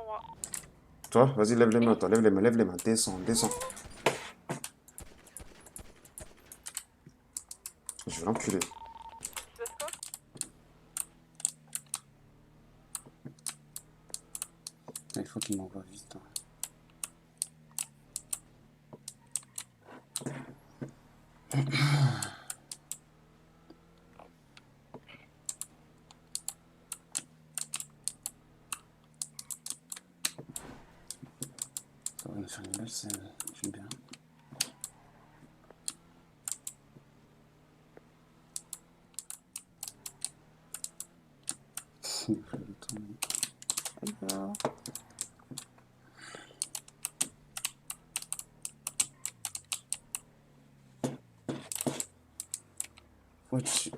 moi. Toi, vas-y, lève les mains, toi, lève les mains, descends, descends. Je vais l'enculer. Let's go. Il faut qu'il m'envoie vite, hein. Ça va nous faire une belle scène, j'aime bien. Il faut le temps. Alors. Au-dessus.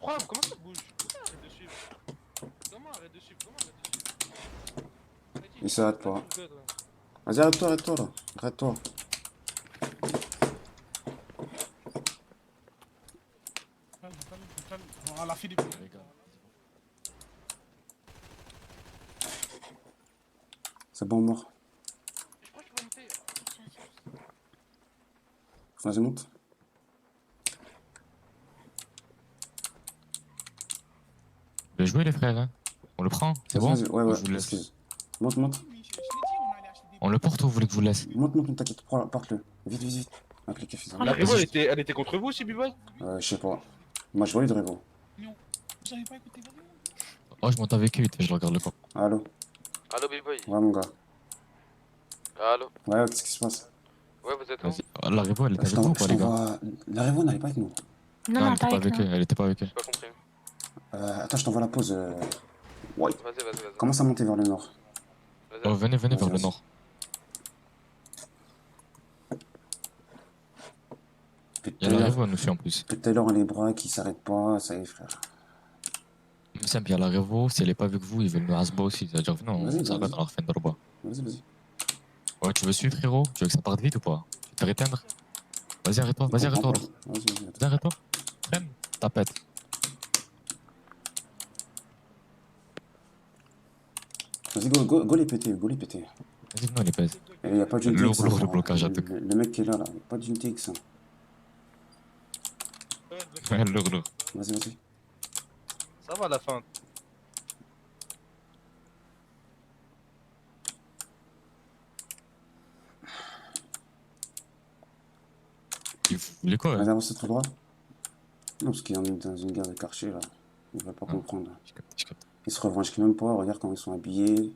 Comment ça bouge? Comment arrête de suivre? Comment arrête de suivre? Comment arrête de suivre? Il s'arrête pas. Vas-y, arrête-toi là. Arrête-toi. Voilà, Philippe. C'est bon, mort. Je crois qu'il va monter. Vas-y, monte. Bien joué les frères, hein. On le prend, c'est bon? Vas-y, ouais, Ou ouais, je vous laisse. excuse. Monte, monte. Oui, je l'ai dit, on allait acheter des. On le porte ou vous voulez que je vous laisse? Monte, t'inquiète, porte-le. Vite, vite, vite. Appliquez, fils. La Revo, Vas-y. elle était contre vous aussi, B-Boy? Je sais pas. Moi, je vois eu de Revo. Vous savez pas écouter Valéo? Oh, je monte avec lui, je regarde le camp. Allô? Allo, B-Boy. Ouais, mon gars. Allo. Ouais, qu'est-ce qui se passe? Ouais, vous êtes où? Vas-y. Ah, la Revo, elle était Je avec vous ou pas, les gars? t'envoie. La Revo n'allait pas avec nous. Non, elle était pas avec eux, elle était pas avec eux. J'ai pas compris. Attends, je t'envoie la pause. Ouais. Vas-y. Commence à monter vers le nord. Oh, venez vers le Vas-y. nord. Depuis Il y a la Revo, elle nous suit en plus. tout à l'heure, les bras qui s'arrêtent pas, ça y est, frère. Mais simple, il y a la Revo, si elle est pas avec vous, ils veulent nous hasba aussi. C'est-à-dire, venez, Vas-y, on s'arrête, vas-y. on leur fait une darba. Vas-y. Ouais, tu veux suivre, frérot? Tu veux que ça parte vite ou pas? Tu veux te réteindre? Vas-y, arrête-toi, Il comprend alors. pas. Vas-y. Vas-y, arrête-toi. Freine, tapette. Vas-y, go les péter, Vas-y, venez, on les pèse. Il n'y a pas d'une Lourd, TX. lourd, le blocage à truc. Le mec qui est là, il n'y a pas d'une TX. Ouais, lourd. Vas-y. Ça va la fin. Vous voulez quoi? Vas-y, avance tout droit. Non, parce qu'on est dans une guerre de quartier, là. Il va pas Ah. comprendre. Je capte. Ils se revendiquent même pas. Regarde comment ils sont habillés. Ils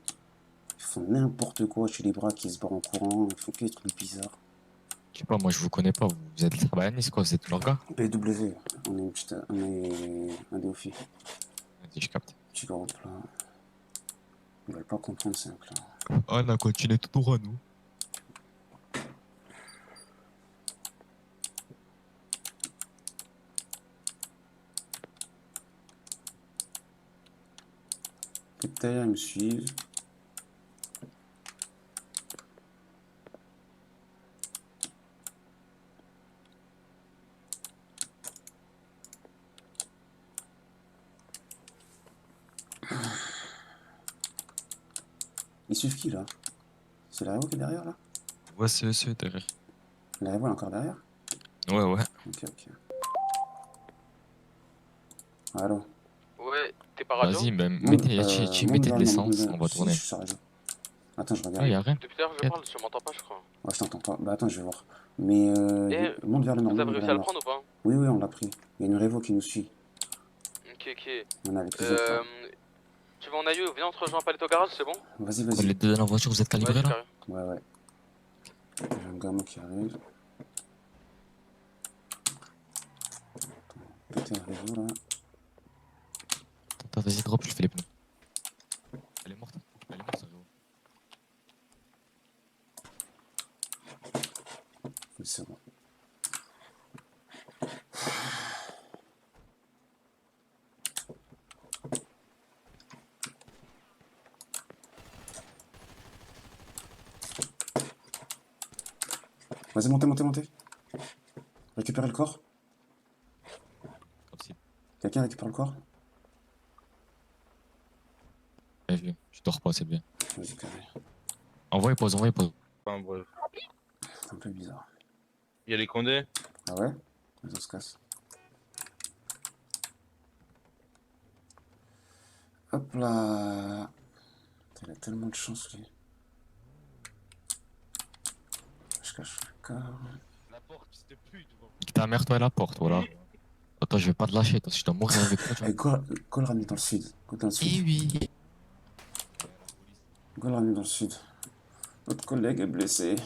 font n'importe quoi chez les bras qui se barrent en courant. Ils font que des trucs bizarres. Je sais pas, moi je vous connais pas, vous êtes Trabayanis quoi, c'est leur gars? PW, on est un des filles. Vas-y, je capte. Petit groupe, là. Ils veulent pas comprendre, c'est un clan. Ah, on a continué tout droit, nous. Peut-être derrière, ils me suivent. Ils suivent qui, là? C'est la Revo qui est derrière, là? Ouais, c'est derrière. La Revo, elle est encore derrière? Ouais. Ok. Allô? Ouais, t'es pas radio? Vas-y, mais Monte, mettez de vers le l'essence, nord, on va si, tourner. je suis sur radio. Attends, je regarde. Ah, y'a rien. Depuis l'heure je parle, tu m'entends pas, je crois. Ouais, je t'entends pas. Bah attends, je vais voir. Mais Eh, monte vers le nord, vous monte avez vers réussi le à le nord. prendre ou pas? Oui, on l'a pris. Il y a une Revo qui nous suit. Ok. On est avec les autres, là. Tu vas en aïeux, viens, on se rejoint à Palette au garage, c'est bon? Vas-y. Les deux dans la voiture, vous êtes calibrés Vas-y, là? carré. Ouais. J'ai un gamin qui arrive. Péter la Revo, là. Attends, vas-y, drop, je fais les pneus. Elle est morte, ça, gros. C'est bon. Vas-y, montez, montez, montez. Récupérez le corps. Comme si. Quelqu'un récupère le corps? Bien vu. Je dors pas, c'est bien. Vas-y, carré. Envoie et pose, envoie et pose. Enfin bref. C'est un peu bizarre. Il y a les condés. Ah ouais? Vas-y, on se casse. Hop là. Putain, il a tellement de chance, lui. Je cache le corps. La porte, c'était pute. Nique ta mère, toi, à la porte, voilà. Attends, je vais pas te lâcher, toi. Si je dois mourir avec toi, tu Eh, vois. Go le ramener dans le sud. Go dans le Eh sud. oui. Go le ramener dans le sud. Notre collègue est blessé.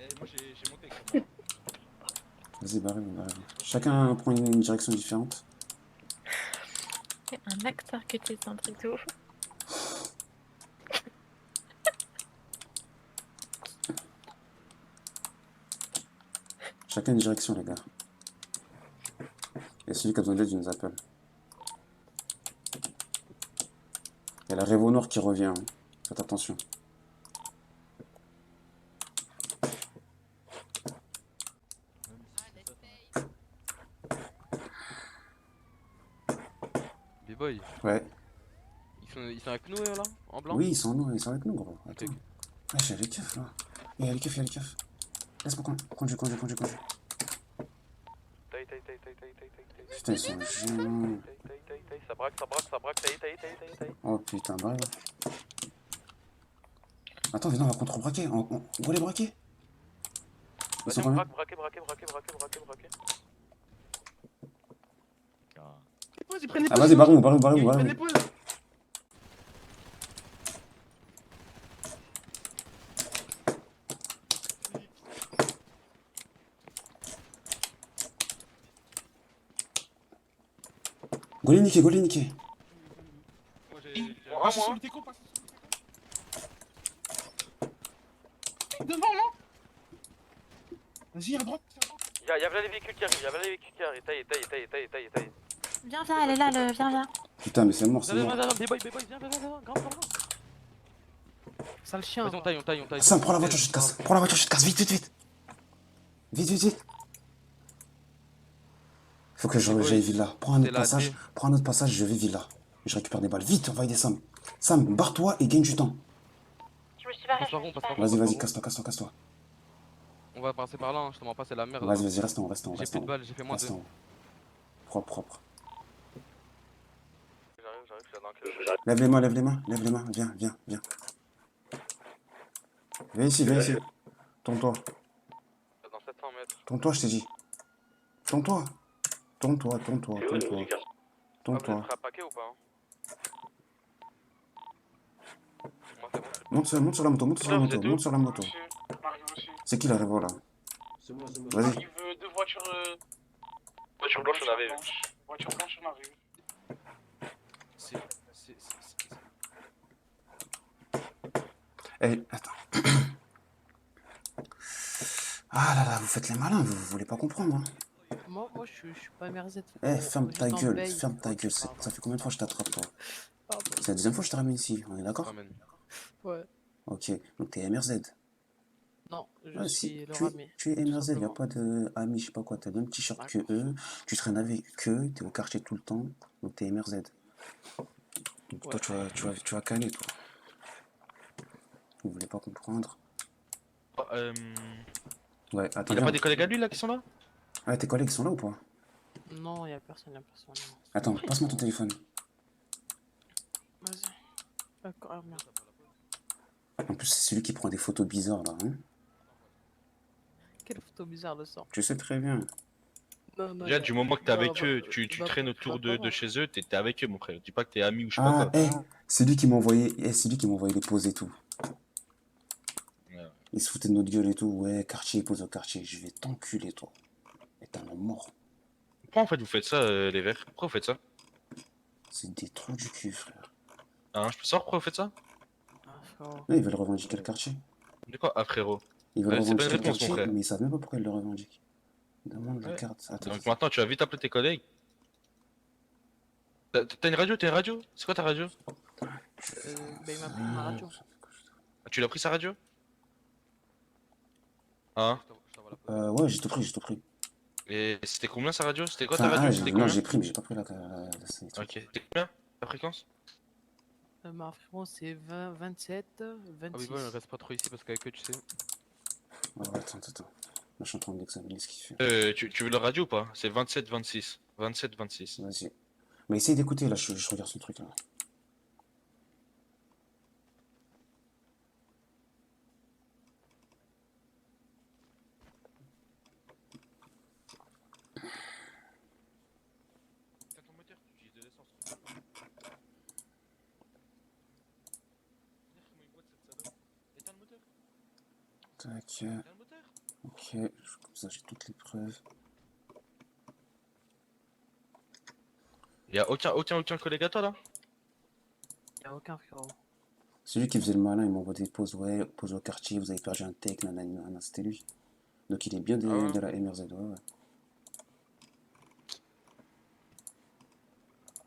Eh, moi j'ai monté avec moi. Vas-y, barrez-vous, barrez-vous. Chacun prend une direction différente. C'est un acteur que tu es un truc de ouf. Chacun une direction, les gars. Et celui qui a besoin d'aide, il nous appelle. Il y a la Révo Nord qui revient. Hein. Faites attention. B-Boy, Ouais. ils sont avec nous là, en blanc. Oui, ils sont nous, ils sont avec nous, gros. Ok, Attends. ok. Ouais, j'ai les keufs, là. Il y a les keufs, il y a les keufs. Laisse-moi conduire. Taille, taille, taille, taille, taille, taille, taille, taille. Putain, ils sont gênants. Taille, ça braque, taille. Oh putain, bref. Attends, viens, on va contre-braquer. On va les braquer. Ils sont combien? braquer. Ah, vas-y, barrez-vous. Go les niquer. Moi j'ai. Passe sur le déco, passe sur le déco. Devant, là. Vas-y, à droite. Y'a plein de véhicules qui arrivent, taille. Viens, elle est là, viens. Putain, mais c'est mort. B-Boy, viens, grimpe. Sale chien. Vas-y, on taille. Sam, prends la voiture, je te casse. Vite. Faut que j'aille villa. Prends un autre passage, je vais villa. Je récupère des balles. Vite, on va aider Sam. Sam, barre-toi et gagne du temps. Je me suis barrée. Vas-y, casse-toi. On va passer par là, hein, je te mens pas, c'est la merde. Vas-y, reste en. J'ai plus de balles, j'ai fait moins de. Reste en. Propre. J'arrive, je suis là. Lève les mains. Viens. Viens ici. Tourne-toi. Dans 700 mètres. Tourne-toi, je t'ai dit. Tourne-toi. Tourne-toi. Vous êtes prêt à paquer ou pas hein? Moi, c'est bon. Monte sur la moto. Mario aussi. C'est qui la Révo là? Vas-y. Il veut deux voitures. Voiture blanche, on avait vu. Voiture blanche, on avait vu. Eh, attends. Ah là là, vous faites les malins, vous voulez pas comprendre. Hein. Moi, je suis pas MRZ. Eh, ferme ta J'étais en gueule, bail. ferme ta gueule. Ça fait combien de fois que je t'attrape, toi? Pardon. C'est la deuxième fois que je te ramène ici, on est d'accord? Ramène. Ouais. Ok, donc t'es MRZ. Non, je Ah, suis si, le ramé. tu es MRZ, y a simplement. pas de amis, je sais pas quoi, t'as le même t-shirt que eux, tu traînes avec eux, t'es au quartier tout le temps, donc t'es MRZ. Donc toi, tu vas caler, toi. Vous voulez pas comprendre? Ouais, attends. Il a pas des collègues à lui là qui sont là? Ah, tes collègues sont là ou pas? Non, y'a personne. Attends, passe-moi ton téléphone. Vas-y. D'accord, ah, merde. En plus, c'est celui qui prend des photos bizarres, là, hein? Quelle photo bizarre de ça. Tu sais très bien. Non, Déjà, du moment que t'es avec bah, eux, tu bah, traînes autour bah, de chez eux, t'es avec eux, mon frère. Dis pas que t'es ami ou je sais pas Ah, quoi. c'est lui qui m'a envoyé, les poses et tout. Ouais. Il se foutait de notre gueule et tout. Ouais, quartier, pose au quartier. Je vais t'enculer, toi. Et t'es un homme mort. Pourquoi en fait vous faites ça, les verts? Pourquoi vous faites ça? C'est des trous du cul, frère. Hein, je peux savoir pourquoi vous faites ça? Ah, frérot. Là, ils veulent revendiquer le quartier. De quoi? Ah, frérot. Ils veulent C'est pas une revendiquer le réponse, mon quartier, frère. mais ils savent même pas pourquoi ils le revendiquent. Demande la Ouais. carte. Attends, Donc attends. maintenant, tu vas vite appeler tes collègues. T'as une radio? T'as une radio? C'est quoi ta radio? Bah, il m'a pris ma radio. Ah, tu l'as pris sa radio? Hein? Ouais, j'ai tout pris, j'ai tout pris. Et c'était combien sa radio? C'était quoi ta Enfin, radio? ah, C'était non, combien? j'ai pris, mais j'ai pas pris les trucs. Ok. C'était combien? La fréquence? Ma frérot, c'est 20, 27, Ah oui, 26. bon, il reste pas trop ici parce qu'avec eux, tu sais. Oh, attends, attends. Là, je suis en train d'examiner ce qu'il fait. Tu veux la radio ou pas? C'est 27-26. 27-26. Vas-y. Mais essaye d'écouter, là, je regarde son truc, là. Éteins ton moteur, tu utilises de l'essence. Comment il boite cette salope? Éteins le moteur. Tac. Éteins le moteur. Ok, comme ça, j'ai toutes les preuves. Y'a aucun collègue à toi là? Y a aucun frérot. Celui qui faisait le malin, il m'envoie des pauses, ouais, pause au quartier, vous avez perdu un tech, nanana, c'était lui. Donc il est bien Ah ouais. de la MRZ, ouais, ouais.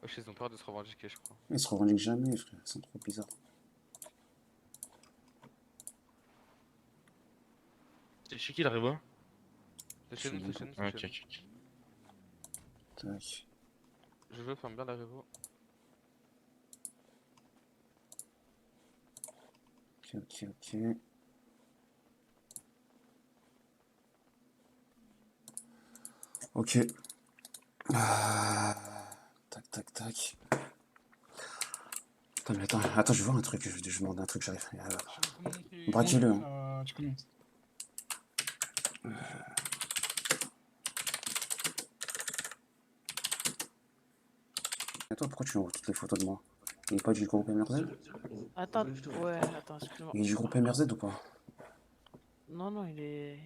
Wesh, ils ont peur de se revendiquer, je crois. Ils se revendiquent jamais, frère, ils sont trop bizarres. C'est chez qui la Révo? C'est chez nous, c'est c'est chez nous. Ok. Tac. Je veux faire bien la Révo. Ok. Ok. Ah, tac. Attends, je vais voir un truc, je demande un truc, j'arrive. Braquez-le, hein. Tu commences. Et toi, pourquoi tu envoies toutes les photos de moi? Il est pas du groupe MRZ? Attends, ouais, attends, excuse-moi. Il est du groupe MRZ ou pas? Non, il est.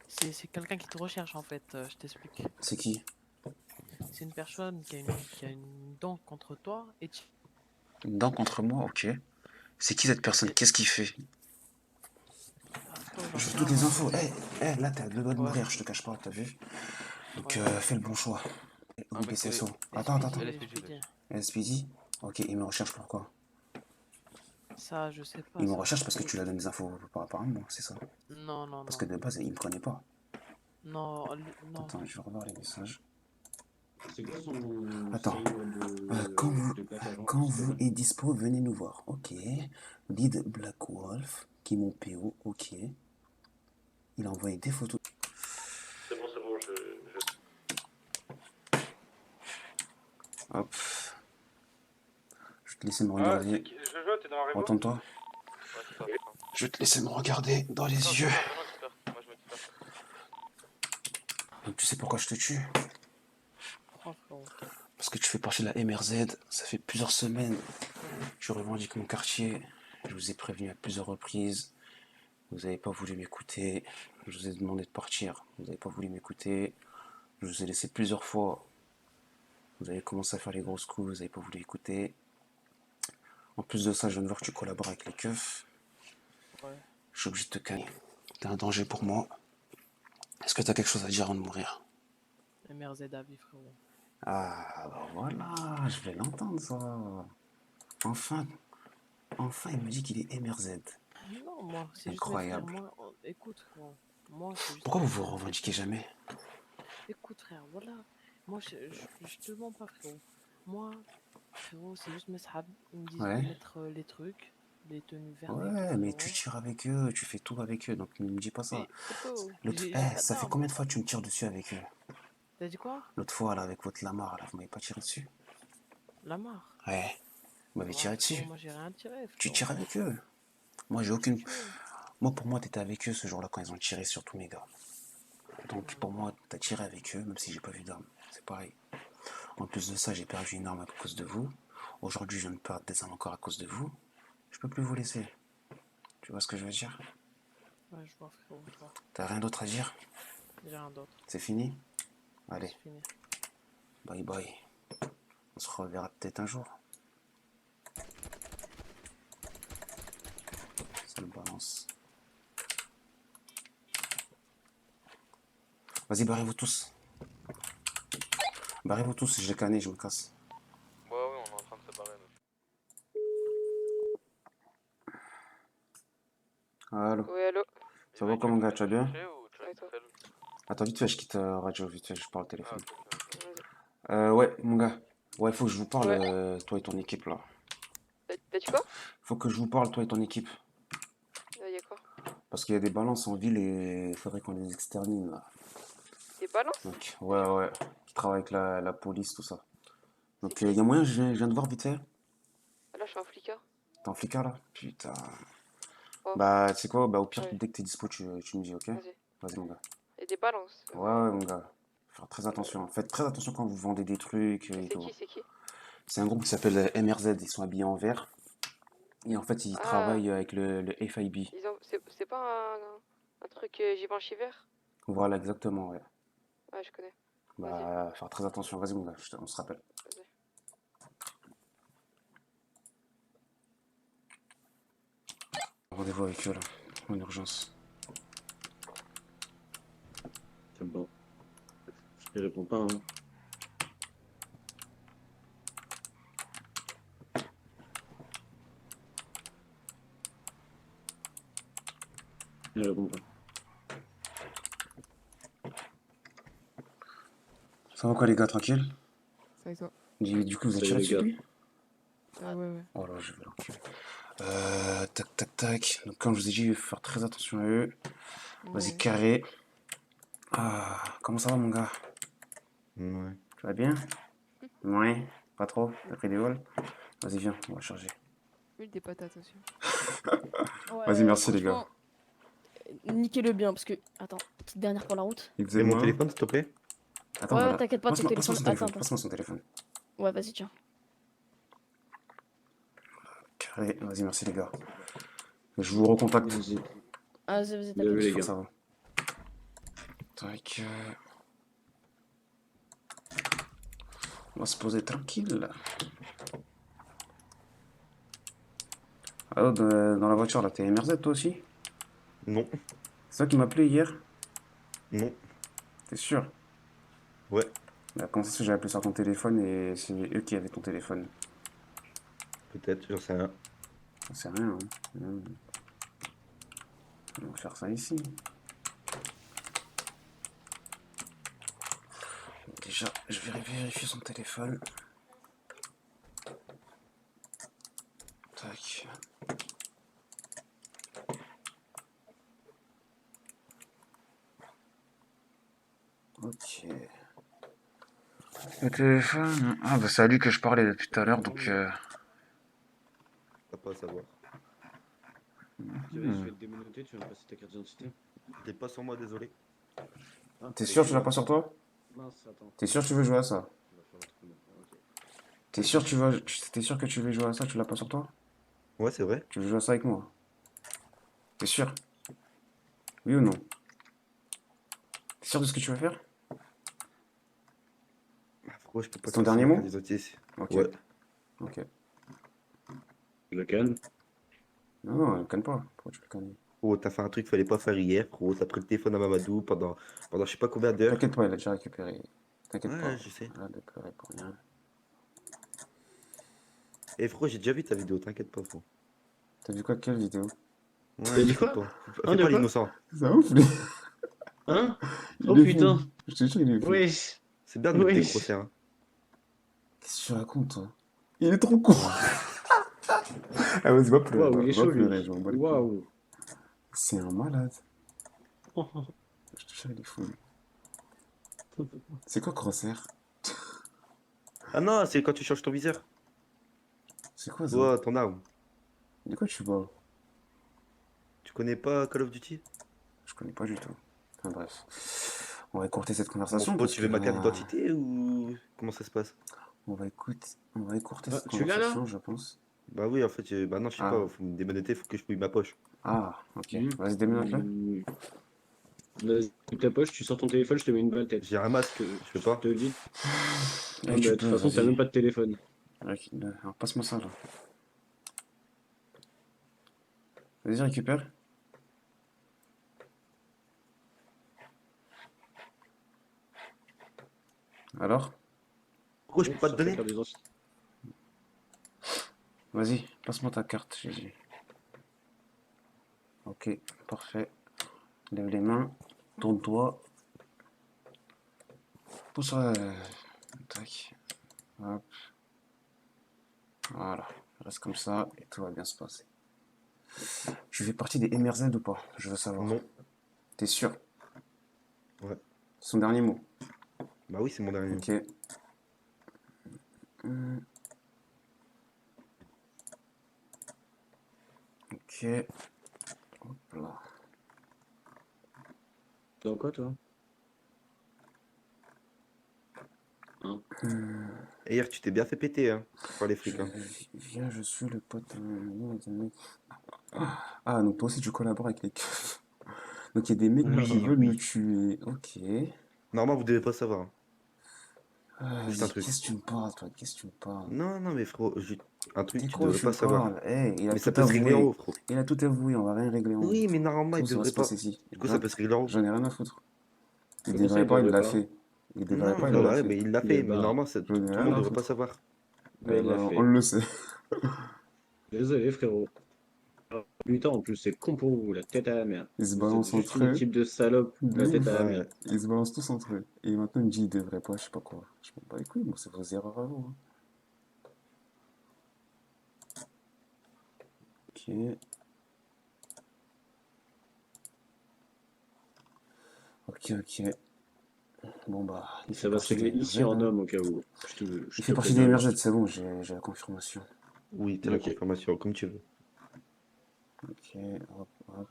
C'est quelqu'un qui te recherche en fait, je t'explique. C'est qui? C'est une personne qui a une dent contre toi et tu. Une dent contre moi, ok. C'est qui cette personne? Qu'est-ce qu'il fait? Je veux toutes les infos. Là, t'as le doigt de Ouais. mourir, je te cache pas, t'as vu? Donc, Ouais. fais le bon choix. Groupe mec, SSO. SPD, Attends. SPD. SPD? Ok, il me recherche pourquoi? Ça, je sais pas. Il me ça. recherche parce que tu lui as donné des infos par rapport à moi, c'est ça? Non. Parce que de base, il me connaît pas. Non. Attends, je vais revoir les messages. C'est quoi son Attends. Quand vous êtes dispo, venez nous voir. Ok. Lead Black Wolf, qui est mon PO. Ok. Il a envoyé des photos. C'est bon, Hop. Je vais te laisser me regarder. Jojo, t'es dans la révo? Retourne-toi. Je vais te laisser me regarder dans les yeux. Donc tu sais pourquoi je te tue? Oh, frérot. Parce que tu fais partie de la MRZ. Ça fait plusieurs semaines. Je revendique mon quartier. Je vous ai prévenu à plusieurs reprises. Vous n'avez pas voulu m'écouter. Je vous ai demandé de partir. Vous n'avez pas voulu m'écouter. Je vous ai laissé plusieurs fois. Vous avez commencé à faire les grosses coups. Vous n'avez pas voulu écouter. En plus de ça, je viens de voir que tu collabores avec les keufs. Ouais. Je suis obligé de te calmer. T'es un danger pour moi. Est-ce que t'as quelque chose à dire avant de mourir? MRZ à vie, frérot. Ah, bah voilà, je vais l'entendre ça. Enfin, il me dit qu'il est MRZ. Non, moi, c'est juste. Incroyable. Mes frères, moi, écoute, frérot. Moi, c'est juste. Pourquoi vous vous revendiquez jamais? Écoute, frère, voilà. Moi, je te mens pas, frérot. Moi, frérot, c'est juste mes sahabs. Ils me disent Ouais. de mettre les trucs, les tenues vertes. Ouais, mais tu tires avec eux, tu fais tout avec eux, donc ne me dis pas ça. Ça fait combien de fois que tu me tires dessus avec eux? T'as dit quoi? L'autre fois, là, avec votre Lamar, là, vous m'avez pas tiré dessus? Lamar. Ouais, vous m'avez tiré dessus. Moi, j'ai rien tiré, frérot. Tu tires avec eux. Moi, j'ai aucune... Moi, pour moi, t'étais avec eux ce jour-là quand ils ont tiré sur tous mes gars. Donc, pour moi, t'as tiré avec eux, même si j'ai pas vu d'armes. C'est pareil. En plus de ça, j'ai perdu une arme à cause de vous. Aujourd'hui, je viens de perdre des armes encore à cause de vous. Je peux plus vous laisser. Tu vois ce que je veux dire? Ouais, je vois, frérot, je vois. T'as rien d'autre à dire? J'ai rien d'autre. C'est fini? Allez, C'est fini. bye bye. On se reverra peut-être un jour. Ça le balance. Vas-y, barrez-vous tous. Barrez-vous tous, j'ai canné, je me casse. Ouais, ouais, on est en train de se barrer. Allô, Oui, allô. ça va comment gars, tu vas bien? Ou tu Ouais, restes toi. seul? Attends, vite fait, je quitte radio, vite fait, je parle au Ah, téléphone. ok. Ouais, mon gars. Ouais, faut que je vous parle, Ouais. toi et ton équipe là. T'as dit quoi? Faut que je vous parle, toi et ton équipe. Y'a quoi? Parce qu'il y a des balances en ville et il faudrait qu'on les extermine là. Des balances? Donc, ouais, ouais. Qui travaillent avec la police, tout ça. C'est Donc, qui? il y a moyen, je viens de voir vite fait. Là, je suis un flicard. T'es en flicard là? Putain. Oh, Bah, tu sais quoi? Bah, au pire, ouais, dès que t'es dispo, tu me dis, ok? vas-y. Vas-y, mon gars. Y'a des balances. Ouais, ouais, mon gars. Faut faire très attention. Faites très attention quand vous vendez des trucs et C'est tout. qui? C'est qui? C'est un groupe qui s'appelle MRZ. Ils sont habillés en vert. Et en fait, ils Ah, travaillent avec le FIB. ils ont. C'est pas un truc Givenchy vert? Voilà, exactement, ouais. Ouais, je connais. Vas-y, Bah, faire très attention. Vas-y, mon gars, on se rappelle. vas-y. Rendez-vous avec eux, là, en urgence. C'est bon. Il répond pas, hein. Il répond pas. Ça va quoi, les gars, tranquille? Ça et toi? Du coup, vous êtes Ça y est, tiré les dessus, gars. lui? Ouais, ouais. Oh là, je vais l'enculer. Tac, tac, tac. Donc, comme je vous ai dit, il faut faire très attention à eux. Vas-y, Ouais. carré. Ah, comment ça va, mon gars? Ouais. Tu vas bien? Ouais, pas trop. T'as pris des vols? Vas-y, viens, on va charger. Oui, des patates aussi. Vas-y, merci, les gars. Niquez-le bien, parce que. Attends, petite dernière pour la route. Il Et faisait mon moins. téléphone, s'il te plaît? Attends, Ouais, voilà. t'inquiète pas, ton Passe-moi téléphone. son Attends, téléphone. attends. Passe-moi son téléphone. Ouais, vas-y, tiens. Carré. Vas-y, merci, les gars. Je vous recontacte. Vas-y. Ah, vas-y, Bien t'inquiète. vu, les J'espère que gars. ça va. Tac. On va se poser tranquille. Ah, dans la voiture, là, t'es MRZ, toi aussi? Non. C'est toi qui m'as appelé hier? Non. T'es sûr? Ouais. Bah, comment ça se fait que j'ai appelé sur ton téléphone et c'est eux qui avaient ton téléphone? Peut-être, j'en sais rien. J'en sais rien, hein. On va faire ça ici. Déjà, je vais vérifier son téléphone. Tac. Ok. Le téléphone. Ah, bah, c'est à lui que je parlais depuis tout à l'heure, donc. T'as pas à savoir. Je vais te démonéter, tu vas me passer ta carte d'identité. T'es pas sur moi, désolé. Ah, T'es sûr que tu l'as pas sur toi? Mince, attends. T'es sûr que tu veux jouer à ça? On va faire un truc maintenant. Ok. T'es sûr que tu veux jouer à ça? Tu l'as pas sur toi? Ouais, c'est vrai. Tu veux jouer à ça avec moi? T'es sûr? Oui ou non? T'es sûr de ce que tu veux faire? Ah, frérot, je peux pas C'est ton te passer dernier ma mot? carte d'identité. Ok. Ouais. Ok. Je le calme. Non, non, canne pas. Pourquoi tu le cannes? Oh, t'as fait un truc qu'il fallait pas faire hier, frérot. T'as pris le téléphone à Mamadou pendant je sais pas combien d'heures. T'inquiète pas, il a déjà récupéré. T'inquiète Ouais, pas. je sais. Rien de pleurer pour rien. Et frérot, j'ai déjà vu ta vidéo, t'inquiète pas, frérot. T'as vu quoi, quelle vidéo? Ouais, T'as dit fais quoi? pas. Hein, Fais de pas quoi? l'innocent. C'est ouf, lui. Hein? Il Oh est putain. fou. Je te jure, il est fou. Wesh. C'est bien de mettre des Wesh. gros serres, hein. Qu'est-ce que tu racontes, toi? Il est trop con. Ah, vas-y, va pleurer. Waouh, il est Va chaud, pleurer, lui. je m'en bats les couilles. Waouh. C'est un malade. Je te jure, il est fou. Lui. C'est quoi, Crossair? Ah non, c'est quand tu changes ton viseur. C'est quoi ça? Ouais, ton arme. De quoi tu parles? Tu connais pas Call of Duty? Je connais pas du tout. Enfin bref. On va écourter cette Bon, conversation. frérot, parce tu veux que, ma carte d'identité ou comment ça se passe? on va écourter Ah, cette tu l'as là? conversation, je pense. Bah oui, en fait, bah non, je sais Ah. pas, faut me démonéter, faut que je fouille ma poche. Ah, ok. Hmm. Vas-y, déménage-le. Vas-y, ta poche, tu sors ton téléphone, je te mets une balle tête. J'ai un masque, je peux Je pas. te le dis. Eh, Ah, tu bah, de peux, toute façon, t'as vas-y. même pas de téléphone. Alors, passe-moi ça, là. Vas-y, récupère. Alors? Frérot, je peux pas te donner. Vas-y, passe-moi ta carte, j'ai dit. Ok, parfait. Lève les mains, tourne-toi. Pousse tac. Hop. Voilà, reste comme ça et tout va bien se passer. Tu fais partie des MRZ ou pas? Je veux savoir. Non. T'es sûr? Ouais. Son dernier mot. Bah oui, c'est mon dernier. Ok. Ok. Hop là. Dans quoi, toi? Et hier, tu t'es bien fait péter, hein, par les flics. Hein. Viens, je suis le pote. Ah, donc toi aussi tu collabores avec les keufs. Donc il y a des mecs Oui, qui veulent oui. nous tuer. Ok. Normalement, vous devez pas savoir. Hein. Juste un Vas-y, truc. qu'est-ce que tu me parles, toi? Qu'est-ce que tu me parles? Non, non, mais frérot, juste un truc, T'es tu quoi, devrais tu pas me savoir. parles? Hey, il a Mais ça tout peut se régler en avoué. haut, frérot. Il a tout avoué, on va rien régler en haut. Oui, mais normalement, il Tout ça va devrait se pas. passer ici. Du coup, ça peut se régler en haut. J'en ai rien à foutre. Il Comment ça, devrait il pas, il devrait l'a pas? fait. Il devrait Non, pas, il bah l'a ouais, fait. mais il l'a Il fait. est Mais barre. normalement, J'en ai tout le rien monde à devrait pas foutre. savoir. Bah, il l'a fait. On le sait. Désolé, frérot. Putain, en plus, c'est con pour vous, la tête à la mer. Ils se Vous êtes balancent juste entre une eux. équipe de salopes, De la tête ouf. à la Ouais. mer. Ils se balancent tous entre eux. Et maintenant, il me dit, il devrait pas, je sais pas quoi. Je m'en bats les couilles, moi, c'est vos erreurs à vous. Hein. Ok. Ok, ok. Bon, bah, il fait Ça va se partie des régler ici MRZ. en Hein. homme, au cas où. Je Il te fait partie des préviens MRZ, juste. c'est bon, j'ai la confirmation. Oui, t'as la Ok. confirmation, comme tu veux. Ok, hop, hop.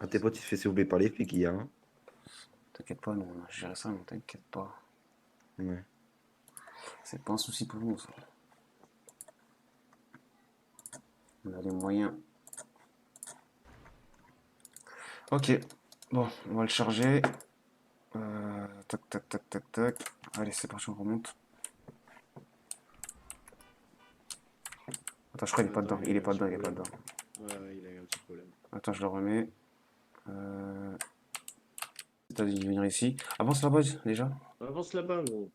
Ah, tes potes, il se fait sauver par les flics hier. Hein. T'inquiète pas, nous, on a géré ça, non, t'inquiète pas. Ouais. C'est pas un souci pour nous, ça. On a les moyens. Ok, bon, on va le charger. Tac, tac, tac, tac, tac. Allez, c'est parti, on remonte. Attends, je crois qu'il est pas Attends, dedans. Il est pas dedans, il est pas problème. dedans. Ouais, il a eu un petit problème. Attends, je le remets. T'as dit de venir ici. Avance la base, déjà. Avance là-bas, gros.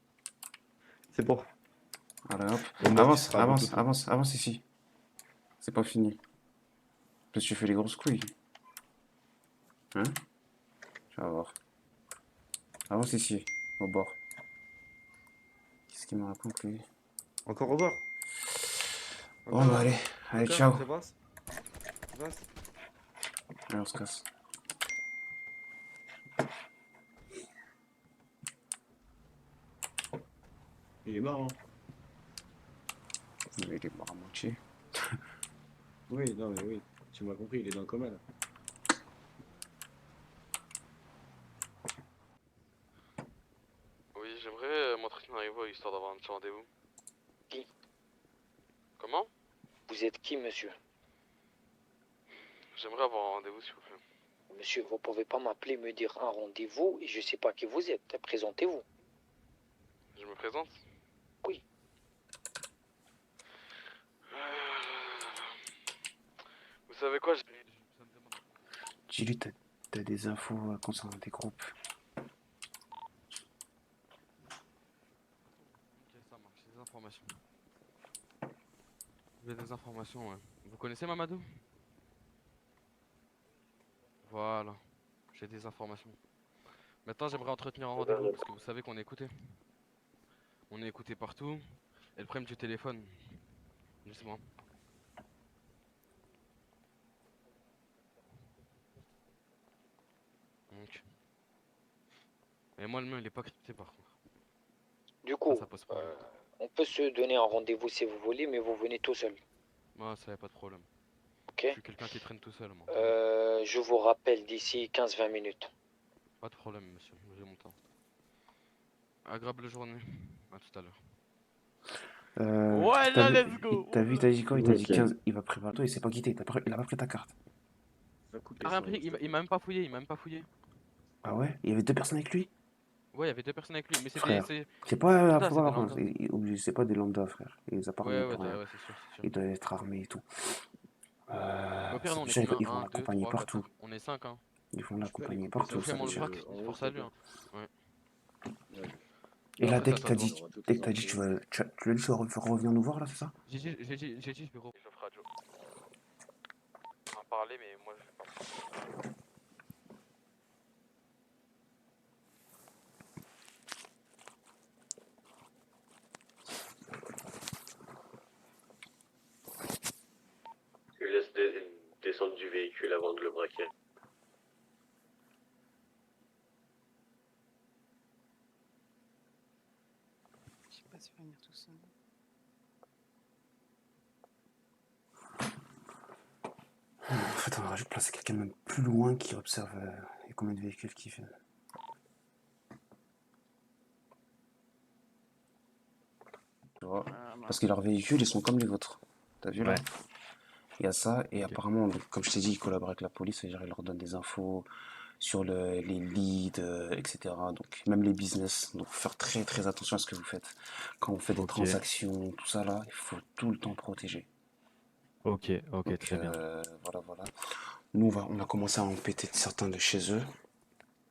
C'est bon. Allez, hop. Au moins, tu Avance, seras un peu avance, tout. avance, avance ici. C'est pas fini. Parce que tu fais les grosses couilles. Hein? Tu vas voir. Avance ici, au bord. Qu'est-ce qu'il me raconte, lui? Encore au revoir. Bon, bah allez, allez, ciao. Ça passe. Ça passe. Allez, on se casse. Il est mort, hein. Il est mort à moitié. Oui, non, mais oui. Tu m'as compris, il est dans le coma, là. Oui, j'aimerais m'entretenir avec vous histoire d'avoir un petit rendez-vous. Qui? Comment? Vous êtes qui, monsieur? J'aimerais avoir un rendez-vous, s'il vous plaît. Monsieur, vous pouvez pas m'appeler, me dire un rendez-vous et je sais pas qui vous êtes. Présentez-vous. Je me présente? Oui. Vous savez quoi? Dis-lui, t'as des infos concernant des groupes. Ok, ça marche, j'ai des informations. J'ai des informations, ouais. Vous connaissez Mamadou? Voilà, j'ai des informations. Maintenant, j'aimerais entretenir un rendez-vous parce que vous savez qu'on est écouté. On est écouté partout. Et le problème du téléphone, justement. Donc. Et moi, le mien, il est pas crypté par contre. Du coup, Ça pose problème. on peut se donner un rendez-vous si vous voulez, mais vous venez tout seul. Moi, ça y a pas de problème. Ok? Je suis quelqu'un qui traîne tout seul, moi. Je vous rappelle d'ici 15-20 minutes. Pas de problème, monsieur. J'ai mon temps. Agréable journée. À tout à l'heure. Ouais, là, let's go. T'as vu, il t'a dit quoi? Il t'a dit Ok. 15. Il va préparer toi, il s'est pas quitté. Il a pas pris ta carte. Va couper Ah, ça, rien pris, il m'a même pas fouillé, il m'a même pas fouillé. Ah ouais? Il y avait 2 personnes avec lui? Ouais, il y avait 2 personnes avec lui, mais c'est Frère. des. C'est pas. Lambda, Faut c'est pas des par contre, lambda. c'est pas des lambda, frère. Ils les apparemment Ouais, pour rien. ouais, c'est sûr, c'est sûr. Ils doivent être armés et tout. Au pire, non, on est Ils combien? vont 1, 2, l'accompagner 3, 4, partout. 5. On est 5, hein. Ils vont l'accompagner les partout, fais ça mon veut dire. braque, en force haut, à lui. Hein. Et là, Après, dès ça que t'as doit dit, dès que t'as dit, tu lui as dit, revenir nous voir là, c'est ça? J'ai dit, je vais je ferai à Joe. On va parler, mais moi je vais pas. Je laisse descendre du véhicule avant de le braquer. Je sais pas si venir tout seul. En fait, on aurait juste placé quelqu'un même plus loin qui observe et combien de véhicules qui fait. Tu vois? Parce que leurs véhicules, ils sont comme les vôtres. T'as vu là? Ouais. Il y a ça, et Ok. apparemment, donc, comme je t'ai dit, ils collaborent avec la police, c'est-à-dire ils leur donnent des infos sur les leads, etc. Donc même les business. Donc faut faire très très attention à ce que vous faites. Quand on fait des Ok. transactions, tout ça là, il faut tout le temps protéger. Ok, ok, Donc très bien. voilà, voilà. Nous, on a commencé à en péter certains de chez eux,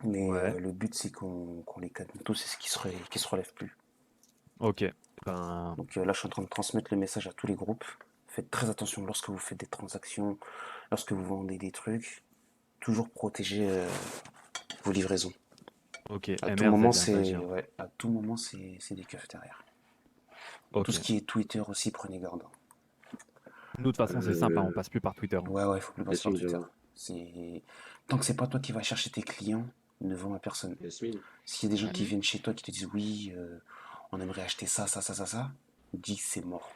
mais Ouais. le but c'est qu'on les calme tous et qui se relèvent plus. Ok. Ben, Donc là, je suis en train de transmettre le message à tous les groupes. Faites très attention lorsque vous faites des transactions, lorsque vous vendez des trucs, toujours protéger vos livraisons. ok. À tout MRZ, moment, hein, t'as dit, hein. ouais, à tout moment, c'est des keufs derrière. Ok. Tout ce qui est Twitter aussi, prenez garde. Nous, de toute façon, c'est simple, hein, on passe plus par Twitter. Hein. Ouais, ouais, faut plus passer par Yasmine, Twitter. Java. Tant que c'est pas toi qui vas chercher tes clients, ne vends à personne. Yasmine. S'il y a des gens qui Mhm. viennent chez toi qui te disent oui, on aimerait acheter ça, dis que c'est mort.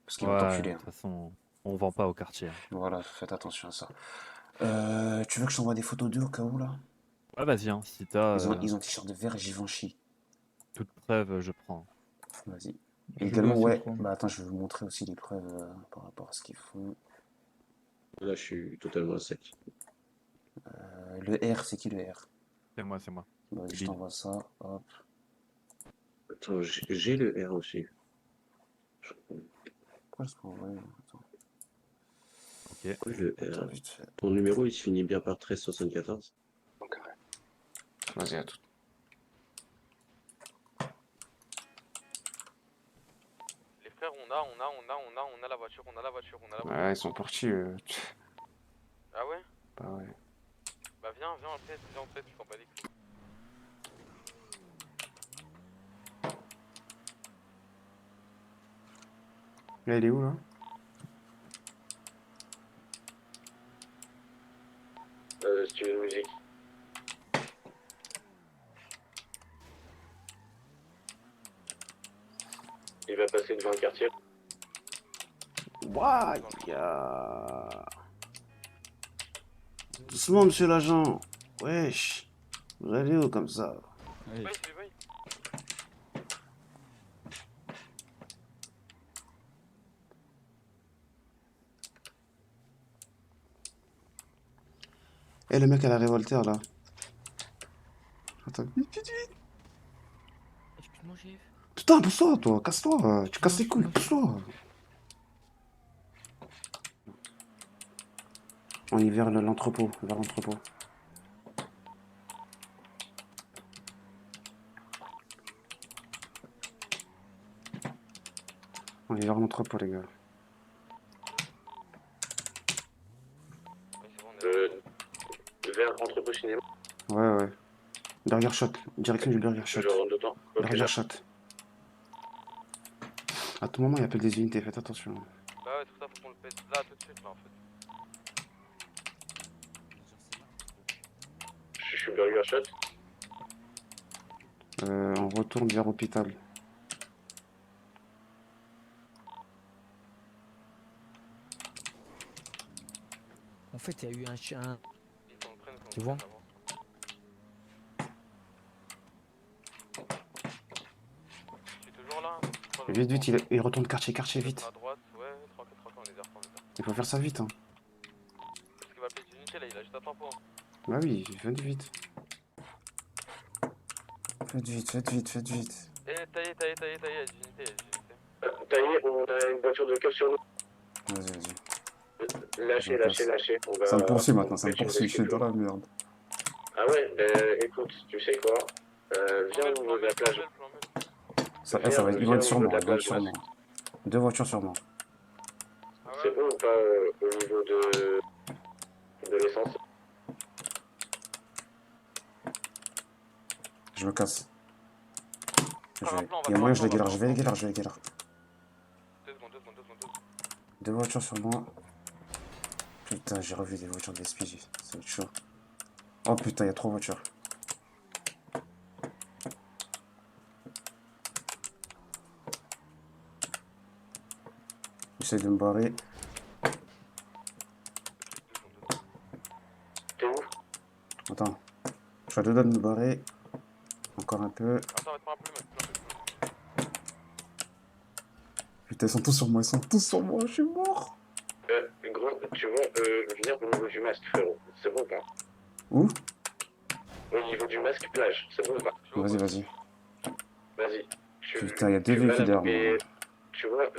Parce qu'ils vont Ouais, t'enculer. de toute façon, on vend pas au quartier. Hein. Voilà, faites attention à ça. Tu veux que je t'envoie des photos d'eux au cas où là? Ouais, vas-y, hein, si t'as Ils ont t-shirt de vert et Givenchy. toute preuve, je prends. Vas-y. Et Je veux également, aussi ouais, prendre. bah attends, je vais vous montrer aussi les preuves par rapport à ce qu'ils font. Là, je suis totalement sec. Le R, c'est qui le R? C'est moi, c'est moi. Bah, vas-y, je Bill. t'envoie ça. Hop. Attends, j'ai le R aussi. Pourquoi je peux envoyer? Attends, Ok. Oui, le attends, R. vite fait. Ton numéro, il se finit bien par 1374. Ok, ouais. Vas-y, à tout. Les frères, on a la voiture, on a la voiture. Ouais, ils sont partis. Ah ouais? Bah ouais. Bah viens en fait, je t'en bats les couilles. Là, il est où là? Si tu veux une musique. Il va passer devant le quartier. Ouah, doucement, monsieur l'agent. Wesh. Vous allez où comme ça? Oui. Eh, le mec à la révolteur là. Attends, vite, vite, vite. Excuse-moi, chef. Putain, pousse-toi, toi, casse-toi. Tu casses les couilles, pousse-toi. On y vers l'entrepôt, vers l'entrepôt. On est vers l'entrepôt, les gars. Vers entrepôt cinéma. Ouais, ouais. Burger Shot, direction du Burger Shot. Je rentre dedans. Ok, Burger là. Shot. À tout moment, il appelle des unités, faites attention. Bah ouais, tout ça, faut qu'on le pète là tout de suite, là en fait. Je suis Burger Shot. On retourne vers l'hôpital. En fait, il y a eu un chien. Ils t'en prennent, Tu vois? Tu es toujours là? Vite, vite, il retourne quartier, vite. À droite, ouais, tranquille, on est derrière. Il faut faire ça vite, hein. Parce qu'il va appeler une unité là, il a juste un tempo. Hein. Bah oui, faites vite. Faites vite. Eh, taillé, il y a des unités, Taillé, on a une voiture de cop sur nous. Vas-y. Lâchez, lâchez, lâchez. On va... Ça me poursuit maintenant, ça me mettre une poursuit, je suis dans la description. merde. Ah ouais, écoute, tu sais quoi? Viens au niveau de la plage. Ça va, ils vont être sur moi, ils vont être sur Masque. moi. 2 voitures sur moi. C'est bon ou pas au niveau de l'essence? Je me casse. Il y a moyen, je les galère, je vais les galère, je vais les galère. 2 voitures sur moi. Putain, j'ai revu des voitures de SPJ, ça va être chaud. Oh putain, il y a 3 voitures. J'essaie de me barrer. T'es où? Attends. Je suis à 2 doigts de me barrer. Encore un peu. Putain, ils sont tous sur moi, ils sont tous sur moi, je suis mort. Gros, tu vois, venir au niveau du masque, frérot. C'est bon ou pas? Où? Au niveau du masque plage, c'est bon ou pas? Vas-y, vas-y. Vas-y. Putain, il y a 2 véhicules derrière moi. Tu vois,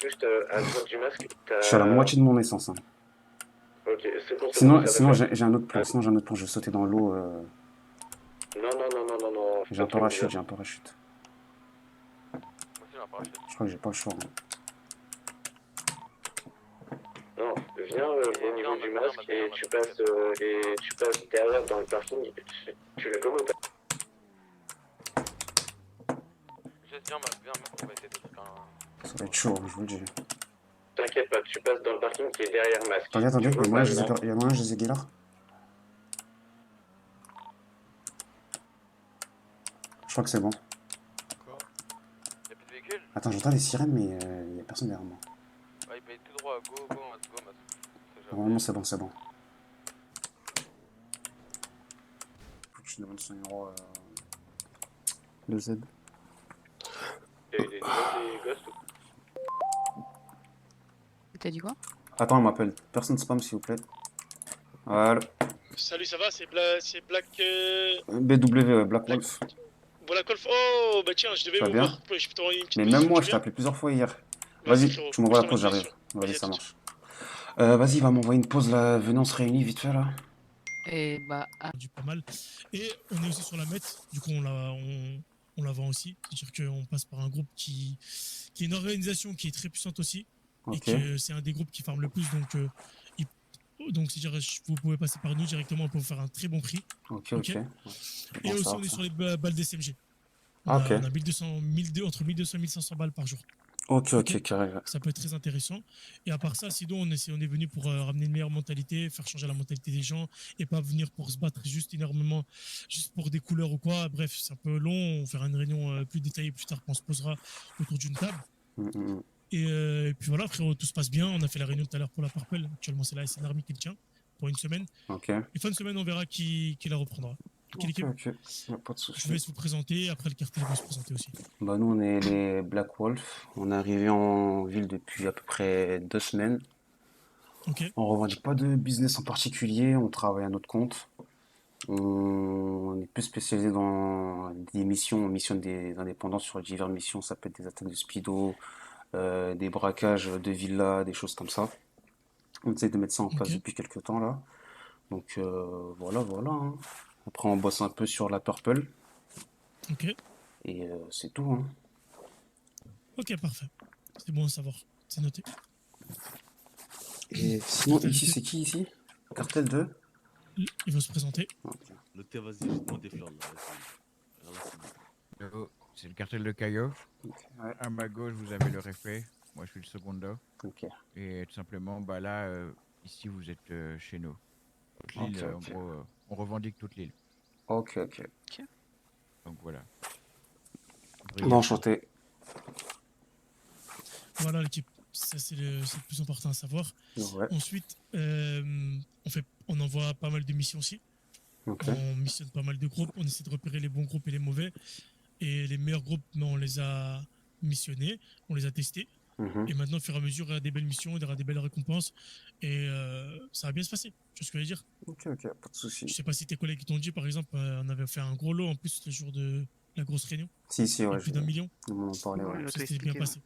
juste à droite du masque, t'as... Je suis à la moitié de mon essence. Hein. Ok, c'est bon, Sinon j'ai un autre plan. Sinon, j'ai un autre plan. Je vais sauter dans l'eau. Non. J'ai un parachute, j'ai un parachute. Je crois que j'ai pas le choix. Hein. Non, viens au niveau du masque et tu passes derrière dans le parking. Tu l'as comme pas? Ça va être chaud, je vous le dis. T'inquiète pas, tu passes dans le parking qui est derrière masque. Attendez, il y a moyen, je les ai galères. Je crois que c'est bon. Attends, j'entends les sirènes, mais il y a personne derrière moi. Ouais, il paye tout droit, go, Normalement, c'est bon, c'est bon. Faut que je demande son numéro. Le Z. Des ghosts. T'as dit quoi? Attends, il m'appelle. Personne spam, s'il vous plaît. Voilà. Salut, ça va? C'est Black... BW, Black Wolf. Black Wolf. Oh, bah tiens, je devais Ça va vous bien? voir. Je peux t'envoyer une petite Mais mission, même moi, tu je t'ai viens? appelé plusieurs fois hier. Vas-y, Vas-y, frérot, tu m'envoies je la pause, t'envoie une j'arrive. mission. Vas-y, Vas-y, ça à tout de marche. Vas-y, il va m'envoyer une pause là. Venez, on se réunit vite fait là. Et bah. Du pas mal. Et on est aussi sur la MET, du coup on la vend aussi. C'est-à-dire qu'on passe par un groupe qui est une organisation qui est très puissante aussi. Et Ok. que c'est un des groupes qui farme le plus. Donc c'est-à-dire vous pouvez passer par nous directement pour faire un très bon prix. Ok. Et Bon, aussi ça on va, est ça. sur les balles d'SMG. Ah, ok. On a 1200, entre 1200 et 1500 balles par jour. Ok, carré. Ça peut être très intéressant. Et à part ça, sinon, on est venu pour ramener une meilleure mentalité, faire changer la mentalité des gens et pas venir pour se battre juste pour des couleurs ou quoi. Bref, c'est un peu long. On fera une réunion plus détaillée plus tard quand on se posera autour d'une table. Et puis voilà, frérot, tout se passe bien. On a fait la réunion tout à l'heure pour la Purple. Actuellement, c'est la SN Army qui le tient pour une semaine. Ok. Et fin de semaine, on verra qui la reprendra. Ok. Y a pas de souci. Je vais vous présenter. Après, le cartel va se présenter aussi. Bah, nous, on est les Black Wolf. On est arrivé en ville depuis à peu près 2 semaines. Ok. On revendique pas de business en particulier. On travaille à notre compte. On est plus spécialisé dans des missions. On missionne des indépendants sur diverses missions. Ça peut être des attaques de speedo, des braquages de villas, des choses comme ça. On essaie de mettre ça en place depuis quelques temps là. Donc voilà. Hein. Après, on bosse un peu sur la Purple. Ok. Et c'est tout. Hein. Ok, parfait. C'est bon à savoir. C'est noté. Et sinon, ici, c'est qui ici? Cartel 2? Il va se présenter. Notez, vas-y, moi des fleurs là. C'est le cartel de Cayo. Ouais. À ma gauche, vous avez le réfé. Moi, je suis le secondo. Ok. Et tout simplement, bah là, ici, vous êtes chez nous. Toute l'île, en gros, on revendique toute l'île. Ok. Donc voilà. Bon, enchanté. Voilà l'équipe. Ça, c'est le plus important à savoir. Ouais. Ensuite, on envoie pas mal de missions aussi. Ok. On missionne pas mal de groupes. On essaie de repérer les bons groupes et les mauvais. Et les meilleurs groupes, on les a missionnés, on les a testés. Et maintenant, au fur et à mesure, il y aura des belles missions, il y aura des belles récompenses. Et ça va bien se passer. Tu vois ce que je veux dire? Ok, pas de soucis. Je sais pas si tes collègues t'ont dit, par exemple, on avait fait un gros lot en plus le jour de la grosse réunion. Si, ouais. Plus d'1 million. On en parlait, ouais. Ça s'était bien passé.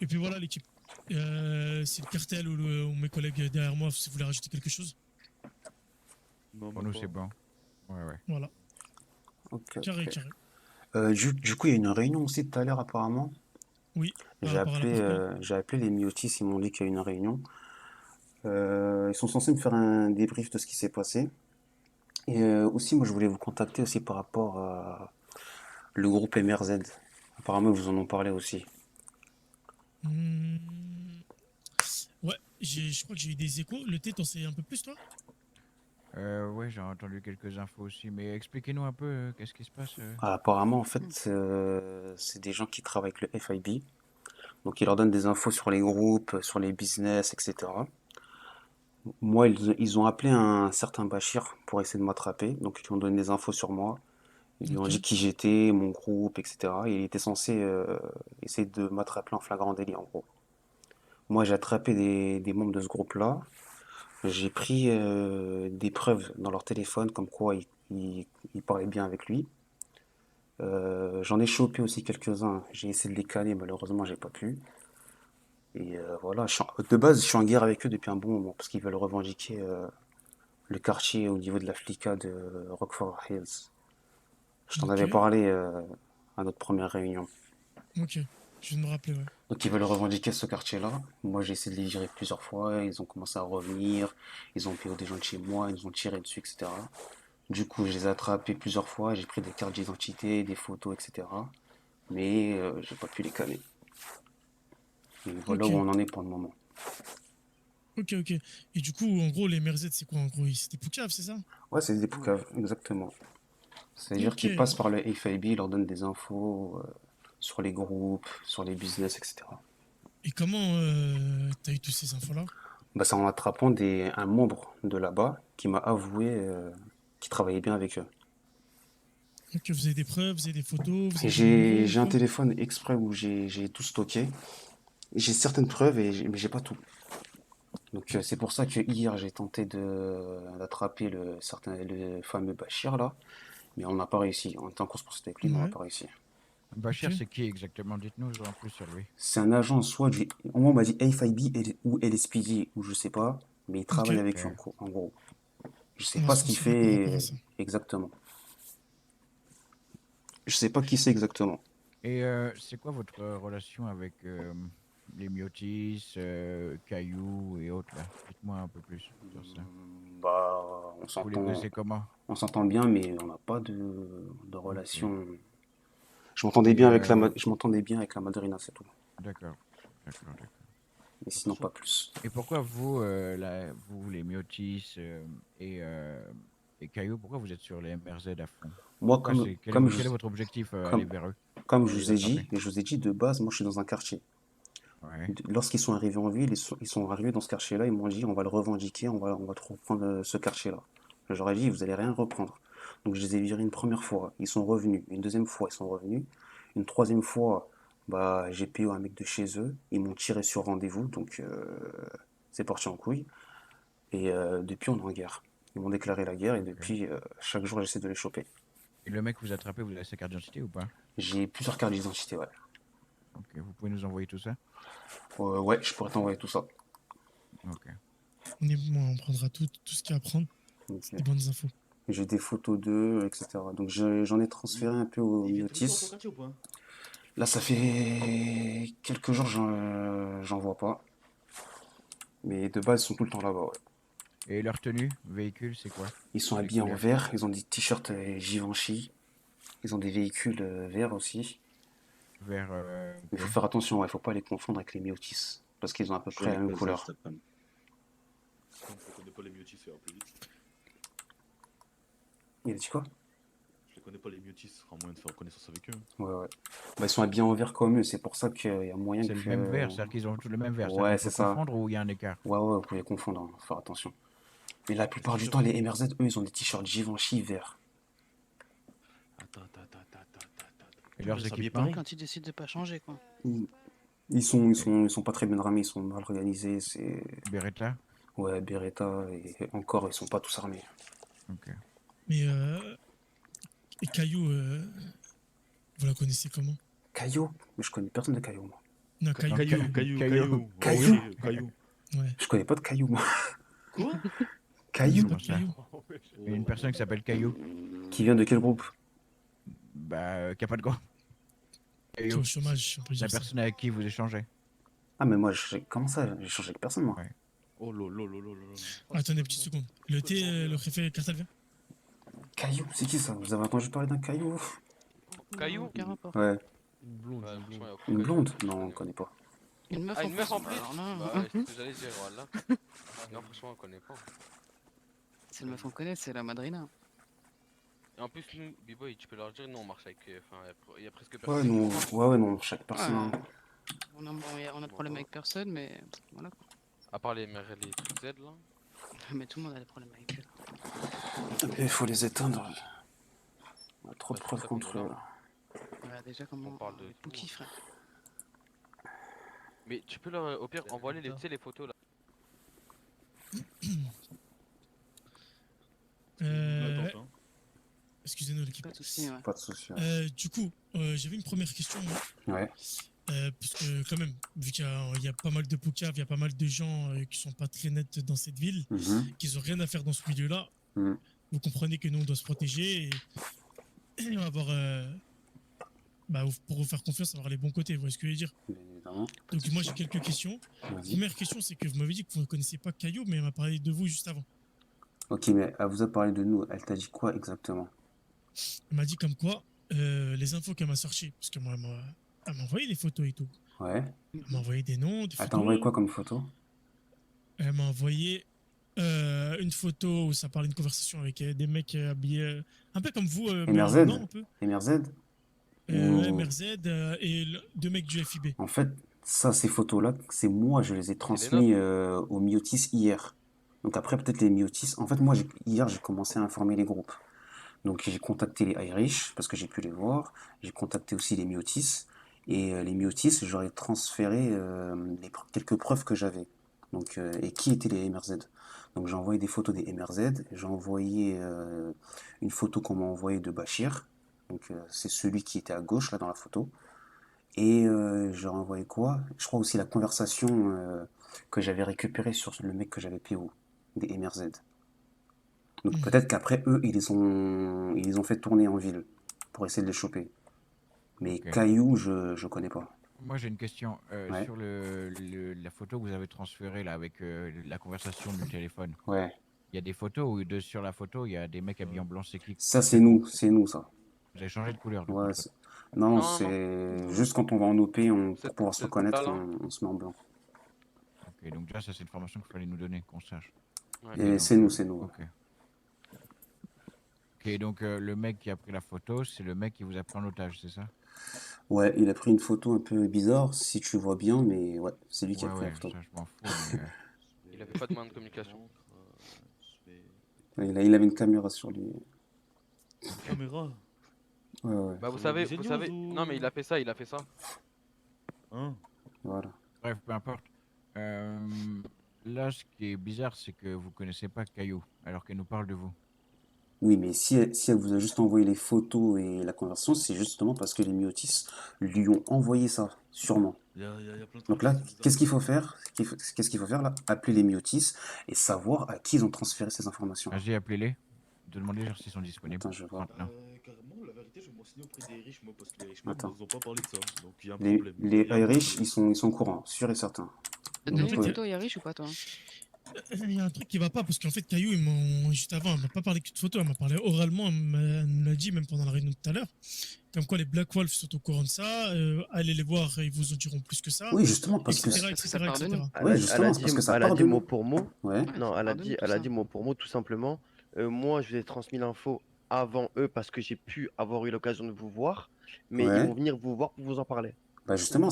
Et puis voilà l'équipe. C'est le cartel ou mes collègues derrière moi, si vous voulez rajouter quelque chose. Non, Pour nous, c'est bon. Ouais. Voilà. Ok, Carré, ok. carré. Du coup, il y a une réunion aussi tout à l'heure apparemment. Oui, par rapport à la pourquoi. J'ai appelé les Miotis, ils m'ont dit qu'il y a une réunion. Ils sont censés me faire un débrief de ce qui s'est passé. Et aussi, moi, je voulais vous contacter aussi par rapport à le groupe MRZ. Apparemment, ils vous en ont parlé aussi. Hmm. Ouais, je crois que j'ai eu des échos. Le thé, t'en sais un peu plus, toi? Ouais, j'ai entendu quelques infos aussi, mais expliquez-nous un peu qu'est-ce qui se passe. Apparemment, en fait, c'est des gens qui travaillent avec le FIB. Donc, ils leur donnent des infos sur les groupes, sur les business, etc. Moi, ils ont appelé un certain Bachir pour essayer de m'attraper. Donc, ils lui ont donné des infos sur moi. Ils lui ont Ok. dit qui j'étais, mon groupe, etc. Et il était censé essayer de m'attraper en flagrant délit, en gros. Moi, j'ai attrapé des membres de ce groupe-là. J'ai pris des preuves dans leur téléphone, comme quoi ils parlaient bien avec lui. J'en ai chopé aussi quelques-uns. J'ai essayé de les canner, malheureusement, j'ai pas pu. Et voilà, de base, je suis en guerre avec eux depuis un bon moment, parce qu'ils veulent revendiquer le quartier au niveau de la flicka de Rockford Hills. Je t'en Ok. avais parlé à notre première réunion. Ok. Je viens de me rappeler, ouais. Donc ils veulent revendiquer ce quartier-là. Moi j'ai essayé de les virer plusieurs fois, ils ont commencé à revenir, ils ont payé des gens de chez moi, ils nous ont tiré dessus, etc. Du coup je les ai attrapés plusieurs fois, j'ai pris des cartes d'identité, des photos, etc. Mais j'ai pas pu les canner. Et voilà Ok. où on en est pour le moment. Ok, ok. Et du coup, en gros, les MRZ, c'est quoi? En gros, c'est des poucaves, c'est ça? Ouais, c'est des poucaves, exactement. C'est-à-dire Ok. qu'ils passent par le FIB, ils leur donnent des infos sur les groupes, sur les business, etc. Et comment t'as eu toutes ces infos-là? Bah, c'est en attrapant un membre de là-bas qui m'a avoué qu'il travaillait bien avec eux. Ok, vous avez des preuves, vous avez des photos, vous Et avez des numéros ou j'ai un quoi? téléphone exprès où j'ai tout stocké. J'ai certaines preuves, mais j'ai pas tout. Donc c'est pour ça que hier j'ai tenté d'attraper le fameux Bachir là, mais on n'a pas réussi. On était en course poursuite avec lui, mais on n'a Ouais. pas réussi. Bachir, Ok. c'est qui exactement? Dites-nous en plus sur lui. C'est un agent soit du... Au moins on m'a dit FIB ou LSPD ou je sais pas, mais il Ok. travaille avec eux Ok. en gros. Je sais On va pas se ce qu'il renseigner par rapport à fait ça. exactement. Je sais pas qui c'est exactement. Et c'est quoi votre relation avec les Miotis, Caillou et autres là? Dites-moi un peu plus sur ça. Bah, Vous les connaissez comment? on s'entend bien, mais on n'a pas de Ok. relation. Et Je m'entendais bien avec la madrina, c'est tout. d'accord, d'accord. Mais sinon pas plus. Et pourquoi vous, vous les Miotis et Caillou, pourquoi vous êtes sur les MRZ à fond? Moi, Pourquoi c'est quel est votre objectif aller comme, vers eux comme pour les attraper? je vous ai dit de base, moi je suis dans un quartier. Ouais. Lorsqu'ils sont arrivés en ville, ils sont arrivés dans ce quartier-là, ils m'ont dit on va le revendiquer, on va trop reprendre ce quartier-là. Je leur ai dit vous allez rien reprendre. Donc je les ai virés une première fois, ils sont revenus. Une deuxième fois, ils sont revenus. Une troisième fois, bah, j'ai payé un mec de chez eux, ils m'ont tiré sur rendez-vous, donc c'est parti en couille. Et depuis, on est en guerre. Ils m'ont déclaré la guerre et Ok. depuis, chaque jour, j'essaie de les choper. Et le mec que vous attrapez, vous avez sa carte d'identité ou pas? J'ai plusieurs cartes d'identité, ouais. Ok, vous pouvez nous envoyer tout ça? Ouais, je pourrais t'envoyer tout ça. Ok. Honnêtement, on prendra tout ce qu'il y a à prendre. Donc, C'est des bonnes infos. j'ai des photos d'eux, etc. Donc j'en ai transféré un peu au Miotis. Là, ça fait quelques jours, j'en vois pas. Mais de base, ils sont tout le temps là-bas, ouais. Et leur tenue, véhicule, c'est quoi? Ils sont Les habillés en couleurs. vert, ils ont des t-shirts Givenchy. Ils ont des véhicules verts aussi. Vers. Il Ok. faut faire attention, il faut pas les confondre avec les Miotis. Parce qu'ils ont à peu près la même couleur. Je connais pas les Miotis, ça va plus vite. Il a dit quoi? Je connais pas les Miotis, ce sera moyen de faire connaissance avec eux. Ouais. Bah, ils sont habillés en vert comme eux, c'est pour ça qu'il y a moyen C'est le même que... vert, c'est-à-dire qu'ils ont tous le même vert. Ouais, C'est-à-dire c'est qu'on peut ça. confondre ou il y a un écart? Ouais, vous pouvez confondre, hein, faut faire attention. Mais la plupart du temps, les MRZ, eux, ils ont des t-shirts Givenchy verts. Attends. Et leurs s'habiller équipements? pareil. Quand ils décident de pas changer, quoi. Ils sont pas très bien ramés, ils sont mal organisés, c'est... Beretta? Ouais, Beretta, et encore, ils sont pas tous armés. Ok. Mais et Caillou, vous la connaissez comment? Caillou? Mais je connais personne de Caillou, moi. Non, Caillou. Caillou. Ouais. Je connais pas de Caillou, moi. Quoi? Caillou? Pas de Caillou. Il y a une personne qui s'appelle Caillou. Qui vient de quel groupe? Bah, qui a pas de quoi. Qui est au chômage, on peut dire La ça. personne avec qui vous échangez. Ah, mais moi, comment ça? J'ai changé avec personne, moi. Oh lolo. Attendez, petite seconde. Le thé, le préfet Cartal vient. Caillou, c'est qui ça? Vous avez entendu parler d'un Caillou? Caillou? Aucun rapport. Ouais. Une blonde. Ouais, franchement, y a aucun Une caillou. blonde? Non, on connaît pas. Une meuf Ah, en une meuf plus. en plus? Alors là, Bah, ouais, c'est ce que j'allais dire, voilà. Non, franchement, on connaît pas. C'est une meuf qu'on connaît, c'est la madrina. Et en plus, nous, B-Boy, tu peux leur dire, nous on marche avec. Enfin, il y a presque Ouais, personne. non, non, chaque personne. Ouais. hein. On a de problème avec personne, mais voilà quoi. À part les trucs Z là. Mais tout le monde a des problèmes avec eux. Il faut les éteindre. On a trop de Ouais, c'est preuves ça qu'on contre est eux. là. Voilà déjà comment On parle de on tout. kiffe, frère. Mais tu peux leur, au pire, envoyer les, tu sais, les photos là. Attends, Excusez-nous l'équipe. Pas de soucis, ouais. Pas de soucis. Ouais. Du coup, j'avais une première question. Moi. Ouais. Parce que quand même, vu qu'il y a pas mal de poucaves, il y a pas mal de gens qui sont pas très nets dans cette ville, qui ont rien à faire dans ce milieu-là, vous comprenez que nous, on doit se protéger et avoir... pour vous faire confiance, avoir les bons côtés, vous voyez ce que je veux dire? Donc moi, j'ai quelques questions. Première question, c'est que vous m'avez dit que vous ne connaissez pas Caillou, mais elle m'a parlé de vous juste avant. Ok, mais elle vous a parlé de nous. Elle t'a dit quoi exactement? Elle m'a dit comme quoi, les infos qu'elle m'a cherchées, parce que moi, elle m'a envoyé des photos et tout. Ouais. Elle m'a envoyé des noms, des Elle photos. t'a envoyé quoi comme photo? Elle m'a envoyé une photo où ça parlait d'une conversation avec des mecs habillés un peu comme vous. mais MRZ? non, un peu. MRZ? MRZ et deux mecs du FIB. En fait, ça, ces photos-là, c'est moi, je les ai transmis aux Miotis hier. Donc après, peut-être les Miotis. En fait, moi, hier, j'ai commencé à informer les groupes. Donc j'ai contacté les Irish parce que j'ai pu les voir. J'ai contacté aussi les Miotis. Et les Miotis, j'aurais transféré quelques preuves que j'avais. Donc, et qui étaient les MRZ. Donc j'ai envoyé des photos des MRZ. J'ai envoyé une photo qu'on m'a envoyée de Bachir. Donc c'est celui qui était à gauche là dans la photo. Et j'ai envoyé quoi? Je crois aussi la conversation que j'avais récupérée sur le mec que j'avais PO, des MRZ. Donc peut-être qu'après eux, ils les ont fait tourner en ville pour essayer de les choper. Mais Caillou, je connais pas. Moi j'ai une question. Ouais. Sur la photo que vous avez transférée là avec la conversation du téléphone. Ouais. Il y a des photos où sur la photo il y a des mecs habillés en blanc, c'est qui? Ça c'est nous ça. Vous avez changé de couleur du Ouais, coup. non, c'est juste quand on va en OP, pour pouvoir se reconnaître, on se met en blanc. Ok, donc déjà ça c'est une formation qu'il fallait nous donner, qu'on sache. Et donc, c'est nous. Ok. Ok, donc le mec qui a pris la photo, c'est le mec qui vous a pris en otage, c'est ça? Ouais, il a pris une photo un peu bizarre, si tu vois bien, mais ouais, c'est lui qui a pris la photo. Ça, je m'en fous. Mais, Il avait pas de moyen de communication. Ouais, il avait une caméra sur lui. Caméra? Ouais. Bah vous savez, non mais il a fait ça. Hein? Voilà. Bref, peu importe. Là, ce qui est bizarre, c'est que vous connaissez pas Caillou, alors qu'elle nous parle de vous. Oui, mais si elle vous a juste envoyé les photos et la conversation, c'est justement parce que les Miotis lui ont envoyé ça, sûrement. Y a plein de Donc là, qu'est-ce qu'il faut faire? Qu'est-ce qu'il faut faire là? Appeler les Miotis et savoir à qui ils ont transféré ces informations. Vas-y, appelez-les. Demandez s'ils sont disponibles. Attends, je vais voir. Maintenant. Carrément, la vérité, je vais m'enseigner auprès des riches, moi, parce que les riches, Attends. ils ont pas parlé de ça. Donc il y a un Les problème. Irish, ils sont au courant, sûr et certain. T'as donné une photo, Yarish ou pas toi? Il y a un truc qui va pas parce qu'en fait Caillou juste avant elle m'a pas parlé que de photos, elle m'a parlé oralement, elle me l'a dit même pendant la réunion de tout à l'heure, comme quoi les Black Wolves sont au courant de ça, allez les voir, ils vous en diront plus que ça. Oui, justement, parce que etc. Ouais, justement, c'est parce que ça elle a part dit de mot nous. pour mot. Ouais. Non, elle a dit mot pour mot tout simplement. Moi, je vous ai transmis l'info avant eux parce que j'ai pu avoir eu l'occasion de vous voir, mais Ouais. ils vont venir vous voir pour vous en parler. Bah justement,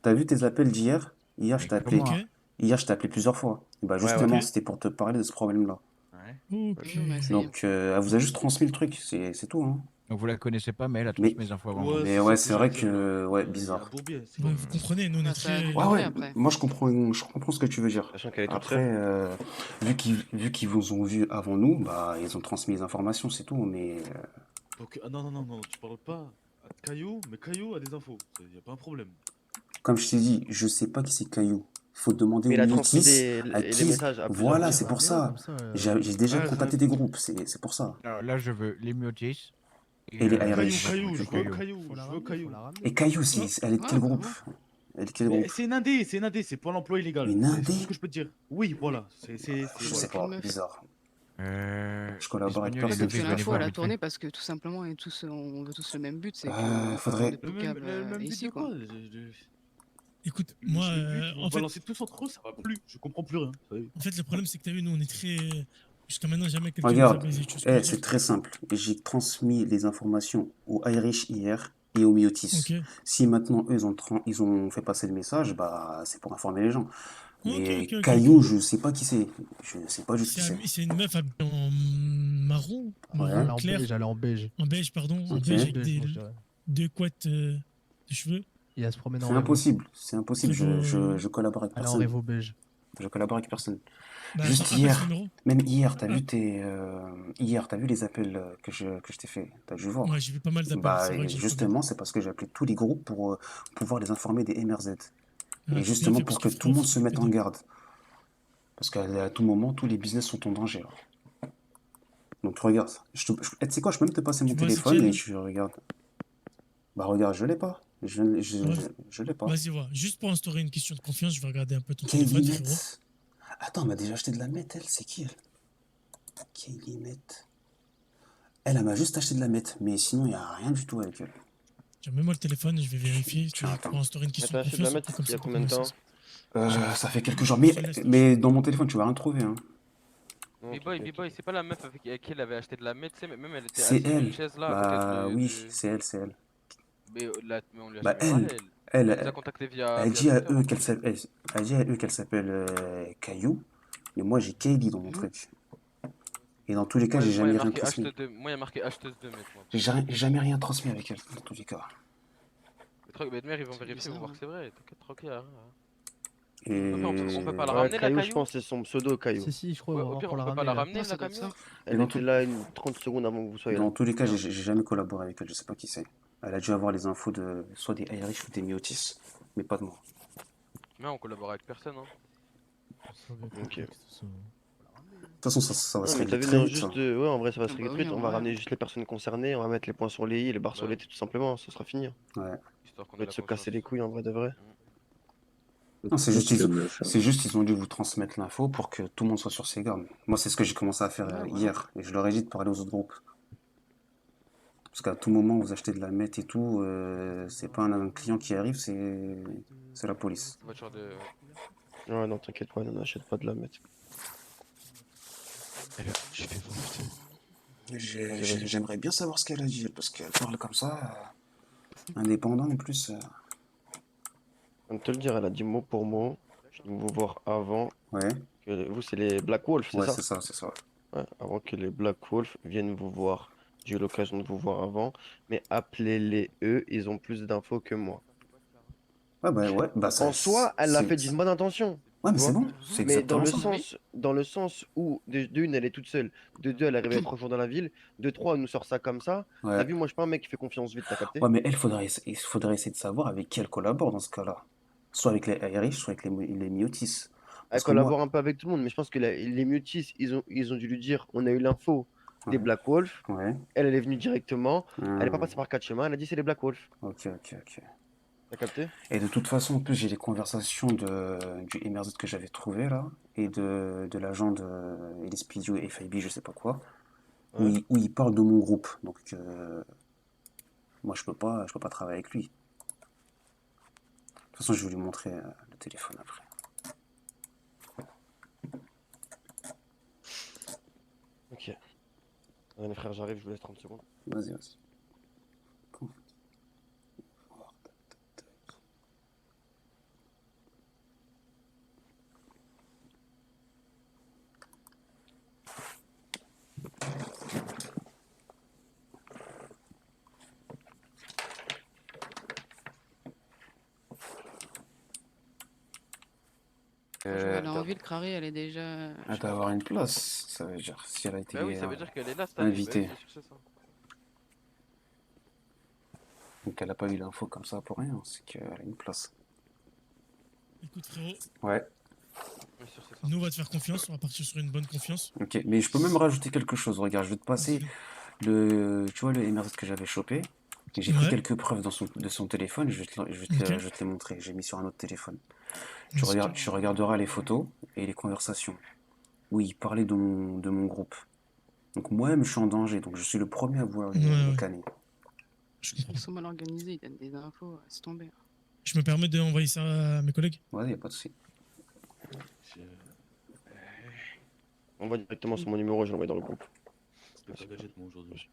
t'as vu tes appels d'hier? Hier, je t'ai appelé. comment Hier, je t'ai appelé plusieurs fois. Et bah justement, c'était pour te parler de ce problème-là. Donc, elle vous a juste transmis le truc, c'est tout. Hein. Donc vous la connaissez pas, mais elle a transmis les infos avant. Mais ouais, c'est vrai que ouais, bizarre. Vous comprenez, nous on est très... Ouais, moi je comprends ce que tu veux dire. qu'elle est toute Après, vu qu'ils vous ont vu avant nous, bah ils ont transmis les informations, c'est tout. Mais Donc, non, tu parles pas à Caillou, mais Caillou a des infos. Y a pas un problème. Comme je t'ai dit, je sais pas qui c'est Caillou. Il faut demander Mais au il a transmis Miotis à les qui. messages à plusieurs Voilà, personnes. c'est pour ça. euh, J'ai déjà Ah, contacté des groupes, c'est pour ça. Alors là, je veux les Miotis. Et les je Irish. veux je veux Caillou. Caillou, je veux Caillou. Et Caillou, elle est de quel Ouais, groupe? vraiment. Elle est de quel Mais groupe? c'est une indé, c'est pas l'emploi illégal. Une C'est indé? tout ce que je peux te dire. Oui, voilà. Je C'est sais qu'une pas, meuf. bizarre. Je Les collabore avec Espagnols, personne. Peut-être que venez l'info voir elle a vite fait. tourné parce que tout simplement on veut tous le même but, c'est que Faudrait- faudrait Le même, le même but ici de quoi. quoi Écoute, moi, Vous en fait, balancez tous entre eux, ça va plus. Je comprends plus rien. en fait, le problème, c'est que t'as vu, nous, on est très. Jusqu'à maintenant, jamais quelqu'un nous a Regarde, baisé. Tu vois ce que je veux c'est dire? très simple. J'ai transmis les informations aux Irish hier et aux Miotis. Ok. Si maintenant eux ils ont fait passer le message, bah c'est pour informer les gens. Ok, Mais ok, ok, Caillou, ok. je sais pas qui c'est. Je sais pas juste qui c'est. C'est une meuf habillée en marron, Ouais. marron clair. Elle est en beige. En beige, pardon. En Ok. beige avec Beige, moi, je dirais. deux couettes de cheveux. Et elle se promène en C'est Revo. impossible, c'est impossible. Revo- Je collabore avec Elle est en personne. Revo beige. Je collabore avec personne. Bah, Juste appelle hier, ce numéro. même hier, Ah. hier, t'as vu les appels que je t'ai fait. T'as dû voir. Ouais, j'ai vu pas mal d'appels. Bah C'est vrai que j'ai pas justement, c'est parce que j'ai appelé tous les groupes pour pouvoir les informer des MRZ. Ah, Et bien justement fait, pour parce que que tout le monde frérot, se mette en PD. garde. Parce qu'à tout moment, tous les business sont en danger. Là. Donc regarde, tu sais quoi, je peux même te passer mon Tu vois, c'est téléphone qui, et là je regarde. Bah regarde, je l'ai pas. Je l'ai pas. Vas-y, vois. Juste pour instaurer une question de confiance, je vais regarder un peu ton Kaylee téléphone, Met. frérot. Attends, elle m'a déjà acheté de la meth, elle, c'est qui elle? Kaylee Met. Elle m'a juste acheté de la meth, mais sinon il n'y a rien du tout avec elle. Tiens, mets-moi le téléphone, je vais vérifier Tiens, pour instaurer une question de T'as acheté de la confiance. mettre un peu comme il y a ça, combien de temps? Ça fait quelques jours. Mais dans mon téléphone, tu vas rien trouver. Hein. B-Boy, c'est pas la meuf avec qui elle avait acheté de la meth, tu sais, mais même elle était C'est assise sur une elle. chaise là à Bah côté oui, du... c'est elle, c'est elle. Mais, mais on lui a Bah jamais parlé, elle, Elle nous a contacté via elle dit à Twitter, eux en qu'elle fait. s'appelle, elle dit à eux qu'elle s'appelle Caillou, mais moi j'ai Kaylee dans mon truc. Et dans tous les cas, Moi, j'ai il y a jamais rien marqué transmis. acheteuse moi, il y a marqué acheteuse de meth, moi. J'ai jamais rien transmis avec elle, dans tous les cas. Mais de mère, ils vont C'est vérifier, ils vont bizarre, voir que c'est vrai. T'inquiète, tranquille. Hein. Et On peut pas la Ouais, ramener, la Caillou, je Caillou? pense que c'est son pseudo, Caillou. Si, je crois, Ouais, on va au voir pire, pour on la peut pas ramener. la Là. ramener, Non, la ça doit être Camille? ça. Elle dans était tout- là 30 secondes avant que vous soyez là. Dans tous les cas, j'ai jamais collaboré avec elle, je sais pas qui c'est. Elle a dû avoir les infos de soit des Irish ou des Miotis, mais pas de moi. Non, on collabore avec personne, hein. Ok. De toute façon, ça va se Non, mais régler t'as vu, très non, vite. juste, Ça. ouais, en vrai, ça va se Ah régler bah très oui, vite. en On va vrai. ramener juste les personnes concernées, on va mettre les points sur les i, les barres sur les t, tout simplement, ça sera fini. Ouais. Histoire qu'on On ait va la se confiance. casser les couilles en vrai de vrai. Non, c'est juste, ils ont dû vous transmettre l'info pour que tout le monde soit sur ses gardes. Moi, c'est ce que j'ai commencé à faire Ouais, voilà. hier, et je leur ai dit de parler aux autres groupes. Parce qu'à tout moment, vous achetez de la meth et tout, c'est pas un client qui arrive, c'est la police. Voiture de... Ouais, non, t'inquiète pas, on n'achète pas de la mettre. J'ai fait bon, putain. J'aimerais bien savoir ce qu'elle a dit, parce qu'elle parle comme ça, indépendant en plus. On te le dire, elle a dit mot pour mot. Je vais vous voir avant. Ouais. Que vous, c'est les Black Wolf, c'est Ouais, ça? c'est ça. Ouais, avant que les Black Wolf viennent vous voir. J'ai eu l'occasion de vous voir avant, mais appelez-les eux, ils ont plus d'infos que moi. Ouais, bah ça. En soi, elle l'a c'est- fait d'une bonne intention. Ouais, mais tu c'est vois. bon, c'est Mais dans exactement le ça. dans le sens où, de une, elle est toute seule. De deux, elle est arrivée 3 jours dans la ville. De trois, elle nous sort ça comme ça. Ouais. T'as vu, moi, je suis pas un mec qui fait confiance vite, t'as capté? Ouais, mais il faudrait essayer de savoir avec qui elle collabore dans ce cas-là. Soit avec les Irish, soit avec les Miotis. Elle Parce que moi, collabore un peu avec tout le monde, mais je pense que les Mutis, ils ont dû lui dire, on a eu l'info des Black Wolf. Ouais. Elle est venue directement. Elle est pas Hmm. passée par quatre chemins. Elle a dit c'est les Black Wolf. Ok. T'as capté? Et de toute façon, en plus, j'ai les conversations du MRZ que j'avais trouvé là, et de l'agent de LSPD ou FIB, je sais pas quoi, Ouais. où il parle de mon groupe. Donc, moi, je peux pas travailler avec lui. De toute façon, je vais lui montrer le téléphone après. Ok. Allez, frère, j'arrive, je vous laisse 30 secondes. Vas-y. Je vais aller en ville, Crary, elle est déjà. Elle doit avoir une place, ça veut dire, si elle a été Bah oui, ça veut dire qu'elle est là cette année. invitée. Bah oui, c'est sûr, c'est ça. Donc elle a pas eu l'info comme ça pour rien, c'est qu'elle a une place. Écoute, frérot, Ouais, Bien sûr, c'est ça. nous, on va te faire confiance. On va partir sur une bonne confiance. ok. Mais je peux même rajouter quelque chose. Regarde, je vais te passer tu vois, le MRZ que j'avais chopé. Et j'ai pris Ouais. quelques preuves de son téléphone. Ok. Je vais te les montrer. J'ai mis sur un autre téléphone. Vas-y. Tu regarderas les photos et les conversations. Oui, il parlait de mon groupe. Donc moi-même, je suis en danger. Donc je suis le premier à vouloir le canner. Ils sont mal organisés, ils donnent des infos, c'est tombé. Je me permets d'envoyer ça à mes collègues. Ouais, y a pas de souci. Envoie directement sur mon numéro, je l'envoie dans le groupe. C'est pas gadget moi aujourd'hui.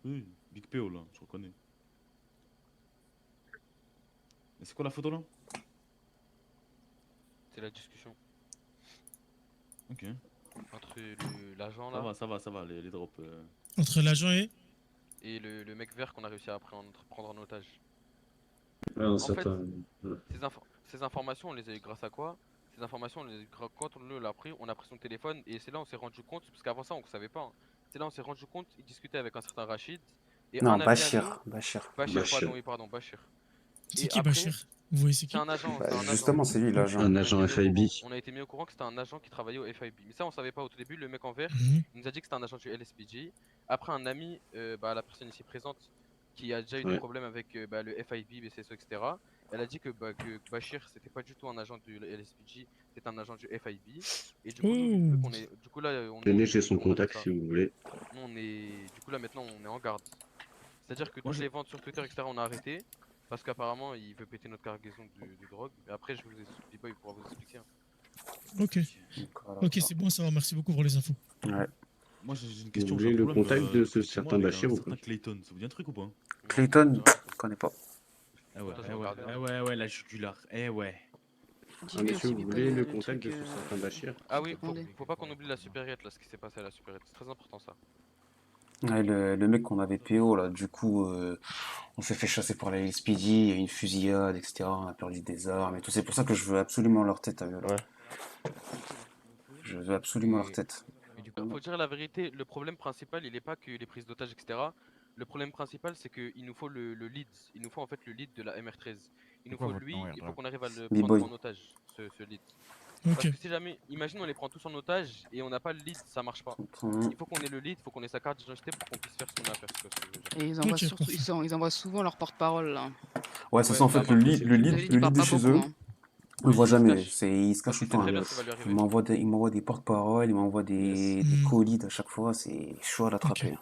Oui, Big PO là, je reconnais. Mais c'est quoi la photo là? C'est la discussion. Ok. Entre l'agent là. Ça va, les drops. Entre l'agent Et le mec vert qu'on a réussi à prendre en otage. Ouais, En ça fait, t'a- ces informations, on les a eu grâce à quoi? Ces informations, quand on l'a pris, on a pris son téléphone et c'est là on s'est rendu compte, parce qu'avant ça on ne savait pas. Hein. C'est là on s'est rendu compte, il discutait avec un certain Rachid. Et Non, un ami à Bachir. nous- Bachir. Pardon, Bachir. C'est Et qui après, Bachir? Vous voyez c'est qui? c'est un agent. Bah, c'est un justement, agent. c'est lui l'agent. Un agent FIB. On a été mis au courant que c'était un agent qui travaillait au FIB. Mais ça, on savait pas au tout début. Le mec en vert, Mhm. il nous a dit que c'était un agent du LSPG. Après, un ami, la personne ici présente, qui a déjà eu des Ouais. problèmes avec le FIB, BCSO, etc. Elle a dit que Bachir, c'était pas du tout un agent du LSPG, c'était un agent du FIB. Et du coup, nous, vu qu'on est, du coup là, Tenez, j'ai son on a fait contact ça. si vous voulez. Nous, du coup là maintenant, on est en garde. C'est-à-dire que toutes les ventes sur Twitter, etc., on a arrêté. Parce qu'apparemment, il veut péter notre cargaison de drogue. Mais après, je vous explique pas, il pourra vous expliquer. Hein. Ok. Voilà. Ok, c'est bon, ça va. Merci beaucoup pour les infos. Ouais. Moi j'ai une Vous question. voulez j'ai un le problème, contact de ce chez moi certain avec Bachir un ou certain pas? Clayton, ça vous dit un truc ou pas? Clayton, je connais pas. Ah ouais, Attention, regardez, hein. ouais, la jugulaire. Eh ouais. Ah, monsieur, vous voulez le contact de ce certain Bachir? Ah oui, faut pas qu'on oublie la supériette là, ce qui s'est passé à la supériette. C'est très important ça. Ouais, le mec qu'on avait PO, là, du coup, on s'est fait chasser par la LSPD, il y a eu une fusillade, etc. On a perdu des armes et tout. C'est pour ça que je veux absolument leur tête à eux, là. Je veux absolument leur tête. Faut dire la vérité, le problème principal, il est pas que les prises d'otages, etc. Le problème principal, c'est qu'il nous faut le lead. Il nous faut en fait le lead de la MR13. Il nous quoi faut votre lui, nom, il faut airdrop? qu'on arrive à le B-boy. prendre en otage, ce lead. Parce Ok. que si jamais, imagine on les prend tous en otage et on n'a pas le lead, ça marche pas. Mhm. Il faut qu'on ait le lead, il faut qu'on ait sa carte d'identité pour qu'on puisse faire ce qu'on a à faire. C'est ce que je veux dire. Et ils envoient, Ok, surtout, parfait. ils envoient souvent leur porte-parole là. Ouais, c'est ça, en fait, le lead, Le lead, il parle de pas chez beaucoup, eux, hein. on le voit il se jamais. cache. Il se cache tout le temps. très bien ce qui va lui arriver. Il m'envoie des porte-paroles, il m'envoie des colis à chaque fois. C'est chaud à l'attraper.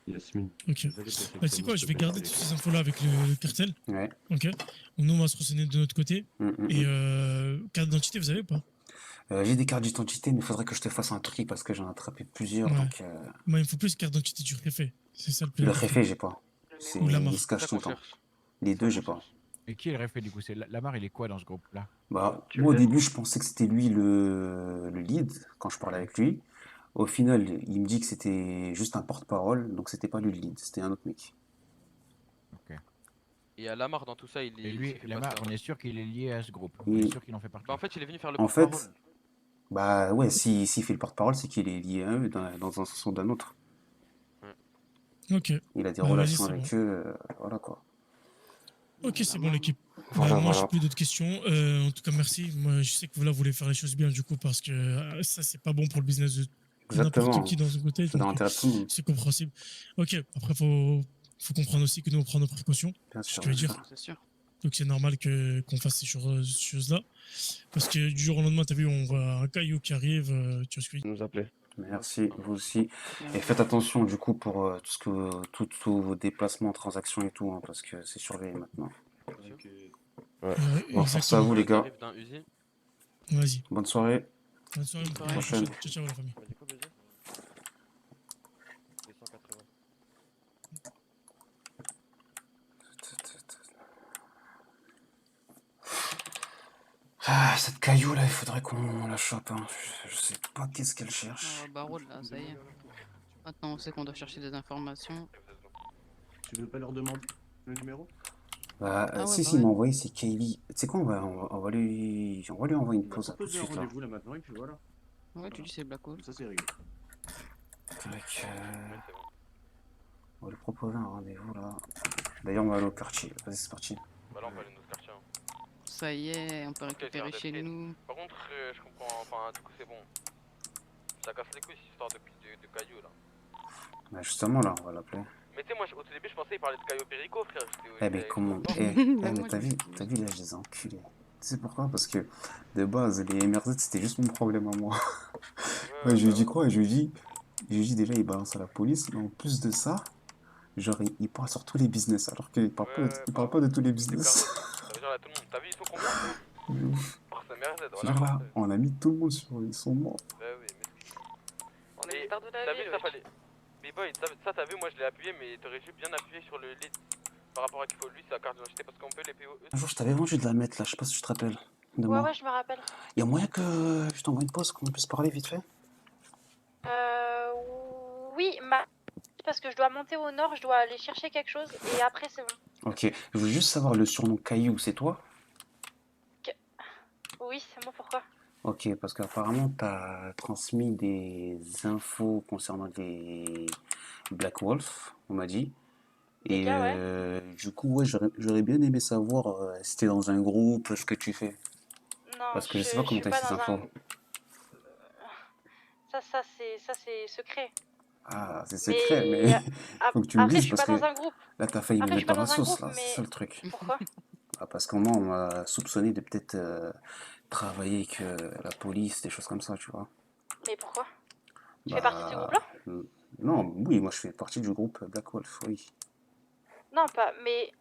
Yasmine. Ok. Bah, tu sais quoi, je vais garder toutes ces infos-là avec le cartel. Ouais. Ok. Nous, on va se renseigner de notre côté. Et carte d'identité, vous avez ou pas? J'ai des cartes d'identité, mais il faudrait que je te fasse un tri parce que j'en ai attrapé plusieurs. Ouais. Donc, Moi, il me faut plus carte d'identité du préfet. C'est ça le plus le important. réfé, j'ai pas. Ou Lamar. Il se cache tout le temps. Les deux, j'ai pas. Et qui est le réfé du coup? C'est Lamar, il est quoi dans ce groupe-là? Bah, moi, au début, je pensais que c'était lui le lead quand je parlais avec lui. Au final, il me dit que c'était juste un porte-parole, donc c'était pas lui le lead, c'était un autre mec. Et à Lamar dans tout ça, il est. Et lui, il s'est fait Lamar, passer on un- est sûr qu'il est lié à ce groupe. On Oui. est sûr qu'il en fait partie. Bah, en fait, il est venu faire le En porte-parole. fait, bah ouais, s'il fait le porte-parole, c'est qu'il est lié à eux dans un sens ou d'un autre. Ok. Il a des Bah, vas-y, relations c'est avec bon. eux, voilà quoi. Ok, c'est bon l'équipe. Voilà, Moi, j'ai voilà. plus d'autres questions. En tout cas, merci. Moi, je sais que vous là, vous voulez faire les choses bien du coup parce que ça, c'est pas bon pour le business de Exactement. n'importe qui dans ce côté. C'est dans donc, l'intérêt de tout le monde. c'est compréhensible. Ok. Après, faut comprendre aussi que nous, on prend nos précautions. Bien Ce sûr, que je veux bien dire. sûr. C'est sûr. Donc, c'est normal qu'on fasse ces choses-là. Parce que du jour au lendemain, t'as vu, on voit un caillou qui arrive. Tu vois ce que je veux dire? Nous appeler. Merci, vous aussi. Et faites attention du coup pour tous vos déplacements, transactions et tout, hein, parce que c'est surveillé maintenant. Ouais. Bon, force à vous les gars. Arrive d'un Uzi. Vas-y. Bonne soirée. Bonne soirée, À la prochaine. Ciao, ciao, la famille. Ah, cette caillou là, il faudrait qu'on la chope. Hein. Je sais pas qu'est-ce qu'elle cherche. Baroud là, ça y est. Maintenant, on sait qu'on doit chercher des informations. Tu veux pas leur demander le numéro? Bah, Ah ouais, si, bah il ouais. m'a envoyé, c'est Kaylee. Tu sais quoi, on va lui envoyer une pause là, tout de Proposer un suite là. rendez-vous là maintenant et puis voilà. Ouais, tu dis c'est Black Hole. Ça c'est réglé. Tac, on va lui proposer un rendez-vous là. D'ailleurs, on va aller au quartier. Vas-y, c'est parti. Bah, Bah là, on peut aller dans notre quartier. Hein. Ça y est, on peut Ok, récupérer faire chez des nous. Par contre, je comprends. Enfin, du coup, c'est bon. Ça casse les couilles cette histoire de cailloux là. Bah justement là, on va l'appeler. Mais tu sais, moi au tout début, je pensais qu'il parlait de cailloux Perico, frère. Eh mais comment... Eh, mais t'as vu là, je les ai enculés. Tu sais pourquoi? Parce que de base, les MRZ c'était juste mon problème à moi. Ouais, je lui dis quoi? Je lui dis déjà il balance à la police, mais en plus de ça, genre il parle sur tous les business, alors qu'il parle pas de tous les business. Ça veut dire là tout le monde. T'as vu, ils sont combien? De ouf. Par sa merde, Je veux dire là, on a mis tout le monde sur... Ils sont morts. Bah oui, mais... On est stars de la vie, ça fallait... Mais boy, ça t'as vu, moi je l'ai appuyé, mais t'aurais dû bien appuyer sur le lead par rapport à qu'il faut lui, sa carte d'identité, parce qu'on peut les PO. Un jour, je t'avais vendu de la mettre là, je sais pas si tu te rappelles. De moi. Ouais, je me rappelle. Y'a moyen que je t'envoie une pause, qu'on puisse parler vite fait? Oui, parce que je dois monter au nord, je dois aller chercher quelque chose et après c'est bon. Ok, je voulais juste savoir le surnom Caillou, c'est toi? Oui, c'est moi, pourquoi? Ok, parce qu'apparemment t'as transmis des infos concernant les Black Wolf, on m'a dit. Et du coup, ouais, j'aurais bien aimé savoir si t'es dans un groupe, ce que tu fais. Non, parce que je sais pas comment t'as eu ces infos. Ça c'est secret. Ah, c'est secret, mais faut que tu me dises parce que là t'as failli me mettre dans la sauce, là, c'est ça le truc. Pourquoi? Ah, parce qu'au moins on m'a soupçonné de peut-être travailler avec la police, des choses comme ça, tu vois. Mais pourquoi? Tu fais partie de ce groupe-là? Non, oui, moi je fais partie du groupe Black Wolf, oui. Non, pas, mais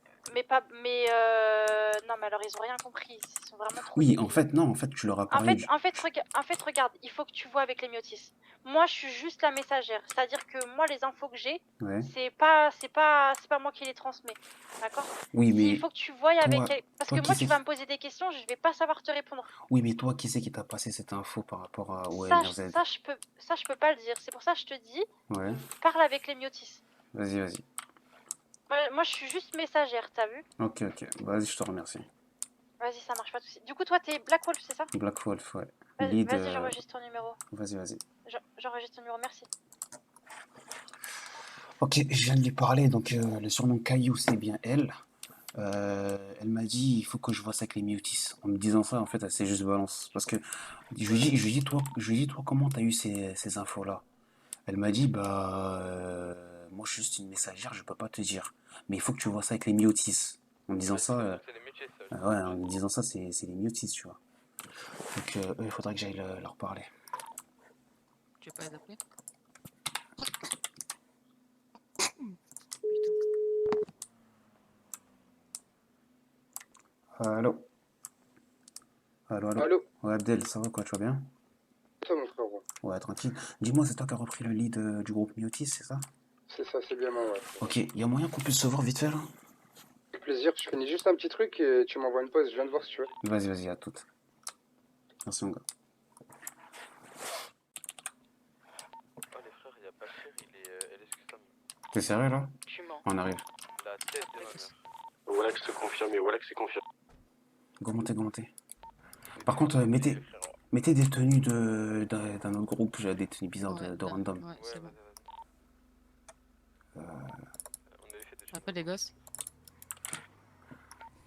non, mais alors ils ont rien compris, ils sont vraiment trop... Oui, en fait, non, en fait, tu leur as parlé... En fait, regarde, il faut que tu vois avec les Myotis. Moi, je suis juste la messagère, c'est-à-dire que moi, les infos que j'ai, c'est pas moi qui les transmets, d'accord? Oui, mais... Il faut que tu vois avec... Parce que moi, tu vas me poser des questions, je vais pas savoir te répondre. Oui, mais toi, qui c'est qui t'a passé cette info par rapport au MRZ? Ça, je peux pas le dire, c'est pour ça que je te dis, parle avec les Myotis. Vas-y. Moi, je suis juste messagère, t'as vu? Ok, vas-y, je te remercie. Vas-y, ça marche pas tout de suite. Du coup, toi, t'es Black Wolf, c'est ça? Black Wolf, ouais. Vas-y, j'enregistre ton numéro. Vas-y. J'enregistre ton numéro, merci. Ok, je viens de lui parler, donc le surnom Caillou, c'est bien elle. Elle m'a dit, il faut que je vois ça avec les Myotis. En me disant ça, en fait, elle s'est juste balance. Parce que je lui dis, toi, comment t'as eu ces infos-là? Elle m'a dit, moi, je suis juste une messagère, je peux pas te dire. Mais il faut que tu vois ça avec les Myotis. En me disant ça, en me disant ça, c'est les Myotis, tu vois. Donc, eux, il faudrait que j'aille leur parler. Tu veux pas les appeler? Allô? Allô? Ouais, Abdel, ça va quoi, tu vas bien? Ça, mon frérot. Ouais, tranquille. Dis-moi, c'est toi qui as repris le lead du groupe Myotis, c'est ça? C'est ça, c'est bien moi, ouais. Ok, y a moyen qu'on puisse se voir vite fait là? Avec plaisir, je finis juste un petit truc et tu m'envoies une pause, je viens de voir si tu veux. Vas-y, à toute. Merci mon gars. Oh les frères, y'a pas cher, elle est custom. T'es sérieux là? Tu mens. On arrive. La tête de ma mère. Voilà que c'est confirmé, Go monter. Par contre, mettez des tenues d'un autre groupe, j'ai des tenues bizarres de random. Ouais, c'est bon. Appelle les gosses.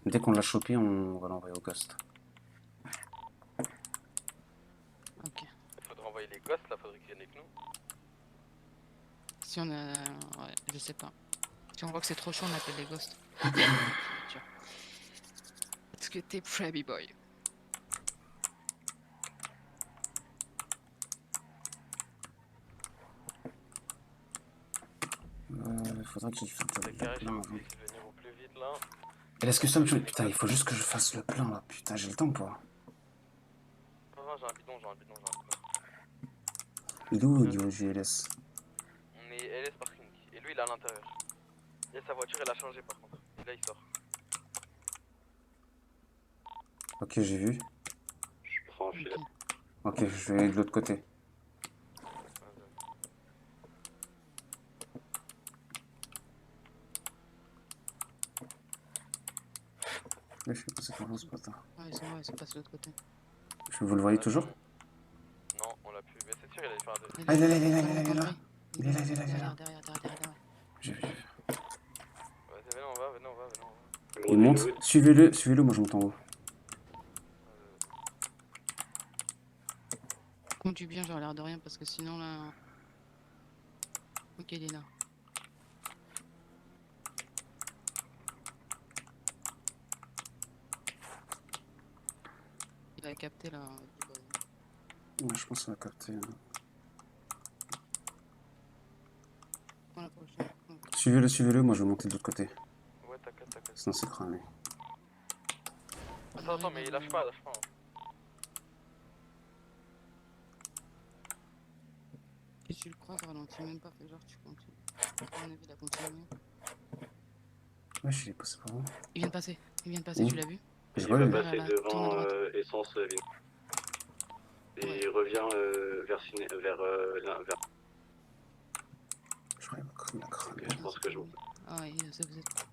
Dès qu'on l'a chopé, on va l'envoyer au ghost. Ok. Il faudrait envoyer les gosses là, faudrait qu'ils viennent avec nous. Si on a... Ouais, je sais pas. Si on voit que c'est trop chaud, on appelle les ghosts. Est-ce que t'es prêt, B-boy? Faudrait qu'il fasse C'est carré, je vais essayer de venir au plus vite là. Et est-ce que ça me... Putain, il faut juste que je fasse le plein là. Putain, j'ai le temps ou pas? Non, j'ai un bidon. Il est où au niveau du LS? On est LS parking. Et lui, il est à l'intérieur. Et sa voiture, elle a changé par contre. Et là, il sort. Ok, j'ai vu. Je prends un filet. Ok, je vais aller de l'autre côté. Je sais pas c'est comment ce matin. Ouais, ils sont passés de l'autre côté. Vous le voyez toujours? Non, on l'a plus. Mais c'est sûr, il allait faire deux. Ah, il est là. Il est là. Derrière. J'ai vu. Vas-y, venez, on va. Il monte. Suivez-le, moi je monte en haut. Conduis bien, j'aurais l'air de rien parce que sinon là. Ok, Lina. Il a capté là. Ouais, je pense qu'on va capter. Voilà, prochaine. Suivez-le, moi je vais monter de l'autre côté. Ouais, t'inquiète. Sinon c'est cramé. Attends, mais lâche pas. Si tu le croises, ralentis même pas, fais genre tu continues. À mon avis, il a continué. Ouais, je l'ai passé par où? Il vient de passer, Où? tu l'as vu? J'ai Il pas va vu. passer Voilà, tourne à devant droite. Essence Vin. Et il revient vers... Je crois qu'il a cramé. Je pense que je monte. Ah oui, ça vous êtes.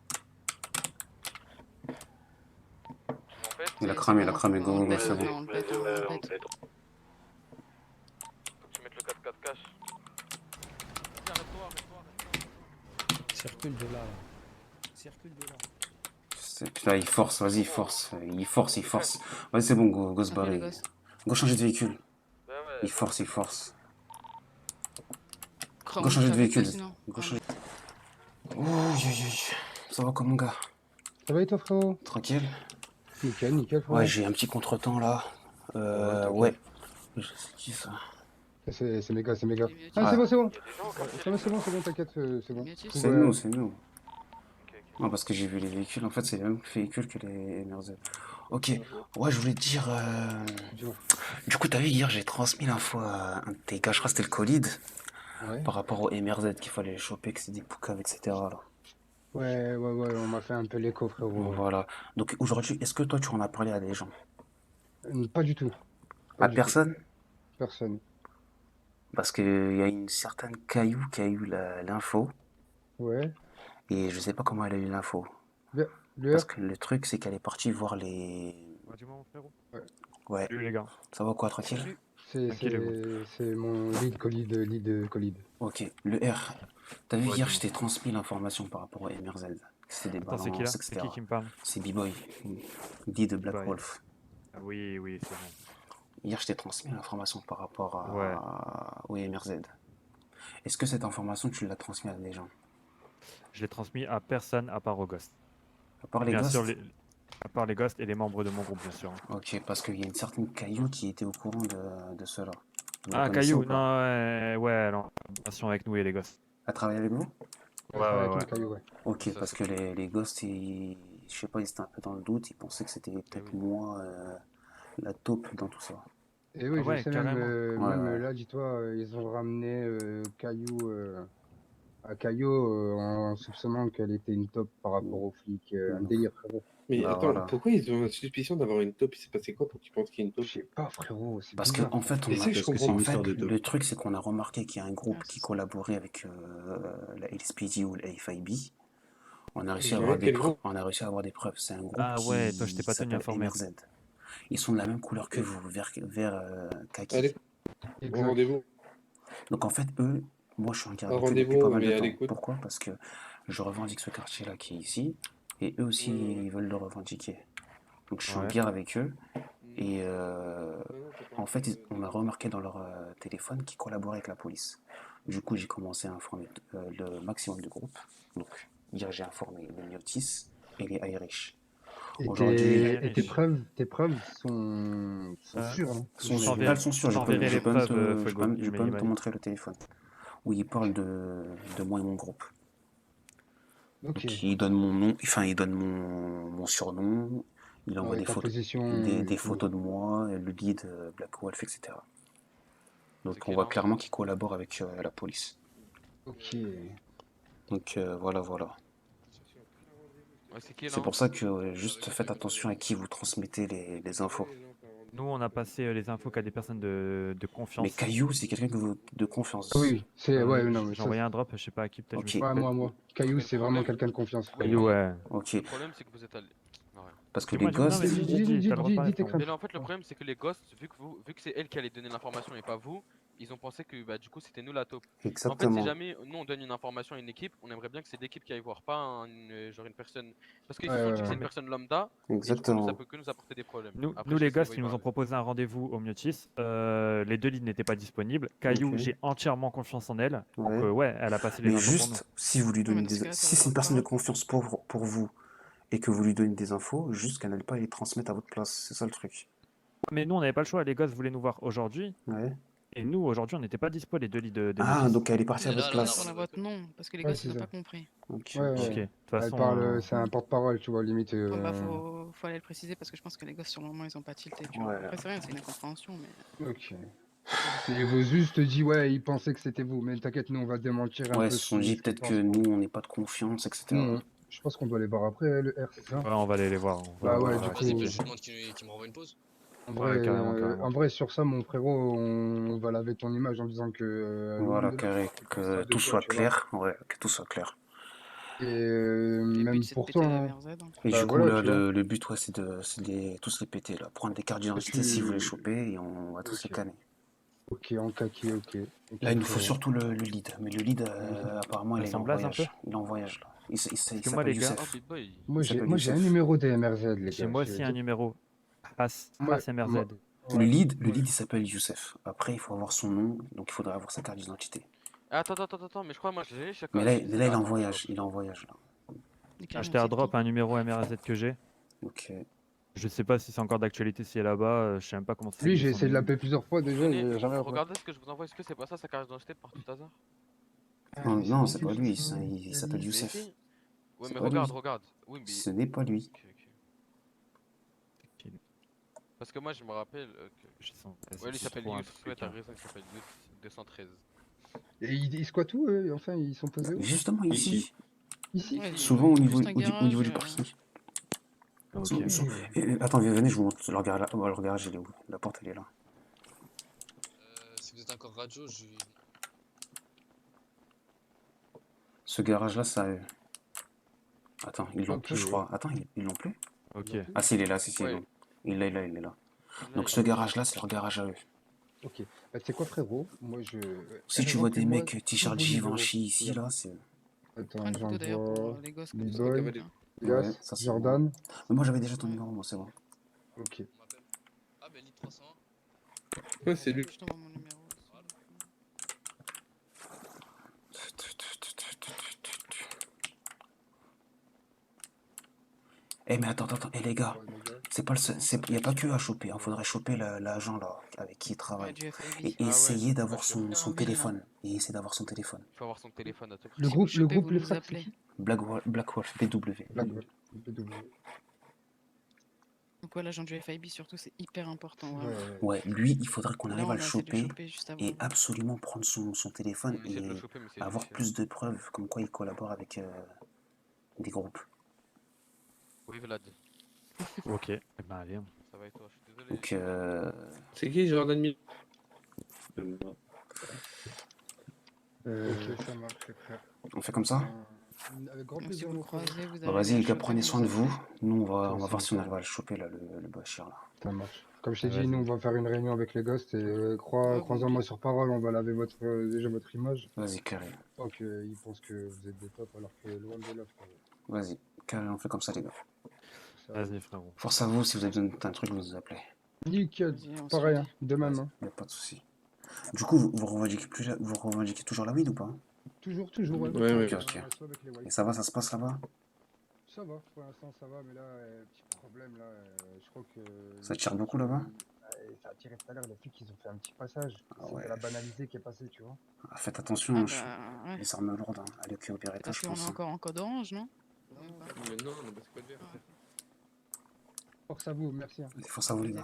Il a cramé, go, Ouais, c'est bon. on le pète, on le pète. Faut que tu mettes le 4-4 cash. Vas-y, arrête-toi. Circule de là. Circule de là. Putain, il force, vas-y, il force. Vas-y, c'est bon, go se barrer. Go changer de véhicule. Il force. Go changer de véhicule. Oh, ça va quoi, mon gars? Ça va et toi, frérot? Tranquille? Nickel, frérot. Ouais, j'ai un petit contretemps là. Ouais. C'est qui ça? C'est méga. Ah. Ah, c'est bon. C'est bon, t'inquiète, c'est bon. C'est nous. Non, parce que j'ai vu les véhicules, en fait, c'est les mêmes véhicules que les MRZ. Ok, ouais, je voulais te dire. Du coup, t'as vu, hier, j'ai transmis l'info à un de tes gars, je crois que c'était le Colide, par rapport au MRZ qu'il fallait les choper, que c'est des poucaves, etc. Là. Ouais, on m'a fait un peu l'écho, frérot. Voilà. Donc aujourd'hui, est-ce que toi, tu en as parlé à des gens? Pas du tout. À personne? Personne. Parce qu'il y a une certaine Caillou qui a eu l'info. Ouais. Et je sais pas comment elle a eu l'info. Parce que le truc, c'est qu'elle est partie voir les... Ouais. Salut les gars. Ça va quoi, tranquille? C'est mon lead Colide. Ok, le R. T'as vu, hier, je t'ai transmis l'information par rapport au MRZ. C'était des Attends, balances, c'est qui là? etc. C'est qui me parle? C'est B-Boy, dit de Black B-Boy. Wolf. Ah oui, c'est bon. Hier, je t'ai transmis l'information par rapport au MRZ. Est-ce que cette information, tu l'as transmise à des gens? Je l'ai transmis à personne à part au Ghost. À part les bien ghosts? sûr, à part les Ghosts et les membres de mon groupe, bien sûr. Ok, parce qu'il y a une certaine Caillou qui était au courant de cela. Vous la Ah, connaissez Caillou, ou pas? non, ouais, elle est en relation avec nous et les Ghosts. Elle travaille avec vous? Ouais. Ok, parce que les ghosts, je sais pas, ils étaient un peu dans le doute, ils pensaient que c'était peut-être moi la taupe dans tout ça. Et oui, je sais même Ouais. là, dis-toi, ils ont ramené Caillou en soupçonnant qu'elle était une taupe par rapport aux flics. Un délire, frérot. Mais attends, pourquoi ils ont la suspicion d'avoir une taupe? Il s'est passé quoi pour qu'ils pensent qu'il y a une taupe? Je sais pas, frérot. Parce que en fait, de le truc, c'est qu'on a remarqué qu'il y a un groupe qui collaborait avec la LSPD ou la FIB. On a réussi à avoir des preuves. C'est un groupe Ah ouais, toi, je t'ai pas tenu s'appelle informé. MRZ. Ils sont de la même couleur que vous, vert kaki. Allez, bon rendez-vous. Donc en fait, eux, moi je suis en garde Un à vue depuis rendez-vous, pas mal mais de à temps. l'écoute. Pourquoi? Parce que je revendique ce quartier-là qui est ici, et eux aussi ils veulent le revendiquer. Donc je suis en guerre avec eux, et en fait on a remarqué dans leur téléphone qu'ils collaboraient avec la police. Du coup j'ai commencé à informer le maximum de groupes. Donc hier j'ai informé les Miotis et les Irish. Et tes preuves sont sûres. Hein. Elles sont sûres, je peux même te montrer le téléphone. Où il parle de moi et mon groupe. Ok. Donc, il donne mon nom, enfin il donne mon surnom, il envoie des photos de moi, le guide Black Wolf, etc. Donc on voit clairement qu'il collabore avec la police. Ok. Donc voilà. C'est pour ça que juste faites attention à qui vous transmettez les infos. Nous, on a passé les infos qu'à des personnes de confiance. Mais Caillou, c'est quelqu'un de confiance. Oui, c'est J'ai envoyé un drop, je sais pas à qui, peut-être. Ok. Moi. Caillou, c'est vraiment quelqu'un de confiance. Caillou, ouais. Ok. Le problème, c'est que vous êtes allé. Parce que les ghosts. Mais là, en fait, le problème, c'est que les ghosts, vu que c'est elle qui allait donner l'information et pas vous, ils ont pensé que bah, du coup c'était nous la taupe. En fait, Exactement. si jamais nous on donne une information à une équipe, on aimerait bien que c'est l'équipe qui aille voir, pas genre une personne. Parce qu'ils se sont dit que c'est une personne lambda, et du coup, ça Exactement. peut que nous apporter des problèmes. Nous, Après, nous je les sais ce qu'ils gosses, vont ils y nous ont parler. proposé un rendez-vous au Miotis. Les deux leads n'étaient pas disponibles. Caillou, Ok. j'ai entièrement confiance en elle. Donc Ouais. ouais, elle a passé les Mais infos pour nous. juste, si vous lui donnez dans ce des... cas-là, ça Si va c'est une pas personne de pareil. confiance pour vous, et que vous lui donnez des infos, juste qu'elle n'aille pas les transmettre à votre place. C'est ça le truc. Mais nous, on n'avait pas le choix. Les gosses voulaient nous voir aujourd'hui. Ouais. Et nous, aujourd'hui, on n'était pas dispo, les deux leads des Ah, Miotis. donc elle est partie à Mais là, votre là, place. sur la boîte, non, parce que les Ouais, gosses, c'est ils ont ça. pas compris. Ok. Ouais, Ok, ouais. de toute Elle façon. parle, c'est un porte-parole, tu vois, limite. Ouais, bah, faut aller le préciser parce que je pense que les gosses, sur le moment, ils ont pas tilté, tu vois. Ouais. Après, c'est rien, c'est une incompréhension, mais. Ok. Et vous juste dit, ouais, ils pensaient que c'était vous, mais t'inquiète, nous, on va démentir un Ouais, peu ils se sont ce dit qu'ils peut-être que pensent. nous, on n'est pas de confiance, etc. Je pense qu'on doit les voir après, le R, c'est ça? Ouais, on va aller les voir. Bah ouais, du vérifier. coup. Vas-y, je demande qu'il me renvoie une pause. En Ouais, vrai, carrément, carrément. en vrai, sur ça, mon frérot, on va laver ton image en disant que loin Voilà, de là, carré, on pense que ça de tout toi, soit tu vois. clair. Ouais, que tout soit clair. Et Le même but, c'est de pour péter toi, la hein. MRZ. Et Bah du coup, voilà, là, tu vois. le but, ouais, c'est de tous les péter, là. Prendre des cartes Et d'identité si vous les chopez, et on va tous les Ok. canner. Ok, en kaki, ok. Ok, Là, il nous faut frérot. surtout le lead. Mais le lead, apparemment, Ça il est en semble un peu. voyage. Il est en voyage, là. Il Parce que moi, s'appelle les gars, Youssef. Moi, Il j'ai s'appelle moi, j'ai un Youssef. numéro des MRZ, les j'ai gars. moi Je aussi veux un dire. numéro. Trace Moi, MRZ. moi, Le ouais. lead, il s'appelle Youssef. Après, il faut avoir son nom, donc il faudrait avoir sa carte d'identité. Attends, mais je crois, moi, j'ai Mais chacun. là, Je sais il est pas, en attends. voyage. Il est en voyage, là. Je t'ai airdrop un numéro MRZ que j'ai. Ok. Je sais pas si c'est encore d'actualité, si elle est là-bas. Je sais même pas comment ça Lui, s'appelle j'ai son essayé de nom. l'appeler plusieurs fois déjà, il a jamais répondu. Regardez ce que je vous envoie, est-ce que c'est pas ça sa carte d'identité par tout hasard? Non, mais non, c'est c'est bon, pas tu lui, fais ça, il s'appelle Alice. Youssef. Ouais, C'est mais pas lui. regarde. Oui, mais. Ce n'est pas lui. Parce que moi, je me rappelle que. Ouais, lui, il s'appelle Youssef. Ouais, t'as raison, il s'appelle Youssef 213. Et ils squattent où, eux? Enfin, ils sont posés où? Justement, ici. Ici? Ouais, Souvent au niveau, juste un au niveau du garage, parking. Ok. Attends, venez, je vous montre le garage, il est où? La porte, elle est là. Si vous êtes encore radio, je. Ce garage-là, ça. Attends, ils l'ont Ok. plus, je crois. Attends, ils l'ont plus? Ok. Ah, si, il est là, si, Ouais. il est là. Donc, ce garage-là, c'est leur garage à eux. Ok. Bah, tu sais quoi, frérot? Moi, je. Si tu vois des Airdrop-moi mecs tous t-shirt vos numéros. Givenchy ici, là, c'est. Attends, Prends une photo d'ailleurs pour j'envoie. les gosses comme ça. B-Boy, Ouais, Yas, ça c'est Jordan. bon. Mais moi, j'avais déjà ton numéro, moi, c'est bon. Ok. Ah, ben, lit 300. Ouais, c'est lui. Je t'envoie mon numéro. Eh, mais attends, eh, les gars, c'est pas le seul, y a pas que à choper, hein. Faudrait choper l'agent, là, avec qui il travaille. du FAB. Et Ah ouais, essayer d'avoir parce que- son téléphone. Et essayer d'avoir son téléphone. Il faut avoir son téléphone à tout prix. Le Si vous groupe, chopez, vous les nous frères, c'est appelez. qui? Black Wolf, BW. Black Wolf, BW. Donc ouais, l'agent du FIB surtout, c'est hyper important. Vraiment. Ouais, lui, il faudrait qu'on Là, arrive on à a le essayé de le choper choper juste avant. et absolument prendre son téléphone On essaie de le et choper, mais c'est avoir difficile. plus de preuves comme quoi il collabore avec des groupes. Oui, Vlad. Ok. Eh ben, allez. Ça va et toi? Je suis désolé. Donc, C'est qui Jordan Mil? Ok, ça marche, les frères. on fait comme ça? Avec grand Si plaisir, vous mon le frère. croisez, vous Bah, arrivez vas-y, à les le gars, choper, prenez vous soin de nous vous. appelez. Nous, on va Ça, voir c'est si on nickel. arrive à le choper, là, le Bachir, là. Ça marche. Comme je t'ai dit, Vas-y. nous, on va faire une réunion avec les gosses et croisons-moi sur parole, on va laver déjà votre image. Vas-y, carré. Pas qu'ils pensent que vous êtes des tops alors que loin de là, frérot. Vas-y, carré, on fait comme ça, les gars. Vas-y, frérot. Force à vous, si vous avez besoin d'un truc, vous nous appelez. Nickel, Vas-y, on se pareil, le hein, dit. de même. Hein. Y a pas de souci. Du coup, vous revendiquez toujours la weed ou pas? Toujours, ouais. Ouais. Ok. Et ça va, ça se passe là-bas? Ça va, pour l'instant ça va, mais là, petit problème, là, je crois que... Ça tire beaucoup là-bas? Ça a tiré tout à l'heure, les flics, ils ont fait un petit passage. Ah C'était ouais. la banalité qui est passée, tu vois. Ah, faites attention, Ah hein, bah, ouais. les armes lourdes, hein. Allez, ok, opérer, Parce je qu'on pense. est Hein. encore en code orange, non? Mais non, on a pas de verre. Force à vous, merci. Hein. Force à vous, les gars.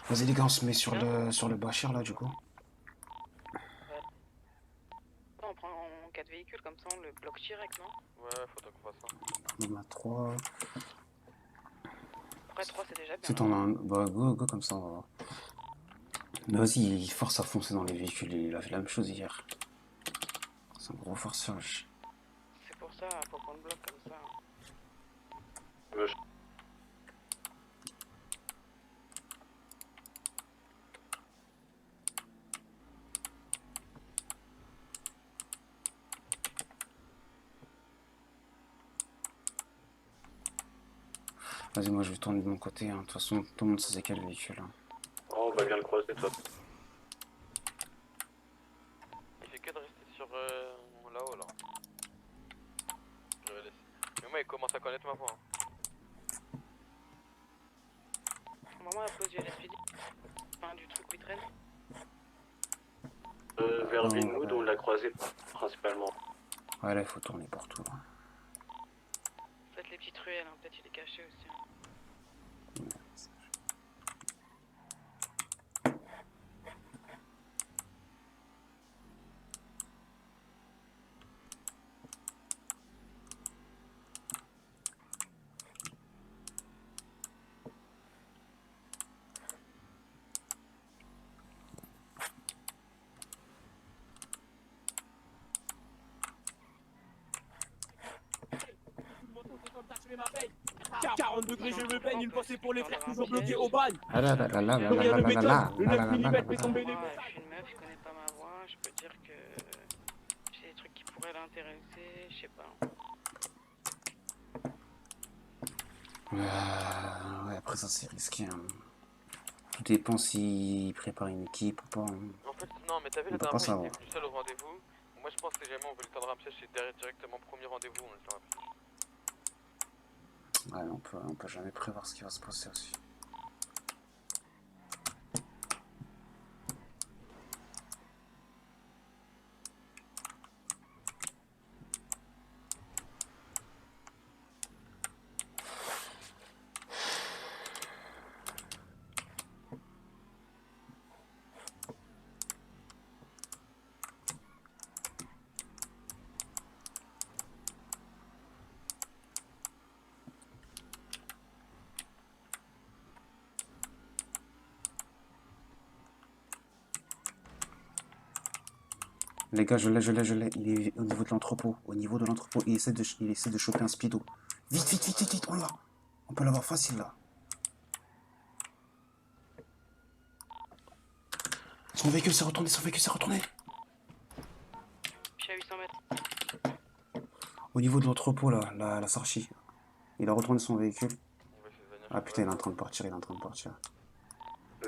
Vas-y, les gars, on se met sur le Bachir, là, du coup. On prend 4 véhicules, comme ça on le bloque direct, non? Ouais, faudrait qu'on fasse ça. On en a 3. Après 3 c'est déjà bien. Si t'en as un, bah go, comme ça, on va voir. Mais vas-y, il force à foncer dans les véhicules, il a fait la même chose hier. C'est un gros forçage. C'est pour ça, faut qu'on le bloque comme ça. Je Vas-y, moi je vais tourner de mon côté. Hein. De toute façon, tout le monde sait c'est quel véhicule. Hein. Oh, on va bien le croiser, toi. Il fait que de rester sur là-haut là. Je vais laisser. Mais moi il commence à connaître ma voix. Hein. Maman a posé l'SPD. Enfin, du truc où il traîne. Vers Vinwood, on l'a croisé principalement. Ouais, là il faut tourner partout. Là. Peut-être les petites ruelles, hein. Peut-être il est caché aussi. Hein. Degrés, je me baigne, une pensée pour les frères toujours bloqués au bagne. Ah là là là là là là là là là. Je suis une meuf, je connais pas ma voix, je peux dire que j'ai des trucs qui pourraient l'intéresser, je sais pas. Ouais, après ça c'est risqué. Hein. Tout dépend s'il prépare une équipe ou pas. Hein. En fait, non, mais t'as vu la dernière fois, il était venu seul au rendez-vous. Moi je pense que jamais on veut le tendre un piège, c'est directement premier rendez-vous, on le tend un piège. Ouais, on peut jamais prévoir ce qui va se passer aussi. Les gars, je l'ai. Il est au niveau de l'entrepôt. Au niveau de l'entrepôt, il essaie de choper un speedo. Vite, on l'a. On peut l'avoir facile là. Son véhicule s'est retourné. Je suis à 800 mètres. Au niveau de l'entrepôt là, la Sarchi. Il a retourné son véhicule. Ah putain, il est en train de partir.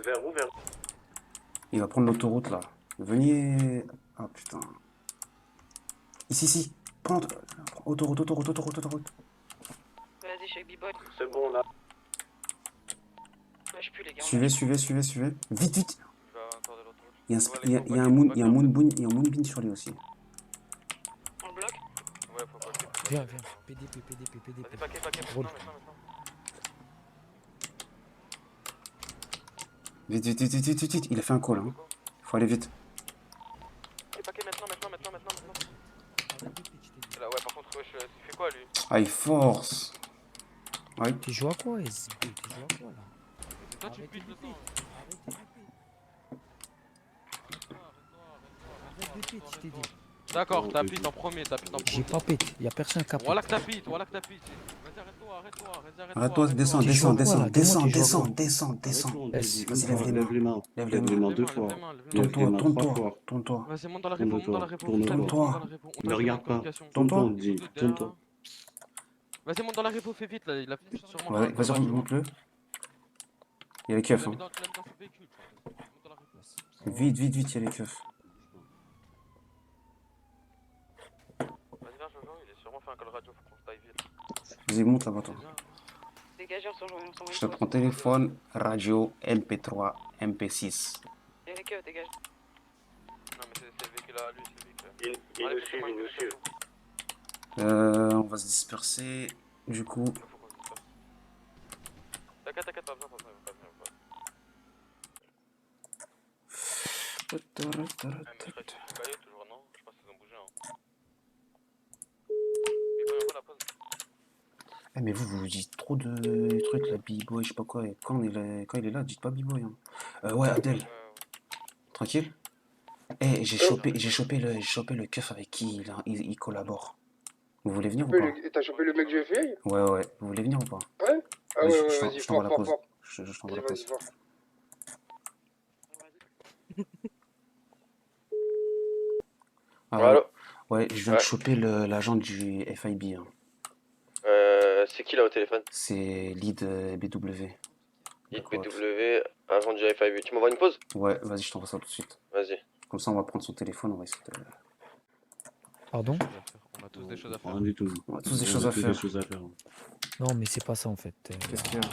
Vers où? Il va prendre l'autoroute là. Venez. Ah putain. Ici. Prends autoroute. Vas-y, je suis avec B-Boy. C'est bon là. Lâche plus les gars. Suivez. Vite. Il y a un moonbeam sur lui aussi. On le bloque? Ouais, faut pas. Viens. PDP. Vas-y, paquet, Roule. maintenant. Vite. Il a fait un call. Hein. Faut aller vite. Paquet maintenant. Là, ouais, par contre, wesh, il fait quoi lui? Ah, il force. Ouais. Tu joues à quoi, SB? Tu joues à quoi là? Toi, tu piques le temps. Arrête de pite, je t'ai dit. D'accord, t'as pite en premier. J'ai pas pite, y'a personne qui a pite. Voilà que t'as pite. Vas-y, arrête-toi. Arrête-toi, descends. Vas-y, lève les mains. Lève les mains 2 fois. Tourne-toi. Vas-y, monte dans la réponse. Tourne-toi. Ne regarde pas. Tourne-toi. Tourne-toi. Vas-y, monte dans la réponse, fais vite là. Il a sûrement. Ouais, vas-y, remonte-le. Il y a les keufs. Hein. Vite, il y a les keufs. Vas-y, viens, Jojo, il est sûrement fait un call radio, faut qu'on se taille vite. Vas-y, monte là-bas, toi. Dégagez, on s'envoie. Je te prends téléphone, radio, MP3, MP6. Et les keufs, dégage. Non, mais c'est le véhicule à lui, c'est le véhicule. Il nous suit. On va se disperser. Du coup. T'inquiète, pas besoin, pas besoin. Mais je crois que toujours non, je pense qu'ils ont bougé. Eh mais vous dites trop de trucs là, B-boy, je sais pas quoi. Et quand il est là, dites pas B-boy. Hein. Ouais, Adèle. Tranquille. Eh, j'ai chopé le keuf avec qui il collabore. Vous voulez venir ou pas? T'as chopé le mec du FBI? Ouais. Vous voulez venir ou pas? Ouais. Ah ouais, vas-y, je t'envoie la pause. Je t'envoie la pause. Allô? Ouais, je viens de choper l'agent du FIB. Hein. C'est qui là au téléphone? C'est lead BW. Lead BW, agent du FIB. Tu m'envoies une pause? Ouais, vas-y, je t'envoie ça tout de suite. Vas-y. Comme ça, on va prendre son téléphone, on va essayer de... Pardon? On a tous des choses à faire. Rien du tout. On a tous des On choses à tous faire. des choses à faire. Non, mais c'est pas ça en fait. Qu'est-ce qu'il y a?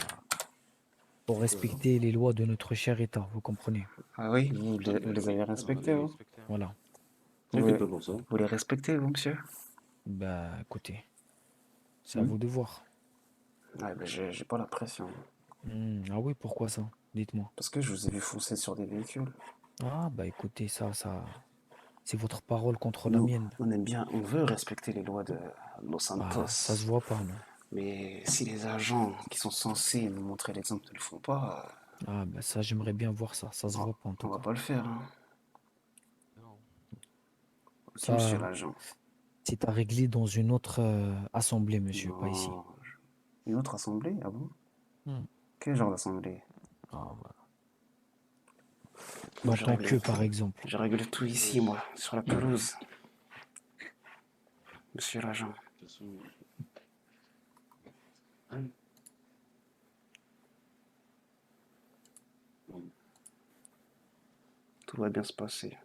Faut respecter les lois de notre cher État, vous comprenez? Ah oui, vous les avez respectées, vous? Voilà. T'inquiète pas pour ça. Vous les respectez, vous, monsieur? Bah écoutez, c'est à vous de voir. Ouais, mais j'ai pas la pression. Ah oui, pourquoi ça? Dites-moi. Parce que je vous ai vu foncer sur des véhicules. Ah bah écoutez, ça, c'est votre parole contre la Nous, mienne. on aime bien, on veut respecter les lois de Los Santos. Ah, ça se voit pas, non? Mais si les agents qui sont censés nous montrer l'exemple ne le font pas, Ah bah ça, j'aimerais bien voir ça. Ça se voit pas en tout on va cas. pas le faire. Hein. Ok, Ça, monsieur l'agent. c'est à régler dans une autre assemblée, monsieur, pas ici. Non, une autre assemblée? Ah bon? Hmm. Quel genre d'assemblée? Ah voilà. Dans ton queue, par exemple. Je règle tout ici, moi, sur la pelouse. Monsieur l'agent. Tout va bien se passer.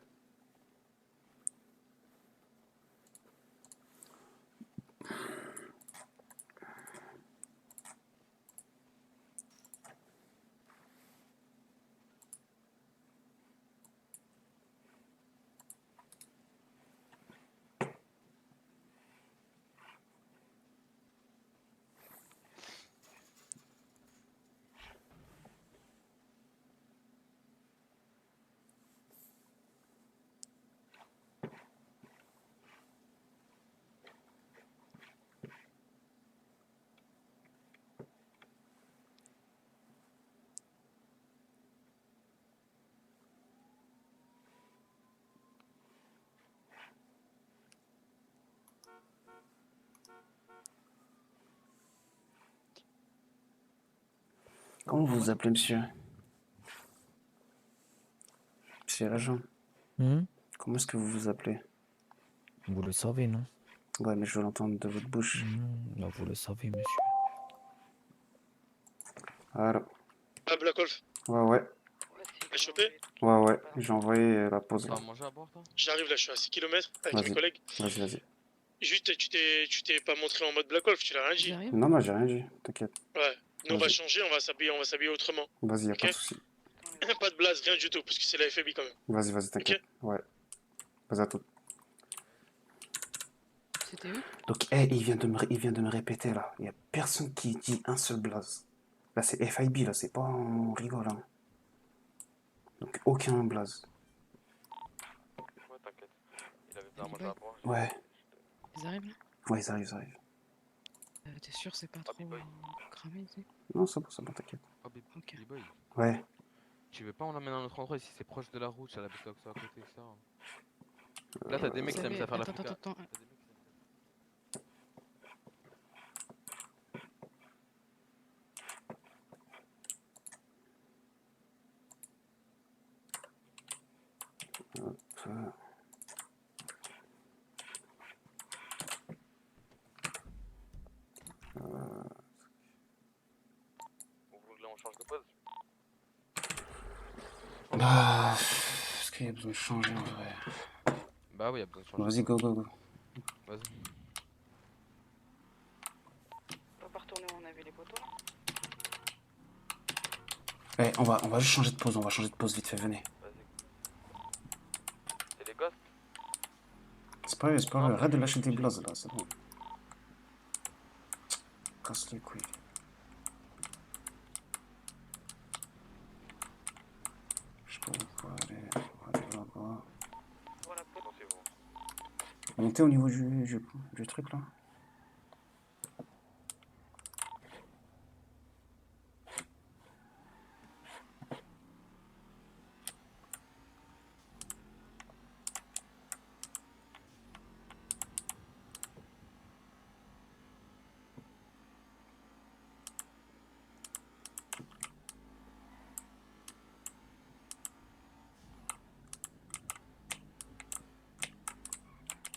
Comment vous vous appelez, monsieur? Monsieur l'agent. Comment est-ce que vous vous appelez? Vous le savez, non? Ouais, mais je veux l'entendre de votre bouche. Là, vous le savez, monsieur. Voilà. Ah, Black Wolf, Ouais, ouais. t'as chopé? Ouais, ouais. J'ai envoyé la pause là. T'as mangé à boire, toi? J'arrive là, je suis à 6 km avec Vas-y. mes collègues. Vas-y, vas-y. Juste, tu t'es pas montré en mode Black Wolf, tu l'as rien dit. Non, non, j'ai rien dit. T'inquiète. Ouais, nous on va Vas-y. changer, on va s'habiller autrement. Vas-y, y'a Ok. pas de soucis. Pas de blaze, rien du tout, parce que c'est la FAB quand même. Vas-y, vas-y, t'inquiète. Ouais. Vas-y à tout. C'était eux? Donc, il vient de me répéter là. Il y a personne qui dit un seul blaze. Là, c'est FIB, là, c'est pas on rigole. Hein. Donc, aucun blaze. Ouais, t'inquiète. Il avait besoin de manger à boire. Ouais. Ils arrivent là? Ouais, ils arrivent, ils arrivent. T'es sûr c'est pas trop cramé, tu sais? Non, c'est bon, t'inquiète. Oh, B-Boy. Ouais. Tu veux pas on l'emmène dans notre endroit ici, c'est proche de la route, ça la bête à côté, ça. Là, t'as des mecs qui aiment ça faire la Attends, flica. attends. Hop. Vous voulez que là on change de pause? Bah. Est-ce qu'il y a besoin de changer en vrai? Bah oui, y'a besoin de changer. Vas-y, go, go, go. Vas-y. On va pas retourner où on avait les poteaux là? Eh, on va juste changer de pause, vite fait, venez. C'est les gosses? C'est pas grave, arrête de lâcher des blazes là, c'est bon. Casse les couilles. Je sais pas où faut aller là-bas. Montez au niveau du truc là.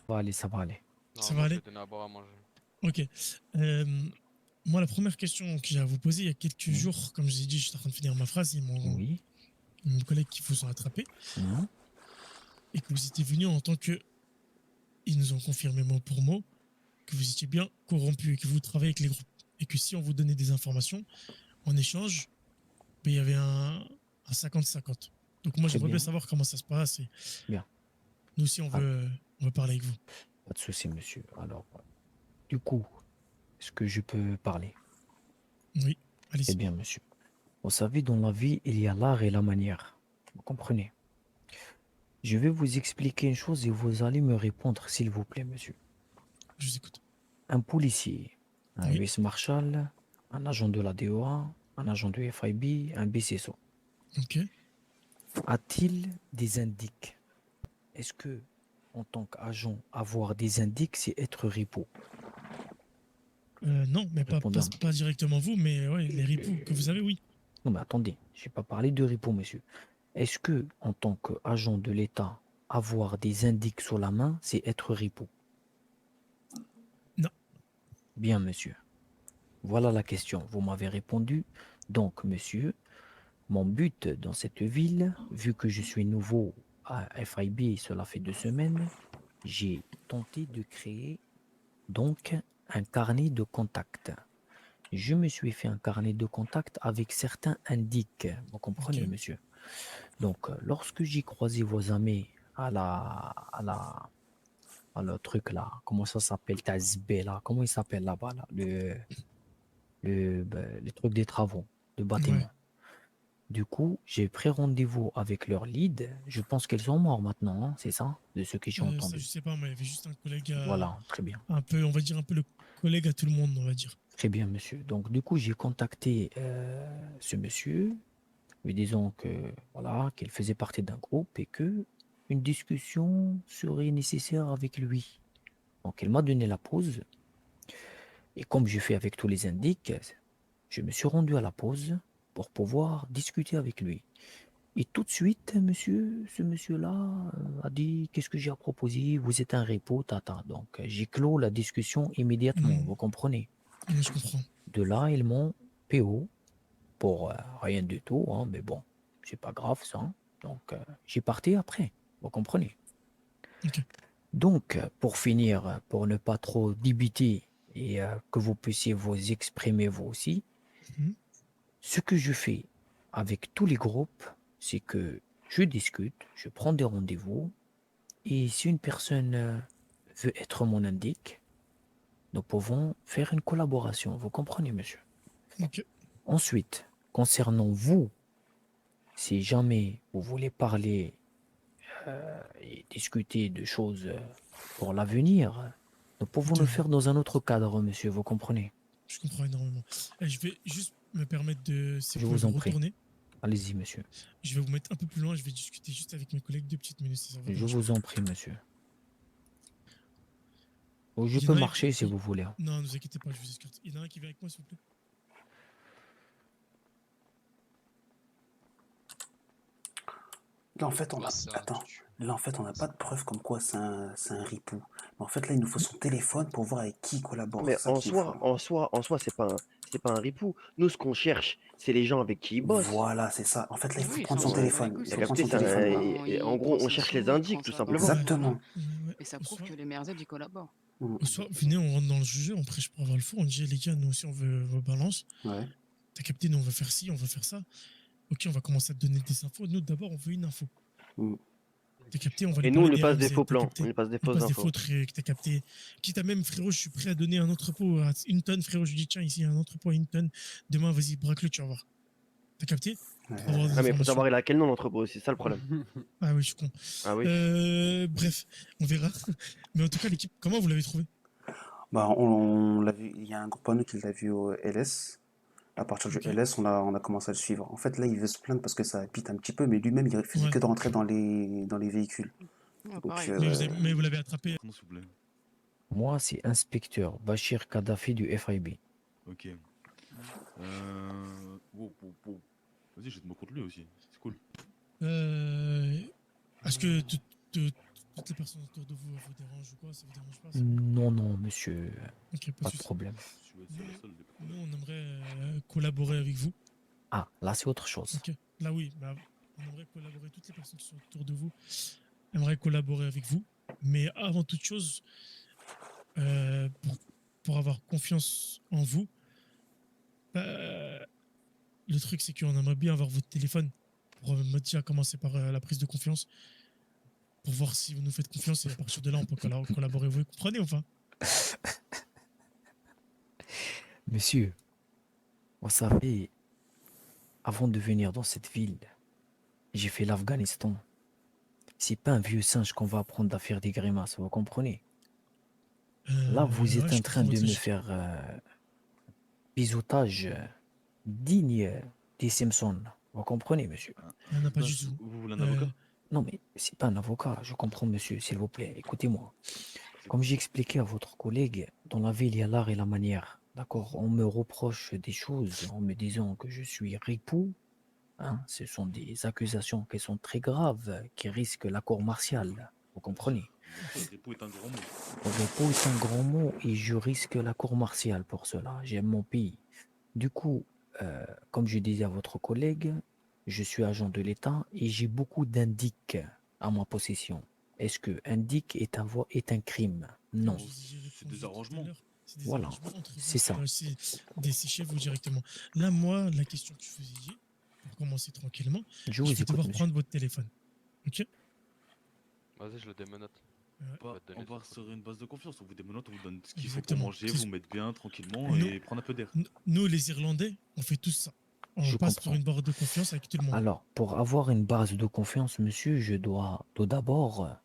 Ça va aller, ça va aller. Non, Ça moi, va je aller? vais donner à boire à manger. Ok. Moi, la première question que j'ai à vous poser, il y a quelques jours, comme je vous ai dit, j'étais en train de finir ma phrase, mon collègue qui vous ont attrapé, et que vous étiez venu en tant que... Ils nous ont confirmé mot pour mot que vous étiez bien corrompu et que vous travaillez avec les groupes. Et que si on vous donnait des informations, en échange, ben, il y avait un 50-50. Donc moi, Très j'aimerais bien bien. savoir comment ça se passe. Et Bien. nous aussi, on veut parler avec vous. Pas de souci, monsieur. Alors, du coup, est-ce que je peux parler? Oui, allez-y. Eh bien, monsieur. Vous savez, dans la vie, il y a l'art et la manière. Vous comprenez? Je vais vous expliquer une chose et vous allez me répondre, s'il vous plaît, monsieur. Je vous écoute. Un policier, un US Marshal, un agent de la DOA, un agent de FIB, un BCSO. Ok. A-t-il des indices? Est-ce que, en tant qu'agent, avoir des indices, c'est être ripoux? Non, mais pas directement vous, mais ouais, les ripoux que vous avez, oui. Non, mais attendez, je n'ai pas parlé de ripoux, monsieur. Est-ce que, en tant qu'agent de l'État, avoir des indices sur la main, c'est être ripoux? Non. Bien, monsieur. Voilà la question. Vous m'avez répondu. Donc, monsieur, mon but dans cette ville, vu que je suis nouveau à FIB, cela fait 2 semaines, j'ai tenté de créer donc un carnet de contacts. Je me suis fait un carnet de contacts avec certains indices. Vous comprenez, monsieur? Donc, lorsque j'ai croisé vos amis à le truc là, comment ça s'appelle, Tazbé là, comment il s'appelle là-bas là, le truc des travaux, de bâtiment. Ouais. Du coup, j'ai pris rendez-vous avec leur lead. Je pense qu'ils sont morts maintenant, hein, c'est ça, de ce que j'ai Ça, entendu. je sais pas, mais il y avait juste un collègue Voilà, très bien. un peu, on va dire un peu le collègue à tout le monde, on va dire. Très bien, monsieur. Donc, du coup, j'ai contacté ce monsieur, lui disant que voilà, qu'il faisait partie d'un groupe et que une discussion serait nécessaire avec lui. Donc, il m'a donné la pause. Et comme je fais avec tous les indices, je me suis rendu à la pause pour pouvoir discuter avec lui. Et tout de suite, ce monsieur-là a dit qu'est-ce que j'ai à proposer? Vous êtes un repo, tata. Donc, j'ai clos la discussion immédiatement, vous comprenez? Je comprends. De là, ils m'ont PO pour rien du tout, hein, mais bon, c'est pas grave ça. Hein. Donc, j'ai parti après, vous comprenez? Donc, pour finir, pour ne pas trop débiter et que vous puissiez vous exprimer vous aussi, ce que je fais avec tous les groupes, c'est que je discute, je prends des rendez-vous, et si une personne veut être mon indique, nous pouvons faire une collaboration. Vous comprenez, monsieur? Ensuite, concernant vous, si jamais vous voulez parler et discuter de choses pour l'avenir, nous pouvons le faire dans un autre cadre, monsieur, vous comprenez? Je comprends énormément. Je vais juste me permettre de... Si Je vous vous en pouvez prie. retourner. Allez-y, monsieur. Je vais vous mettre un peu plus loin, je vais discuter juste avec mes collègues 2 petites minutes. Si ça vous Je dérange vous pas. en prie, monsieur. Ou je Il y en peux a un marcher qui- si vous voulez. Non, ne vous inquiétez pas, je vous escorte. Il y en a un qui vient avec moi, s'il vous plaît. Là, en fait, on a... Attends. Là, en fait, on n'a pas de preuve comme quoi c'est un ripou. Mais en fait, là, il nous faut son téléphone pour voir avec qui il collabore. Mais C'est ça en qu'il soi, faut. en soi, c'est pas un ripou. Nous, ce qu'on cherche, c'est les gens avec qui ils bossent. Voilà, c'est ça. En fait, là, il faut Oui, prendre s'en son bat les téléphone. couilles, Il c'est faut T'as prendre capté son ça, téléphone. en gros, on cherche les indices, tout simplement. Exactement. Et ça prouve que les Merzed, ils collaborent. Au soir, venez, on rentre dans le sujet, on prêche pour avoir le fond. On dit, les gars, nous aussi, on veut vos balances. Ouais. T'as capté, nous, on veut faire ci, on veut faire ça. Ok, on va commencer à te donner des infos. Nous, d'abord, on veut une info. T'as capté, on va Et lui nous, on parler lui passe des RMZ, faux t'as plans. capté On lui passe des On fausses passe des infos. faux trucs, t'as capté. Quitte à même, frérot, je suis prêt à donner un entrepôt à 1 tonne, frérot. Je lui dis, tiens, ici, un entrepôt à 1 tonne. Demain, vas-y, braque-le, tu vas voir. T'as capté Pour avoir des Ah, mais il faut informations. savoir il a quel nom l'entrepôt, c'est ça le problème. Ah oui, je suis con. Ah oui. Bref, on verra. Mais en tout cas, l'équipe, comment vous l'avez trouvé? Bah, on l'a vu, il y a un groupe à nous qui l'a vu au LS. À partir du LS, on a commencé à le suivre. En fait, là, il veut se plaindre parce que ça pite un petit peu, mais lui-même, il refuse que de rentrer dans les véhicules. Donc, Mais vous l'avez attrapé. Comment s'il vous plaît? Moi, c'est inspecteur Bachir Kadhafi du FIB. Ok. Wow. Vas-y, je vais te me contre lui aussi. C'est cool. Est-ce que de Toutes les personnes autour de vous vous dérangent ou quoi? Ça vous dérange pas? Non, non, monsieur, Ok, pas de souci. problème. Nous, on aimerait collaborer avec vous. Ah, là, c'est autre chose. Ok, là oui, bah, on aimerait collaborer, toutes les personnes qui sont autour de vous aimeraient collaborer avec vous. Mais avant toute chose, pour avoir confiance en vous, le truc c'est qu'on aimerait bien avoir votre téléphone pour à commencer par la prise de confiance, pour voir si vous nous faites confiance et à partir de là on peut collaborer. Vous comprenez ou pas? Monsieur, vous savez, avant de venir dans cette ville, j'ai fait l'Afghanistan. C'est pas un vieux singe qu'on va apprendre à faire des grimaces, vous comprenez? Là, vous êtes en train de me faire biseautage digne des Simpsons. Vous comprenez, monsieur? On n'a pas du tout. Vous voulez un avocat? Non, mais c'est pas un avocat, je comprends, monsieur, s'il vous plaît, écoutez-moi. Comme j'ai expliqué à votre collègue, dans la ville, il y a l'art et la manière. D'accord? On me reproche des choses en me disant que je suis ripou. Hein, ce sont des accusations qui sont très graves, qui risquent la cour martiale. Vous comprenez? Ripou est un grand mot. Ripou est un grand mot et je risque la cour martiale pour cela. J'aime mon pays. Du coup, comme je disais à votre collègue, je suis agent de l'État et j'ai beaucoup d'indices à ma possession. Est-ce que indique est un crime? Non. C'est des arrangements. Voilà, c'est ça. Des chez vous directement. Là, moi, la question que je faisais, pour commencer tranquillement, Je vous vais écoute, devoir monsieur. prendre votre téléphone. Ok? Vas-y, je le démenote. On part sur une base de confiance. On vous démenote, on vous donne ce qu'il faut pour Exactement. manger, vous mettre bien tranquillement Nous- et prendre un peu d'air. Nous, les Irlandais, on fait tout ça. On Je passe comprends. sur une barre de confiance avec tout le monde. Alors, pour avoir une base de confiance, monsieur, je dois tout d'abord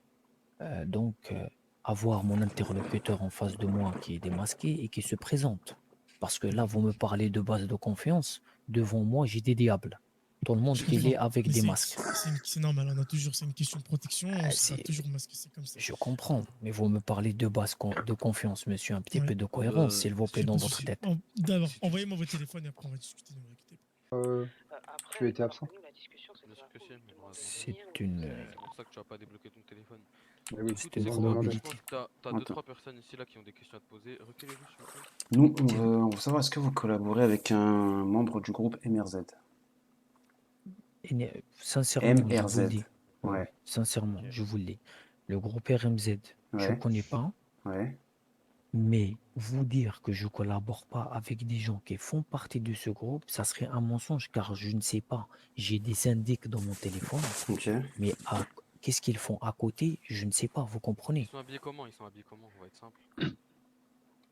avoir mon interlocuteur en face de moi qui est démasqué et qui se présente. Parce que là, vous me parlez de base de confiance. Devant moi, j'ai des diables. Tout le monde Je qui comprends. est avec Mais des c'est- masques. C'est normal, on a toujours, c'est une question de protection, on sera c'est- toujours masqué, c'est comme ça. Je comprends, mais vous me parlez de base de confiance, monsieur. Un petit Ouais. peu de cohérence, s'il vous plaît, J'ai dans pas de votre souci. tête. D'abord, envoyez-moi votre téléphone et après on va discuter. Ne vous inquiétez pas. Tu étais absent. Bien sûr que si, mais malheureusement. C'est une. C'est pour ça que tu vas pas débloquer ton téléphone. Mais oui, Écoute, c'est tu une sais grande quoi, demande. je pense que t'as Attends. 2-3 personnes ici là qui ont des questions à te poser. Reculez-vous s'il vous plaît. Nous, on veut savoir, est-ce que vous collaborez avec un membre du groupe MRZ? Sincèrement, je vous le MRZ. dis. Ouais. Sincèrement, je vous le dis. Le groupe RMZ, je ne Ouais. connais pas. Ouais. Mais vous dire que je collabore pas avec des gens qui font partie de ce groupe, ça serait un mensonge car je ne sais pas. J'ai des indices dans mon téléphone. Ok. Mais qu'est-ce qu'ils font à côté, je ne sais pas, vous comprenez? Ils sont habillés comment? Ils sont habillés comment? On va être simple.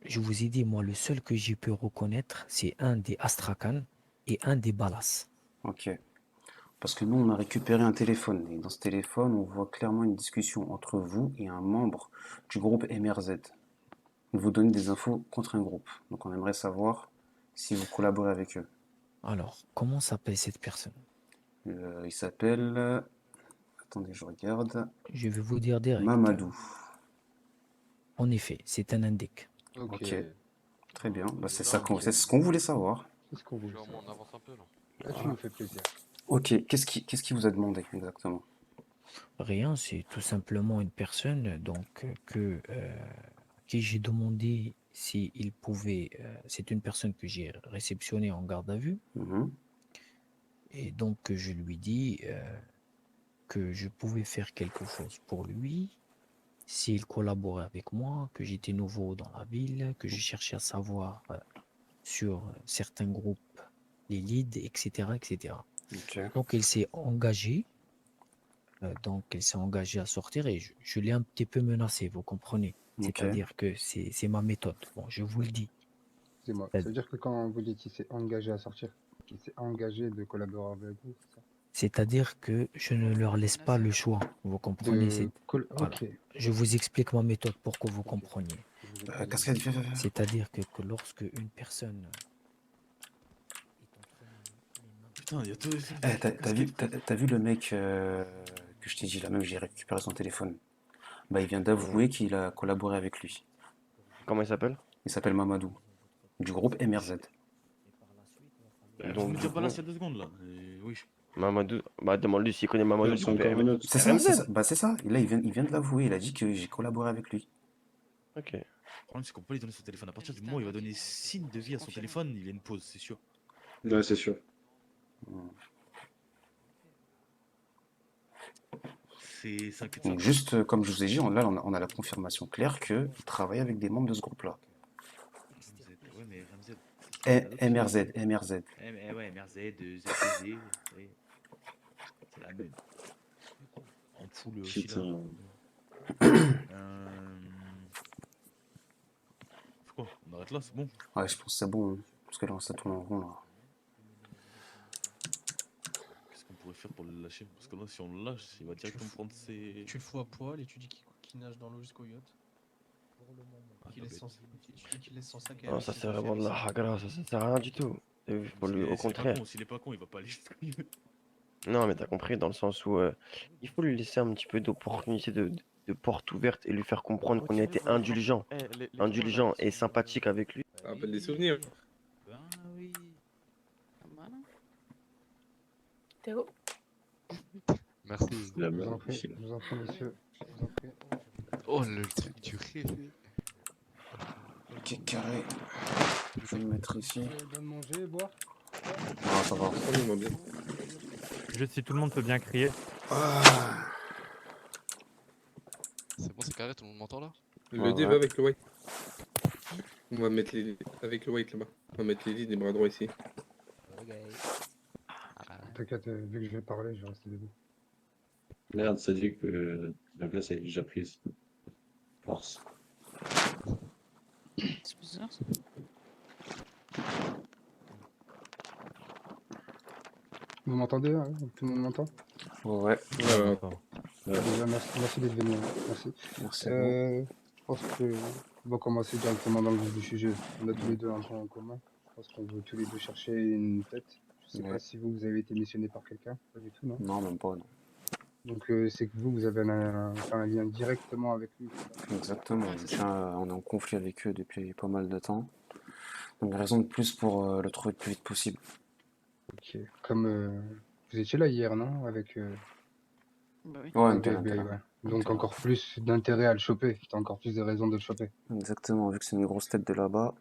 Je vous ai dit, moi, le seul que j'ai pu reconnaître, c'est un des Astrakhan et un des Balas. Ok. Parce que nous, on a récupéré un téléphone. Et dans ce téléphone, on voit clairement une discussion entre vous et un membre du groupe MRZ. Vous donnez des infos contre un groupe. Donc on aimerait savoir si vous collaborez avec eux. Alors, comment s'appelle cette personne? Il s'appelle... Attendez, je regarde. Je vais vous dire direct. Mamadou. En effet, c'est un indique. Ok. Très bien. Bah, c'est ce qu'on voulait savoir. C'est ce qu'on voulait On savoir. avance un peu là. Là, tu nous fais plaisir. Ok. Qu'est-ce qui vous a demandé exactement? Rien, c'est tout simplement une personne qui j'ai demandé s'il pouvait. C'est une personne que j'ai réceptionnée en garde à vue. Et donc je lui dis que je pouvais faire quelque chose pour lui s'il collaborait avec moi, que j'étais nouveau dans la ville, que je cherchais à savoir sur certains groupes, les leads, etc. etc. Ok. Donc il s'est engagé. À sortir et je l'ai un petit peu menacé, vous comprenez? Ok. C'est-à-dire que c'est ma méthode. Bon, je vous le dis. Excusez-moi. Ça veut dire que quand vous dites qu'il s'est engagé à sortir, qu'il s'est engagé de collaborer avec vous, c'est ça? C'est-à-dire que je ne leur laisse pas le choix, vous comprenez? Voilà. Ok. Je vous explique ma méthode pour que vous compreniez. Cascade, viens. C'est-à-dire que lorsque une personne... Putain, il y a tout. T'as vu le mec que je t'ai dit là même, j'ai récupéré son téléphone. Bah, il vient d'avouer qu'il a collaboré avec lui. Comment il s'appelle? Il s'appelle Mamadou, du groupe MRZ. Donc, vous me dire balance il y a 2 secondes là. Oui. Mamadou, bah demande-lui s'il connaît Mamadou. C'est encore une autre. C'est ça, c'est ça. Bah c'est ça. Là, il vient de l'avouer. Il a dit que j'ai collaboré avec lui. Ok. Le problème, c'est qu'on peut lui donner son téléphone. À partir du moment où il va donner signe de vie à son téléphone, il y a une pause, c'est sûr. Ouais, c'est sûr. C'est inquiétant. Donc juste, comme je vous ai dit, là, on a la confirmation claire qu'il travaille avec des membres de ce groupe-là. Ouais, mais Ramzed. MRZ, MRZ. Ouais, MRZ, ZTZ, c'est la même. En full aussi là. Faut quoi? On arrête là, c'est bon? Ouais, je pense que c'est bon, hein, parce que là, ça tourne en rond, là. Qu'est-ce qu'on pourrait faire pour le lâcher? Parce que là, si on le lâche, il va directement prendre ses... Tu le fous à poil et tu dis qu'il nage dans l'eau jusqu'au yacht. Qu'il laisse son sac. Non, ça c'est vraiment de la hagra, ça sert à rien du tout. Pour lui, au contraire. S'il est pas con, il va pas aller jusqu'au yacht. Non, mais t'as compris, dans le sens où il faut lui laisser un petit peu d'opportunité de porte ouverte et lui faire comprendre qu'on a été indulgent. Indulgent et sympathique avec lui. Ça rappelle des souvenirs. Ben oui. Pas mal, hein. Théo. Merci. Je vous en prie, monsieur. Je vous en prie. Oh, le truc du rêve. Ok, carré. Je vais me mettre ici. Donne manger, boire. Ah, ça va. Juste si tout le monde peut bien crier. C'est bon, c'est carré, tout le monde m'entend là? Le dé va avec le white. On va mettre les avec le white là-bas. On va mettre les lits des bras droits ici. T'inquiète, vu que je vais parler, je vais rester debout. Merde, ça dit que la place est déjà prise. Force. C'est bizarre ça. Vous m'entendez hein? Tout le monde m'entend? Ouais. Déjà, merci d'être venu. Merci. Merci à vous. Je pense que on va commencer directement dans le vif du sujet. On a tous les deux un point en commun. Je pense qu'on veut tous les deux chercher une tête. Je sais pas si vous avez été missionné par quelqu'un. Pas du tout, non? Non, même pas, non. Donc c'est que vous avez un lien directement avec lui. Exactement. On est en conflit avec eux depuis pas mal de temps. Donc raison de plus pour le trouver le plus vite possible. Ok. Comme vous étiez là hier, non? Avec Bah oui. Ouais, on avec était FBI, là. ouais. Donc encore plus d'intérêt à le choper. T'as encore plus de raisons de le choper. Exactement, vu que c'est une grosse tête de là-bas.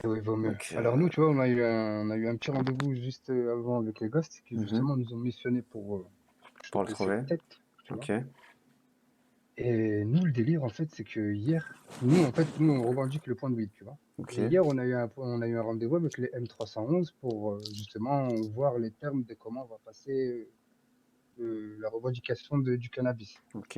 Oui, vaut mieux. Donc, Alors nous, tu vois, on a eu un petit rendez-vous juste avant avec les Ghosts qui justement nous ont missionné pour le choper cette trouver. tête, tu Ok. vois. Et nous, le délire, en fait, c'est que hier, nous, on revendique le point de vide, tu vois. Ok. Et hier, on a eu un rendez-vous avec les M311 pour justement voir les termes de comment on va passer la revendication du cannabis. Ok.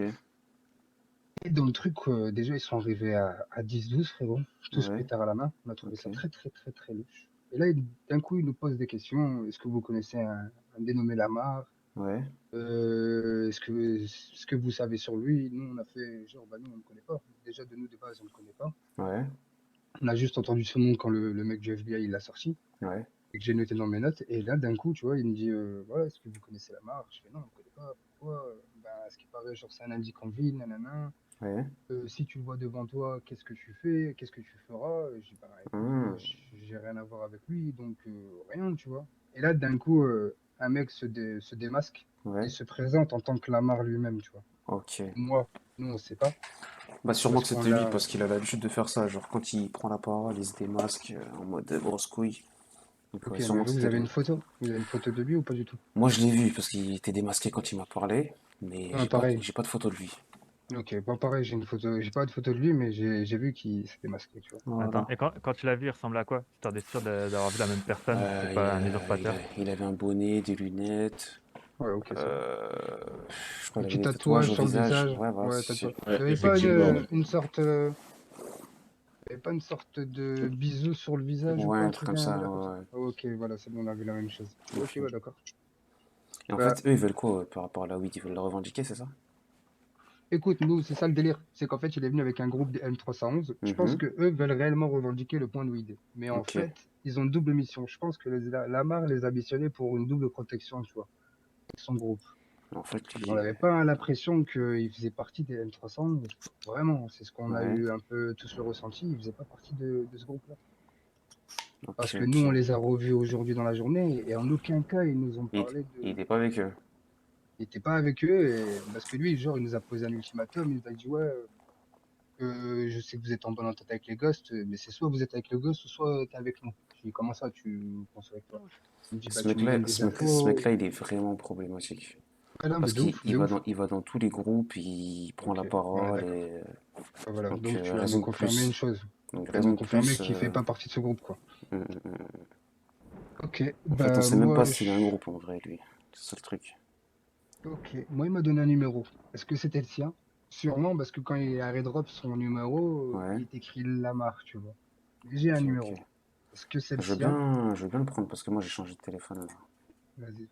Et dans le truc, déjà, ils sont arrivés à 10-12, frérot, tous Ouais. pétards à la main. On a trouvé ça Ok. très, très, très, très louche. Et là, d'un coup, ils nous posent des questions. Est-ce que vous connaissez un dénommé Lamar? Ouais. Est-ce que vous savez sur lui? Nous, on a fait genre, bah nous, on ne connaît pas. Déjà, de nous, de base, on ne connaît pas. Ouais. On a juste entendu ce nom quand le mec du FBI il l'a sorti. Ouais. Et que j'ai noté dans mes notes. Et là, d'un coup, tu vois, il me dit voilà, est-ce que vous connaissez Lamar? Je fais non, on ne connaît pas. Pourquoi? Ben, ce qui paraît, genre, c'est un indique en ville, nanana. Ouais. Si tu le vois devant toi, qu'est-ce que tu fais? Qu'est-ce que tu feras? Je dis bah écoute, moi, j'ai rien à voir avec lui, donc rien, tu vois. Et là, d'un coup, un mec se démasque Ouais. et se présente en tant que Lamar lui-même, tu vois. Ok. Moi, nous, on sait pas. Bah sûrement que Parce qu'on c'était lui l'a- parce qu'il a l'habitude de faire ça. Genre quand il prend la parole, il se démasque en mode grosse couille. Donc Ok, ouais, mais sûrement que vous c'était avez lui. une photo? Vous avez une photo de lui ou pas du tout? Moi je l'ai vu parce qu'il était démasqué quand il m'a parlé, mais Ouais, pareil. j'ai pas de photo de lui. Ok, bon, pareil, j'ai pas de photo de lui, mais j'ai vu qu'il s'est démasqué, tu vois. Voilà. Attends, et quand tu l'as vu, il ressemble à quoi? Histoire d'être sûr d'avoir vu la même personne, c'est pas un usurpateur. Il avait un bonnet, des lunettes. Ouais, ok, c'est Je crois un qu'il petit avait des tatouages tatouage au sur le visage. visage. Ouais, voilà, Ouais, c'est- tatouage. Ouais, T'avais pas effectivement. une sorte. T'avais pas une sorte de bisou sur le visage ou Ouais, quoi, un truc comme ça, ouais. Ok, voilà, c'est bon, on a vu la même chose. Ok, ouais, d'accord. Et en Bah, fait, eux, ils veulent quoi par rapport à la weed? Ils veulent le revendiquer, c'est ça? écoute, nous, c'est ça le délire. C'est qu'en fait, il est venu avec un groupe des M311. Je pense Mhm. que eux veulent réellement revendiquer le point de weed. Mais en Ok. fait, ils ont une double mission. Je pense que Lamar les a missionnés pour une double protection, tu vois, avec son groupe. En fait, lui, On n'avait pas l'impression qu'il faisait partie des M311. Vraiment, c'est ce qu'on a ouais. eu un peu tous le ressenti. Il faisait pas partie de ce groupe-là. Parce que nous, on les a revus aujourd'hui dans la journée et en aucun cas, ils nous ont Il parlé de. il était pas avec eux. Il était pas avec eux parce que lui, genre, il nous a posé un ultimatum. Il nous a dit ouais, je sais que vous êtes en bonne entente avec les ghosts, mais c'est soit vous êtes avec le ghost, soit t'es avec nous. Je lui dis comment ça, tu penses avec toi? Il me dit bah Ce tu me donnes des ce infos. mec-là, il est vraiment problématique. Ah non, mais Parce de ouf, de ouf. il va dans tous les groupes, il prend la Ok, parole d'accord. et Voilà, donc donc tu vas raison me de confirmer plus. une chose. Donc Tu vas raison me de confirmer plus. qu'il fait pas partie de ce groupe, quoi. Ok, En fait, on bah sait même pas moi, s'il a un groupe en vrai, lui. C'est ça le truc. ok, moi il m'a donné un numéro. Est-ce que c'était le sien? Sûrement, parce que quand il a redrop son numéro, il est écrit Lamar, tu vois. Mais j'ai un numéro. Est-ce que c'est le sien? Je veux bien le prendre parce que moi j'ai changé de téléphone là. Vas-y.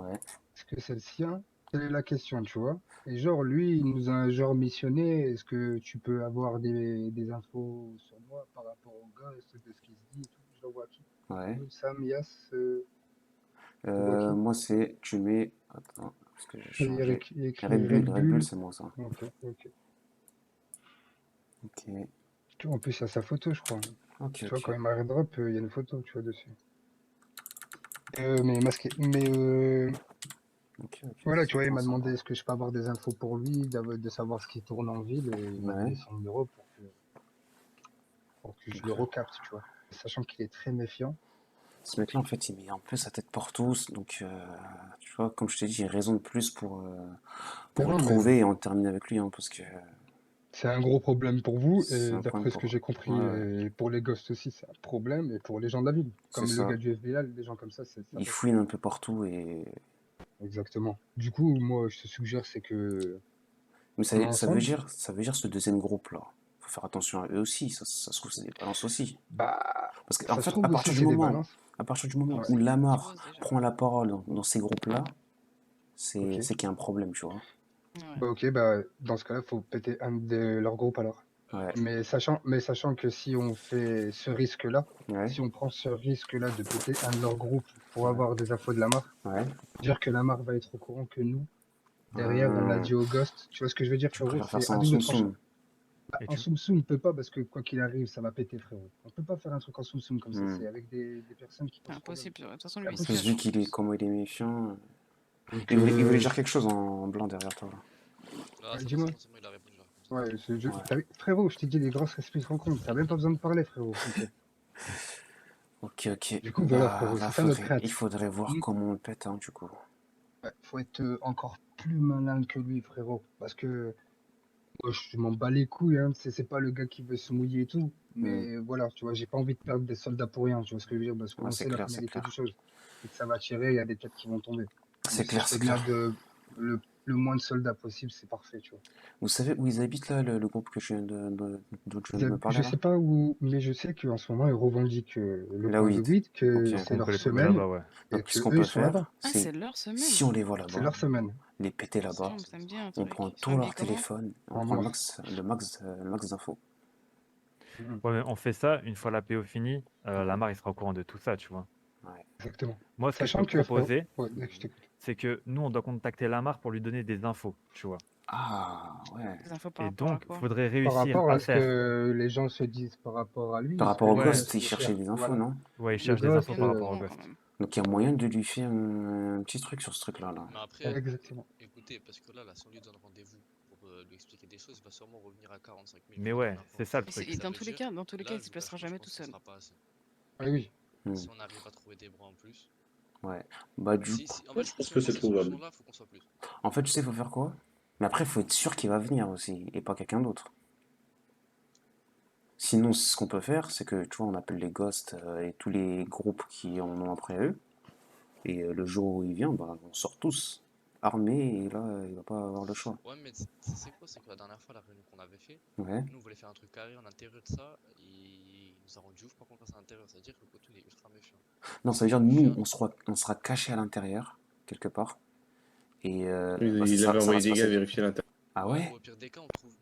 Ouais. Est-ce que c'est le sien? Quelle est la question, tu vois? Et genre, lui, il nous a genre missionné. Est-ce que tu peux avoir des infos sur moi par rapport au ghost, de ce qui se dit et tout? Je l'envoie à qui? Ouais. Sam, Yas, je l'envoie à qui? Moi c'est tu mets. Attends, parce que j'ai Il y a changé. écrit Red Bull, Red Bull. c'est moi ça. Ok. Ok. Tu vois, en plus, il y a sa photo, je crois. Ok, Tu vois, ok. quand il m'a redrop, il y a une photo, tu vois, dessus. Mais masqué. Mais voilà, tu vois, il m'a demandé est-ce que je peux avoir des infos pour lui, de savoir ce qui tourne en ville, et il m'a donné son numéro pour que je le recapte, tu vois. Sachant qu'il est très méfiant. Ce mec-là, en fait, il met un peu sa tête partout. Donc, tu vois, comme je t'ai dit, j'ai raison de plus pour le trouver et en terminer avec lui. Hein, parce que c'est un gros problème pour vous, c'est et un problème d'après ce que pour. j'ai compris, Ouais. et pour les ghosts aussi, c'est un problème, et pour les gens de la ville. Comme C'est le ça. gars du FBI, des gens comme ça, c'est ça. Il fouine un peu partout et. Exactement. Du coup, moi, je te suggère, c'est que. Mais on est ça veut ensemble. dire ce deuxième groupe-là. Faut faire attention à eux aussi. Ça se trouve, c'est des balances aussi. Bah. Parce qu'en Ça se fait, trouve aussi, c'est des balances. à partir du moment Ouais. où Lamar prend la parole dans ces groupes-là, c'est Ok. qu'il y a un problème, tu vois. Bah, ok, bah dans ce cas-là, faut péter un de leurs groupes alors. Ouais. Mais sachant que si on fait ce risque-là, si on prend ce risque-là de péter un de leurs groupes pour avoir des infos de Lamar, dire que Lamar va être au courant que nous, derrière, on a dit au Ghost, tu vois ce que je veux dire, Tu frérot, préfères faire c'est ça à en double soum tranchant. soum. Bah, en soum soum, on peut pas parce que quoi qu'il arrive, ça va péter, frérot. On peut pas faire un truc en soum soum comme ça, c'est avec des personnes qui posent problème. Impossible. De toute façon, C'est lui, impossible. Vu qu'il est comment il est méfiant. Donc, Il voulait dire quelque chose en blanc derrière toi. Là. Dis-moi. Ouais, frérot, je t'ai dit, les grosses esprits se rencontrent. T'as même pas besoin de parler, frérot. Ok. Du coup, voilà, frérot, Là, c'est ça notre crainte. il faudrait voir comment on le pète, hein, du coup. Ouais, faut être encore plus malin que lui, frérot. Parce que moi, je m'en bats les couilles, hein. C'est pas le gars qui veut se mouiller et tout. Mais voilà, tu vois, j'ai pas envie de perdre des soldats pour rien, tu vois ce que je veux dire. Parce qu'on sait la finalité du chose. C'est que ça va tirer, il y a des têtes qui vont tomber. C'est clair, c'est bien clair. Le moins de soldats possible, c'est parfait, tu vois. Vous savez où ils habitent là, le groupe que je viens dont je viens de me parler Je là? sais pas où, mais je sais qu'en ce moment, ils revendiquent le Là où point de ils- 8, que Ok. c'est On peut leur les trouver semaine. là-bas, ouais. Et Donc, que ce qu'on eux, peut ils sont là-bas. faire, Ah, c'est leur semaine. si on les voit C'est là-bas, leur semaine. les péter là-bas, Ça me dit un on truc. prend Ils sont tout habillés leur comment téléphone, on En prend noir. le max d'infos. Ouais, mais on fait ça, une fois la PO finie, Lamar il sera au courant de tout ça, tu vois. Exactement. Moi, ce que je Sachant peux que, proposer, ouais, je t'écoute. c'est que nous, on doit contacter Lamar pour lui donner des infos, tu vois. Ah, ouais. Des infos par Et rapport à donc, quoi faudrait Par réussir rapport à à ce faire. que les gens se disent par rapport à lui, Par ce rapport que au les Ouais. Ghost, ghosts il cherchait cherchent. des infos, Voilà. non? Ouais, il Le cherche des infos ghost, par rapport au Ghost. Donc il y a moyen de lui faire un petit truc sur ce truc-là. Là. Mais après, exactement. écoutez, parce que là, si on lui donne rendez-vous pour lui expliquer des choses, il va sûrement revenir à 45 000 Mais fois ouais, la dernière fois. c'est ça le Et truc. et dans tous les cas, il se placera jamais tout seul. Ah oui. Si on arrive à trouver des bras en plus. Ouais. Bah du Si, en fait, je pense que c'est trouvable. là, faut qu'on soit plus. En fait, tu sais, faut faire quoi? Mais après, faut être sûr qu'il va venir aussi, et pas quelqu'un d'autre. Sinon, ce qu'on peut faire, c'est que, tu vois, on appelle les ghosts et tous les groupes qui en ont après eux. Et le jour où il vient, bah, on sort tous armés, et là, il va pas avoir le choix. Ouais, mais c'est quoi? C'est que la dernière fois, la réunion qu'on avait fait, Ouais. nous on voulait faire un truc carré en intérieur de ça, et il nous a rendu ouf par contre quand c'est à l'intérieur, ça veut dire que le poteau il est ultra méfiant. Non, ça veut dire, nous, on sera cachés à l'intérieur, quelque part. Et Il ça avait va envoyé se des gars passer. vérifier l'intérieur. Ah ouais? Au pire des cas, on trouve.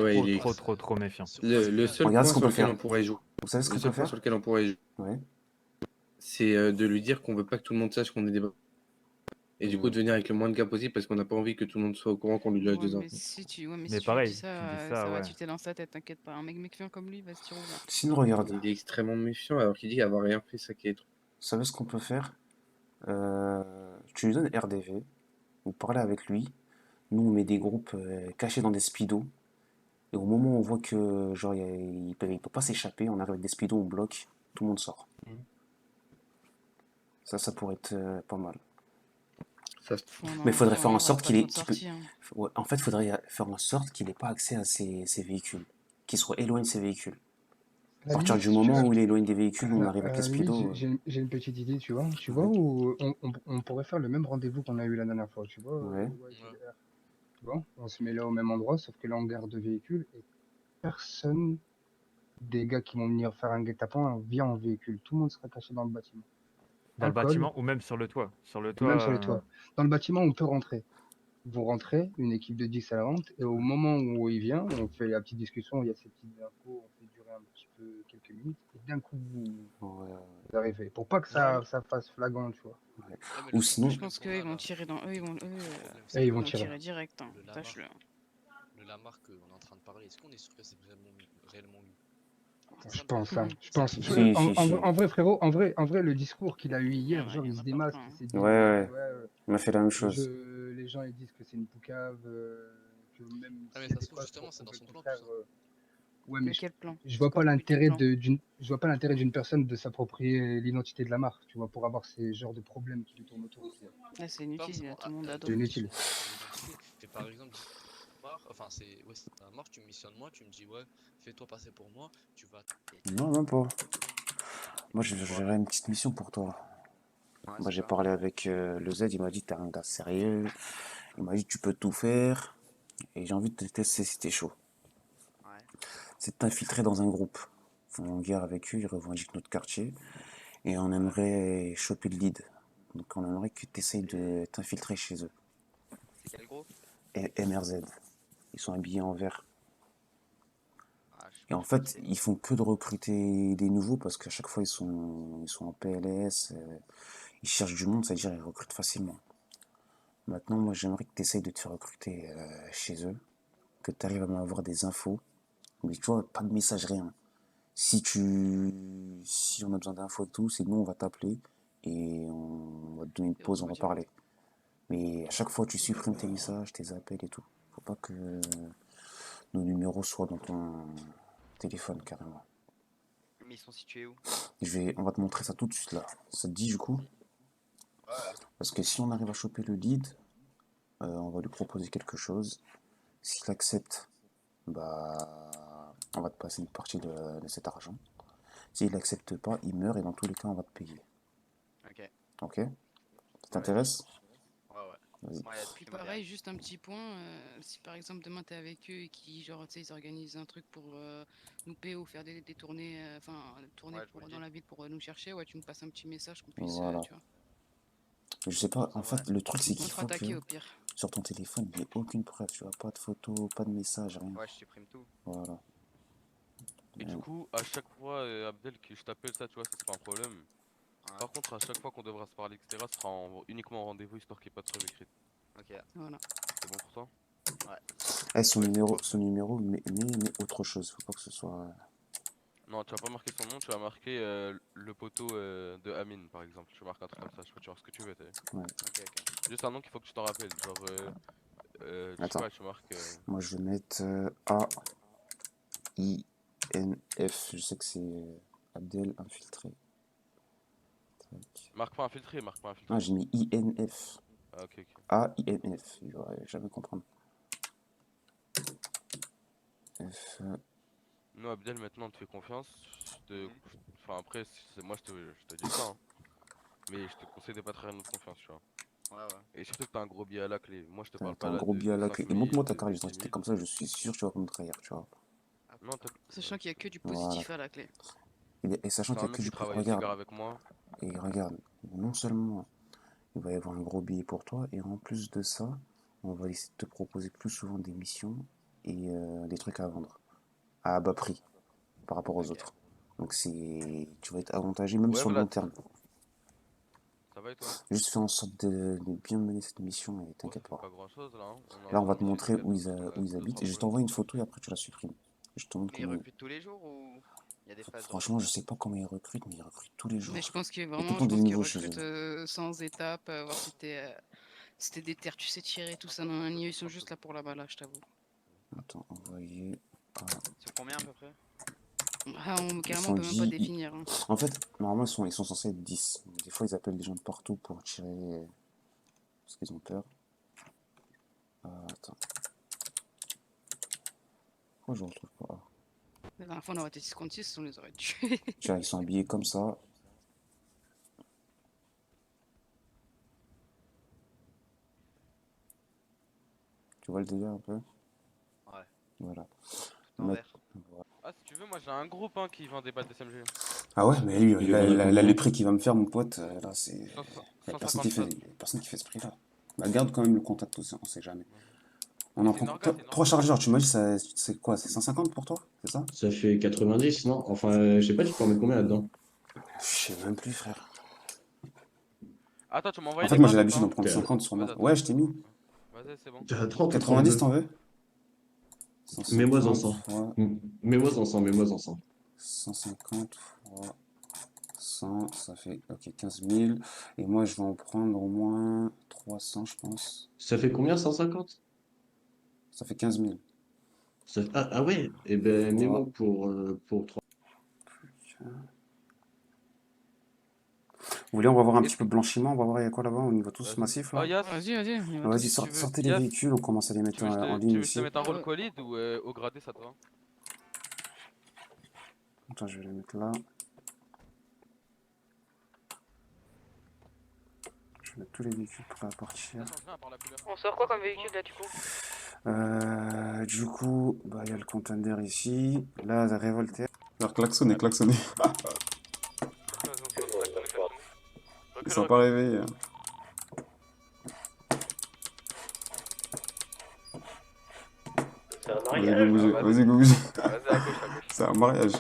Ouais, il est trop méfiant. Le seul Regarde point ce qu'on sur peut lequel faire. on pourrait jouer. Vous savez ce qu'on Le seul peut point faire? sur lequel on pourrait jouer. Ouais. C'est de lui dire qu'on veut pas que tout le monde sache qu'on est des. Et du coup, de venir avec le moins de gars possible parce qu'on n'a pas envie que tout le monde soit au courant qu'on lui lâche Ouais, des mais infos. si tu, ouais, mais Mais si tu lui pareil, dis tu ça, dis ça, ça va ouais. tilter dans sa tête, t'inquiète pas. Un mec méfiant comme lui va se tirer ouvert. Sinon, regarde, Il est extrêmement méfiant alors qu'il dit avoir rien fait, ça qui est trop. vous savez ce qu'on peut faire? Tu lui donnes RDV, vous parlez avec lui, nous on met des groupes cachés dans des speedos, et au moment où on voit que genre il peut pas s'échapper, on arrive avec des speedos, on bloque, tout le monde sort. Ça pourrait être pas mal. Mais il faudrait faire en sorte qu'il ait. Ouais, en fait, il faudrait faire en sorte qu'il n'ait pas accès à ces véhicules, qu'il soit éloigné de ces véhicules. À partir du moment où il est éloigné des véhicules, on arrive avec les speedos. J'ai une petite idée, tu vois. Tu vois où on pourrait faire le même rendez-vous qu'on a eu la dernière fois, tu vois. Ouais. Tu vois, on se met là au même endroit, sauf que là on garde deux véhicules et personne des gars qui vont venir faire un guet-apens vient en véhicule. Tout le monde sera caché dans le bâtiment. Dans le bâtiment ou même sur le toit. Sur le toit. Même sur les toits. Dans le bâtiment, on peut rentrer. Vous rentrez, une équipe de 10 à la rentre, et au moment où il vient, on fait la petite discussion, il y a ces petites infos, on fait durer un petit peu quelques minutes, et d'un coup vous arrivez. Pour pas que ça fasse flagrant, tu vois. Ou sinon. Je pense qu'eux ils vont tirer dans eux, ils vont tirer direct. Hein. Sache-le. Le Lamar qu'on est en train de parler, est-ce qu'on est sûr que c'est réellement lui? Je pense, hein. Je pense. Si. En vrai, frérot, en vrai, le discours qu'il a eu hier, genre il se démasque. Ouais. Il m'a fait la même chose. Les gens ils disent que c'est une poucave, que même. Mais ça se trouve justement, c'est dans son plan. Ouais, mais quel plan? je vois pas l'intérêt d'une personne de s'approprier l'identité de la marque, tu vois, pour avoir ces genres de problèmes qui lui tournent autour. Là, c'est inutile, tout le monde a C'est inutile. Et par exemple, enfin c'est un mort, tu me missionnes moi, tu me dis ouais, fais-toi passer pour moi, tu vas. Non, même pas. Moi, j'aurais une petite mission pour toi. Moi, j'ai parlé avec le Z, il m'a dit t'es un gars sérieux. Il m'a dit tu peux tout faire. Et j'ai envie de te tester si t'es chaud. C'est de t'infiltrer dans un groupe. On est en guerre avec eux, ils revendiquent notre quartier. Et on aimerait choper le lead. Donc on aimerait que tu essayes de t'infiltrer chez eux. C'est quel groupe? MRZ. Ils sont habillés en vert. Et en fait, ils font que de recruter des nouveaux parce qu'à chaque fois ils sont en PLS. Ils cherchent du monde, c'est-à-dire ils recrutent facilement. Maintenant, moi j'aimerais que tu essayes de te faire recruter chez eux. Que tu arrives à m'avoir des infos. Mais tu vois, pas de message, rien. Si on a besoin d'infos et tout, c'est nous, on va t'appeler et on va te donner une pause, on va parler. Mais à chaque fois, tu supprimes tes messages, tes appels et tout. Faut pas que nos numéros soient dans ton téléphone, carrément. Mais ils sont situés où? On va te montrer ça tout de suite, là. Ça te dit, du coup? Parce que si on arrive à choper le lead, on va lui proposer quelque chose. S'il accepte, bah... on va te passer une partie de cet argent. S'il n'accepte pas, il meurt et dans tous les cas, on va te payer. Ok. Ça t'intéresse? Ouais. Puis pareil, juste un petit point, si par exemple demain t'es avec eux et qu'ils genre, ils organisent un truc pour nous payer ou faire des tournées, tourner dans la ville pour nous chercher, ouais, tu me passes un petit message qu'on puisse, Voilà. tu vois. Je sais pas, en fait, le truc c'est qu'il faut Contre-attaquer, au que pire. sur ton téléphone, il n'y ait aucune preuve, tu vois, pas de photo, pas de message, rien. Ouais, je supprime tout. Voilà. Et du coup, à chaque fois, Abdel, que je t'appelle ça, tu vois, ça c'est pas un problème. Par contre, à chaque fois qu'on devra se parler, etc., ce sera uniquement en rendez-vous histoire qu'il n'y ait pas de preuve écrite. Ok. Voilà. C'est bon pour toi? Ouais. Son numéro, mais autre chose, faut pas que ce soit. Non, tu vas pas marquer son nom, tu vas marquer le poteau de Amine par exemple. Tu marques un truc comme ça, je sais pas, tu vois ce que tu veux. Ouais. Ok. Juste un nom qu'il faut que tu t'en rappelles, genre. Je sais Attends. pas, tu marques. Moi je vais mettre A-I-N-F. Je sais que c'est Abdel infiltré. Marque pas infiltré, marque pas infiltré. Ah, j'ai mis I-N-F. Ah, ok. A-I-N-F. Il va jamais comprendre. F. Nous, Abdel, maintenant on te fait confiance. Enfin, après, c'est moi je te dis ça. Hein. Mais je te conseille de pas trahir notre confiance, tu vois. Ouais. Et surtout que t'as un gros billet à la clé. Moi je te parle T'as pas un là gros billet à la clé. Et montre-moi ta carte de 10 d'identité 000. comme ça, je suis sûr que tu vas pas me trahir, tu vois. Non, Sachant qu'il y a que du positif à la clé. Et sachant qu'il y a que du positif. regarde. Avec moi. Et regarde, non seulement il va y avoir un gros billet pour toi, et en plus de ça, on va essayer de te proposer plus souvent des missions et des trucs à vendre à bas prix par rapport aux autres. Donc tu vas être avantagé même sur le long terme. Ça va va et toi? Juste fais en sorte de bien mener cette mission et t'inquiète pas. Pas grand chose là. Hein. Là, on va te montrer où ils habitent et je t'envoie une photo et après tu la supprimes. Je te montre Mais ils comment recrutent tous les jours ou il y a des phases de Franchement, je sais pas comment ils recrutent, mais ils recrutent tous les jours. Mais je pense qu'il y a Il y a tout le vraiment, temps je des pense qu'ils nouveaux chez recrutent eux. sans étape, voir si t'es déter, tu sais tirer, tout ça. Non, ils sont juste là pour la balle, là, je t'avoue. Attends, envoyer. Sur combien à peu près? Ah, Ils carrément, sont on peut même pas 10. définir. Hein. En fait, normalement, ils sont censés être 10. Des fois, ils appellent des gens de partout pour tirer. Parce qu'ils ont peur. Attends. Pourquoi je ne retrouve pas? La dernière fois, on aurait été 6 contre 6, on les aurait tués. Tu vois, ils sont habillés comme ça. Tu vois le délire un peu? Ouais. Voilà. En vert. Ah, si tu veux, moi j'ai un groupe hein, qui vend des balles de SMG. Ah ouais, mais lui, Il là, est là, combien? les prix qu'il va me faire, mon pote, là, c'est. Il y a personne qui fait, 150 personne qui fait ce prix-là. Bah, garde quand même le contact aussi, on sait jamais. On en C'est prend une orga, c'est une 3 chargeurs, tu m'as dit, c'est quoi? C'est 150 pour toi? C'est ça? Ça fait 90, non? Enfin, je sais pas, tu peux en mettre combien là-dedans? Je sais même plus, frère. Attends, tu m'as En envoyé fait, les moi, j'ai balles ou l'habitude pas? d'en prendre 50 sur moi. Vas-y, Ouais, attends. je t'ai mis. Vas-y, c'est bon. T'es à 30 ou 90, 32? t'en veux? Mets-moi en 150 100. fois Mets-moi en 100, mets-moi en 100. 150 fois 100, ça fait ok 15 000. Et moi, je vais en prendre au moins 300, je pense. Ça fait combien, 150? Ça fait 15 000. Ah ouais, et ben mets-moi pour 3. Vous voulez, on va voir un petit peu blanchiment, on va voir il y a quoi là-bas au niveau tous massif là. Oh, Yas, Vas-y, on y va Vas-y, tous, si tu veux. sortez les Yas, véhicules, on commence à les mettre tu veux que je en te, ligne tu veux que je te ici. mette un rôle qualid ou au gradé, ça te va? Attends, je vais les mettre là. Je vais mettre tous les véhicules prêts à partir. On sort quoi comme véhicule là du coup? Du coup, bah il y a le contender ici. Là, révolté. Alors klaxonner, klaxonner. Ils sont pas réveillés. Hein. C'est un Vas-y, mariage. go bouger, hein. vas-y, go bouger. Vas-y, à gauche, à gauche. C'est un mariage.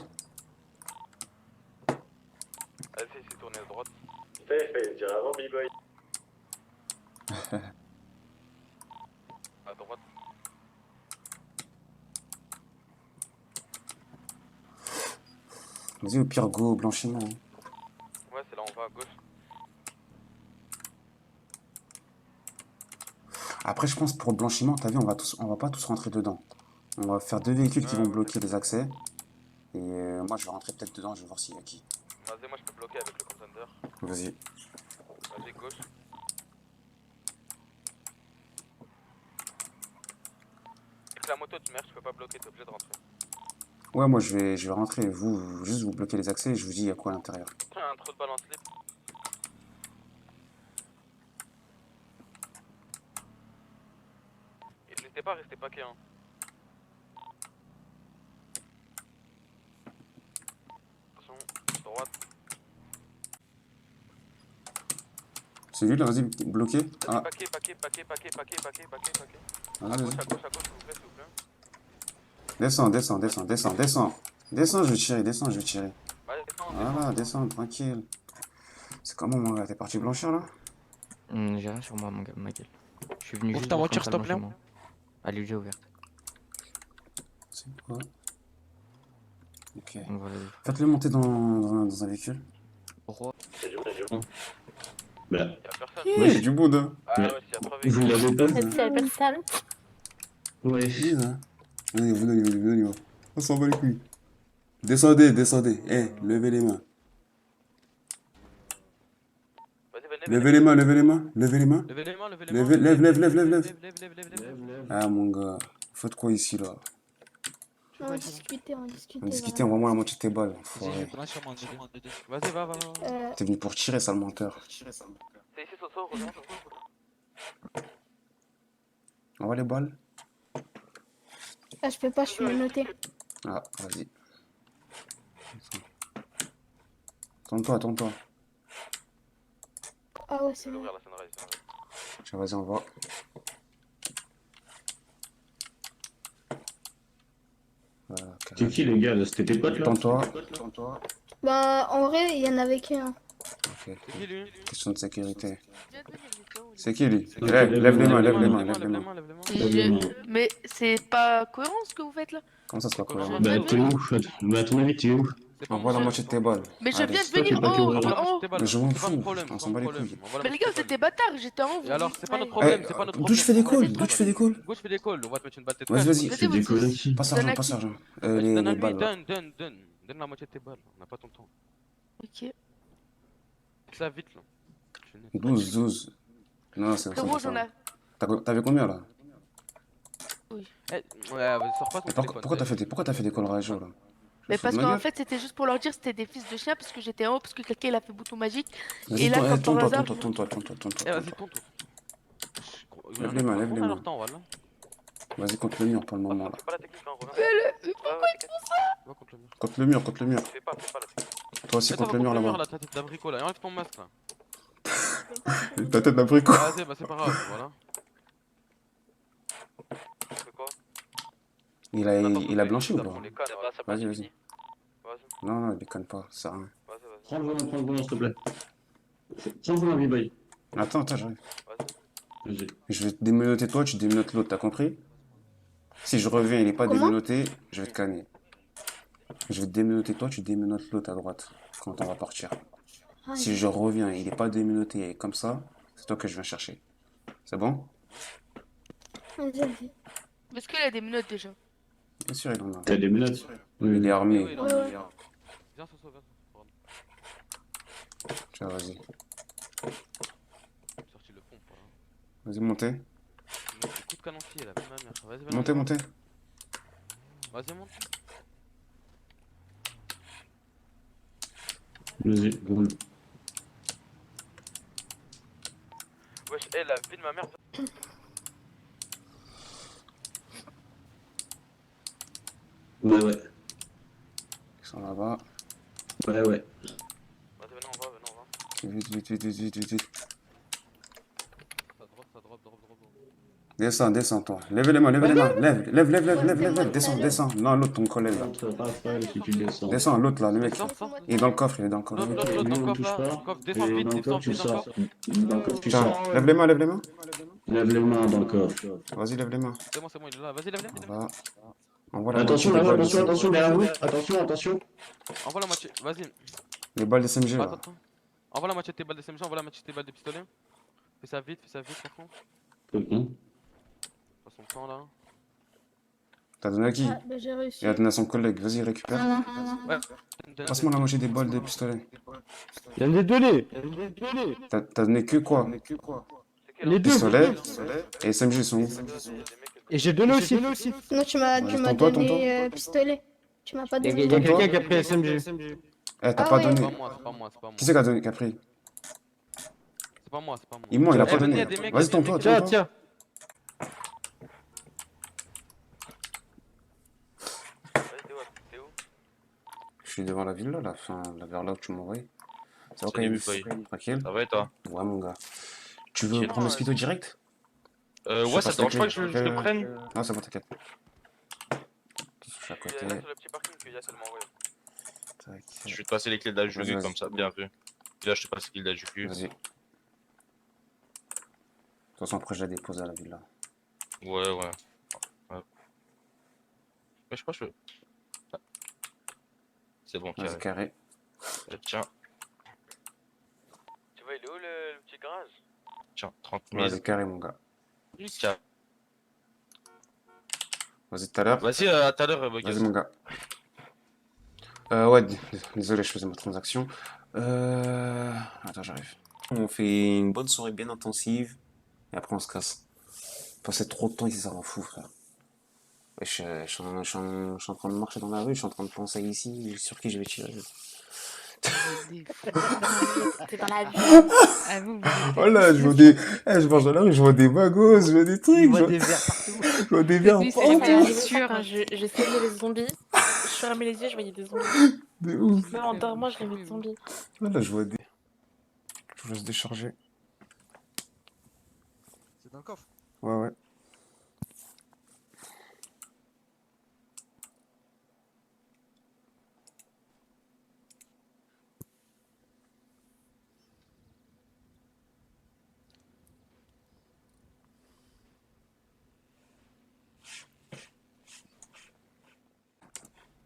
Vas-y, c'est tourné à droite. Putain, il fallait le dire avant, B-Boy. À droite. Vas-y, au pire, go au blanchiment. Hein. Ouais, c'est là, on va à gauche. Après, je pense pour le blanchiment, t'as vu, on va pas tous rentrer dedans. On va faire 2 véhicules qui vont bloquer les accès. Et moi, je vais rentrer peut-être dedans, je vais voir s'il y a qui. Vas-y, moi je peux bloquer avec le contender. Vas-y. Vas-y, gauche. Avec la moto, tu mères, je peux pas bloquer, t'es obligé de rentrer. Ouais, moi, je vais rentrer. Juste vous bloquez les accès et je vous dis il y a quoi à l'intérieur. Un trou de balance slip. Et n'hésitez pas à rester paquet, hein. Attention, droite. C'est lui là, vas-y, bloqué. Ah, Paquet. Ah, À vas-y. gauche, s'il vous plaît, s'il vous plaît. Descends, je vais tirer, descends, je vais tirer. Vas-y, descends, Voilà, descends, tranquille. C'est comment, mon gars? T'es parti blanchir là? J'ai rien sur moi, ma gueule. Je suis venu Ouvre juste ta voir voiture, comme ça s'il te le plaît. blanchiment. Allez, j'ai ouverte. C'est quoi? Ok. On va aller. Faites-le monter dans un véhicule. Pourquoi? C'est du bon, c'est du bon. Bah, Y'a personne. Ouais, j'ai du monde. Hein. Ah ouais, s'il y a 3 vous véhicules. l'avez pas? C'est pas sale. Ouais. Hein. Venez. On s'en bat les couilles. Descendez. Eh, levez les mains. Vas-y, Levez les mains. Levez les mains. Lève. Ah, mon gars. Faut de quoi ici là? On discutait. On discutait, envoie-moi la moitié de tes balles. Enfoiré. Vas-y, va. T'es venu pour tirer, sale menteur. C'est ici, Soso, reviens. Envoie les balles. Ah, je peux pas, je suis menotté. Ah, vas-y. Tourne-toi. Ah ouais, c'est bon. Ouvrir la sunrise. Tiens, vas-y, on va. Voilà, C'est qui les gars là? C'était tes potes là? Tends-toi. Bah, en vrai, il y en avait qu'un. Ok. C'est qui lui? Question de sécurité. Viens de venir, Lucas, on est- C'est qui lui? C'est Eh, qui? lève les mains, lève les lève mains, les lève les mains, mains. lève les mains. Lève les mains. Mais c'est pas cohérent ce que vous faites là. Comment ça se passe cohérent? Bah, t'es où? Bah, à ton avis, t'es où? C'est pas mon Envoie la problème. moitié de tes balles. Mais je Allez. viens de C'est toi qui venir es pas en haut, cohérent. en haut. Mais je m'en C'est pas mon fous, problème, on c'est s'en pas bat mon les problème. couilles. Envoie la Mais les moitié gars, de vous tes êtes des balles. bâtards, j'étais en haut. Et alors, c'est pas notre Eh, problème, c'est pas notre d'où problème. tu fais des Envoie la calls? moitié de D'où tes tu fais balles. des calls? Go, je fais des calls, on va te mettre une balle tête Vas-y, cash. vas-y. C'est des conneries. Passe Donne l'argent, à passe qui? l'argent. Vas-y, donne à Les lui, balles là. donne la moitié de tes balles, on n'a pas ton temps. Ok. Fais ça vite là. Je suis net. 12. Non, c'est Frérot, ça. j'en ai. T'avais combien là? Oui. Eh, ouais, vas-y, sors pas ton téléphone. Pourquoi t'as fait des calls radio là? Mais Fous parce de ma qu'en gueule. fait, c'était juste pour leur dire que c'était des fils de chiens parce que j'étais en haut, parce que quelqu'un il a fait bouton magique. Vas-y, Et là, comme par tourne-toi, hasard. tourne-toi. Eh, vas-y, ton tour. Lève les mains, lève les On a mains. leur temps, voilà. Vas-y, contre le mur pour le moment là. Fais pas la technique, hein, reviens. Mais pourquoi ils font ça? Va contre le mur. Contre le mur. Fais pas la technique. Toi aussi Mets-toi contre le mur là, là-bas. ta tête d'abricot là. Et enlève ton masque là. Ta tête d'abricot. Vas-y, bah c'est pas grave, voilà. C'est quoi? Il a blanchi ou pas? On les canne, voilà. Vas-y. Vas-y. Non, il déconne pas, ça sert à rien. Prends le volant, s'il te plaît. Prends le volant, B-Boy. Attends, j'arrive. Vas-y. Je vais te démenoter toi, tu démenotes l'autre, t'as compris? Si je reviens, il est pas démenoté, je vais te canner. Je vais te démenoter toi, tu démenotes l'autre à droite, quand on va partir. Si je reviens, il est pas démenoté comme ça, c'est toi que je viens chercher. C'est bon? Vas-y. Est-ce qu'il a des menottes déjà? Bien sûr, il en a. T'as des menottes? Oui. Il est armé. Viens, Soso, viens. Tiens, vas-y. Sorti le fond, voilà. Vas-y, montez. Coup de canonfier là, même ma mère. Vas-y, Montez. Vas-y, monte. Vas-y, roule. Wesh, eh, la vie de ma mère. Ouais. Ils sont là-bas. Ouais. Vas-y, venez, on va. Vite. Ça drop. Descends, toi. Lève les mains. Lève. Descends. Non, l'autre, ton collègue. Raphaël, si tu descends. Descends, l'autre là, le mec. Descends. Il est dans le coffre. L'autre dans le coffre là. Descends Et vite, dans le coffre, tu descends sors. vite. Dans le coffre, tu Tiens, sors. lève les mains. Lève les mains dans le coffre. Vas-y, lève les mains. C'est bon, il est là. Vas-y, lève-les. Voilà. Envoie la Attention, moitié des balles de attention, derrière vous. Attention. Envoie la moitié, vas-y. Les balles de SMG là. Attends. Envoie la moitié de tes balles de SMG, envoie la moitié de tes balles de pistolet. Fais ça vite, par contre. Passe son temps là. T'as donné à qui? Ah, bah, j'ai réussi. Il a donné à son collègue. Vas-y, récupère. Ouais. Passe-moi la moitié des balles de pistolet. Il vient de les donner. T'as donné que quoi? Les deux. Pistolet et SMG sont où? Et j'ai donné aussi. Non, tu m'as Tonton. donné pistolet. Tu m'as pas Il y donné. a quelqu'un qui a pris SMG. Eh, t'as Ah pas ouais. donné. C'est pas moi. Qui c'est qui a pris? C'est pas moi. Il ment, il a Eh, pas vas-y, donné. y a des mecs, Vas-y, y a des tourne-toi. mecs. Tiens. T'es où? Je suis devant la ville là, vers là où tu m'as envoyé. Ça va quand Salut, même? Boy. Tranquille? Ça va et toi? Ouais, mon gars. Tu veux Tranquille. prendre le speedo direct? Ouais, ça te dérange pas que je te prenne? Non, c'est bon, t'inquiète. Je suis à côté. Il est là sur le petit parking que Yassel m'a envoyé. Tac. Je vais te passer les clés de la jugue Vas-y. comme ça, bien vu. Et là, je te passe les clés de la jugue. Vas-y. De toute façon, après, je la dépose à la ville là. Ouais. Mais je crois que je peux. Ah. C'est bon, Vas-y, carré. carré. Tiens, Tu vois, il est où le petit garage? tiens, 30 000. Vas-y, carré, mon gars. Tiens. Vas-y, tout à l'heure. Vas-y, à tout à l'heure, Bogus. Vas-y, mon gars. Ouais, désolé, je faisais ma transaction. Attends, j'arrive. On fait une bonne soirée bien intensive et après on se casse. Passer trop de temps ici, ça rend fou, frère. Ouais, je suis en train de marcher dans la rue, je suis en train de penser ici, sur qui je vais tirer. T'es dans la vie. Ah, vous, Voilà, je vois des. Je marche dans la rue, je vois des bagos, je vois des trucs. Il voit des verres partout. Je vois des verres Lui, c'est partout. bien J'ai sûr. j'ai saigné les zombies. Je fermais les yeux, je voyais des zombies. De ouf. Même en dormant, je rêvais de zombies. Voilà, je vois des. Je vous laisse décharger. C'est dans le coffre. Ouais.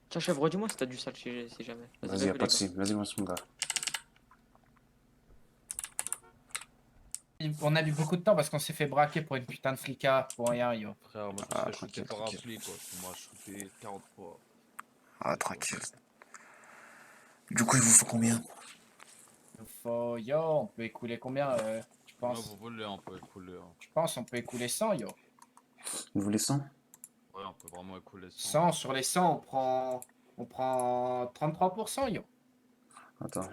Tiens, chef, redis-moi si t'as du sale si jamais. Vas-y, y'a pas de soucis. Vas-y, lance mon gars. On a eu beaucoup de temps parce qu'on s'est fait braquer pour une putain de flicard pour rien, yo. Frère, moi je me suis fait shooter par un flic, quoi. Moi je shooté 40 fois. Ah, tranquille. Du coup, il vous faut combien? Il faut, yo, on peut écouler combien, tu Ouais, penses? vous voulez, on peut écouler. Hein. Je pense on peut écouler 100, yo. Vous voulez 100? Ouais, on peut vraiment écouler 100. 100 sur les 100, on prend 33%, yo. Attends.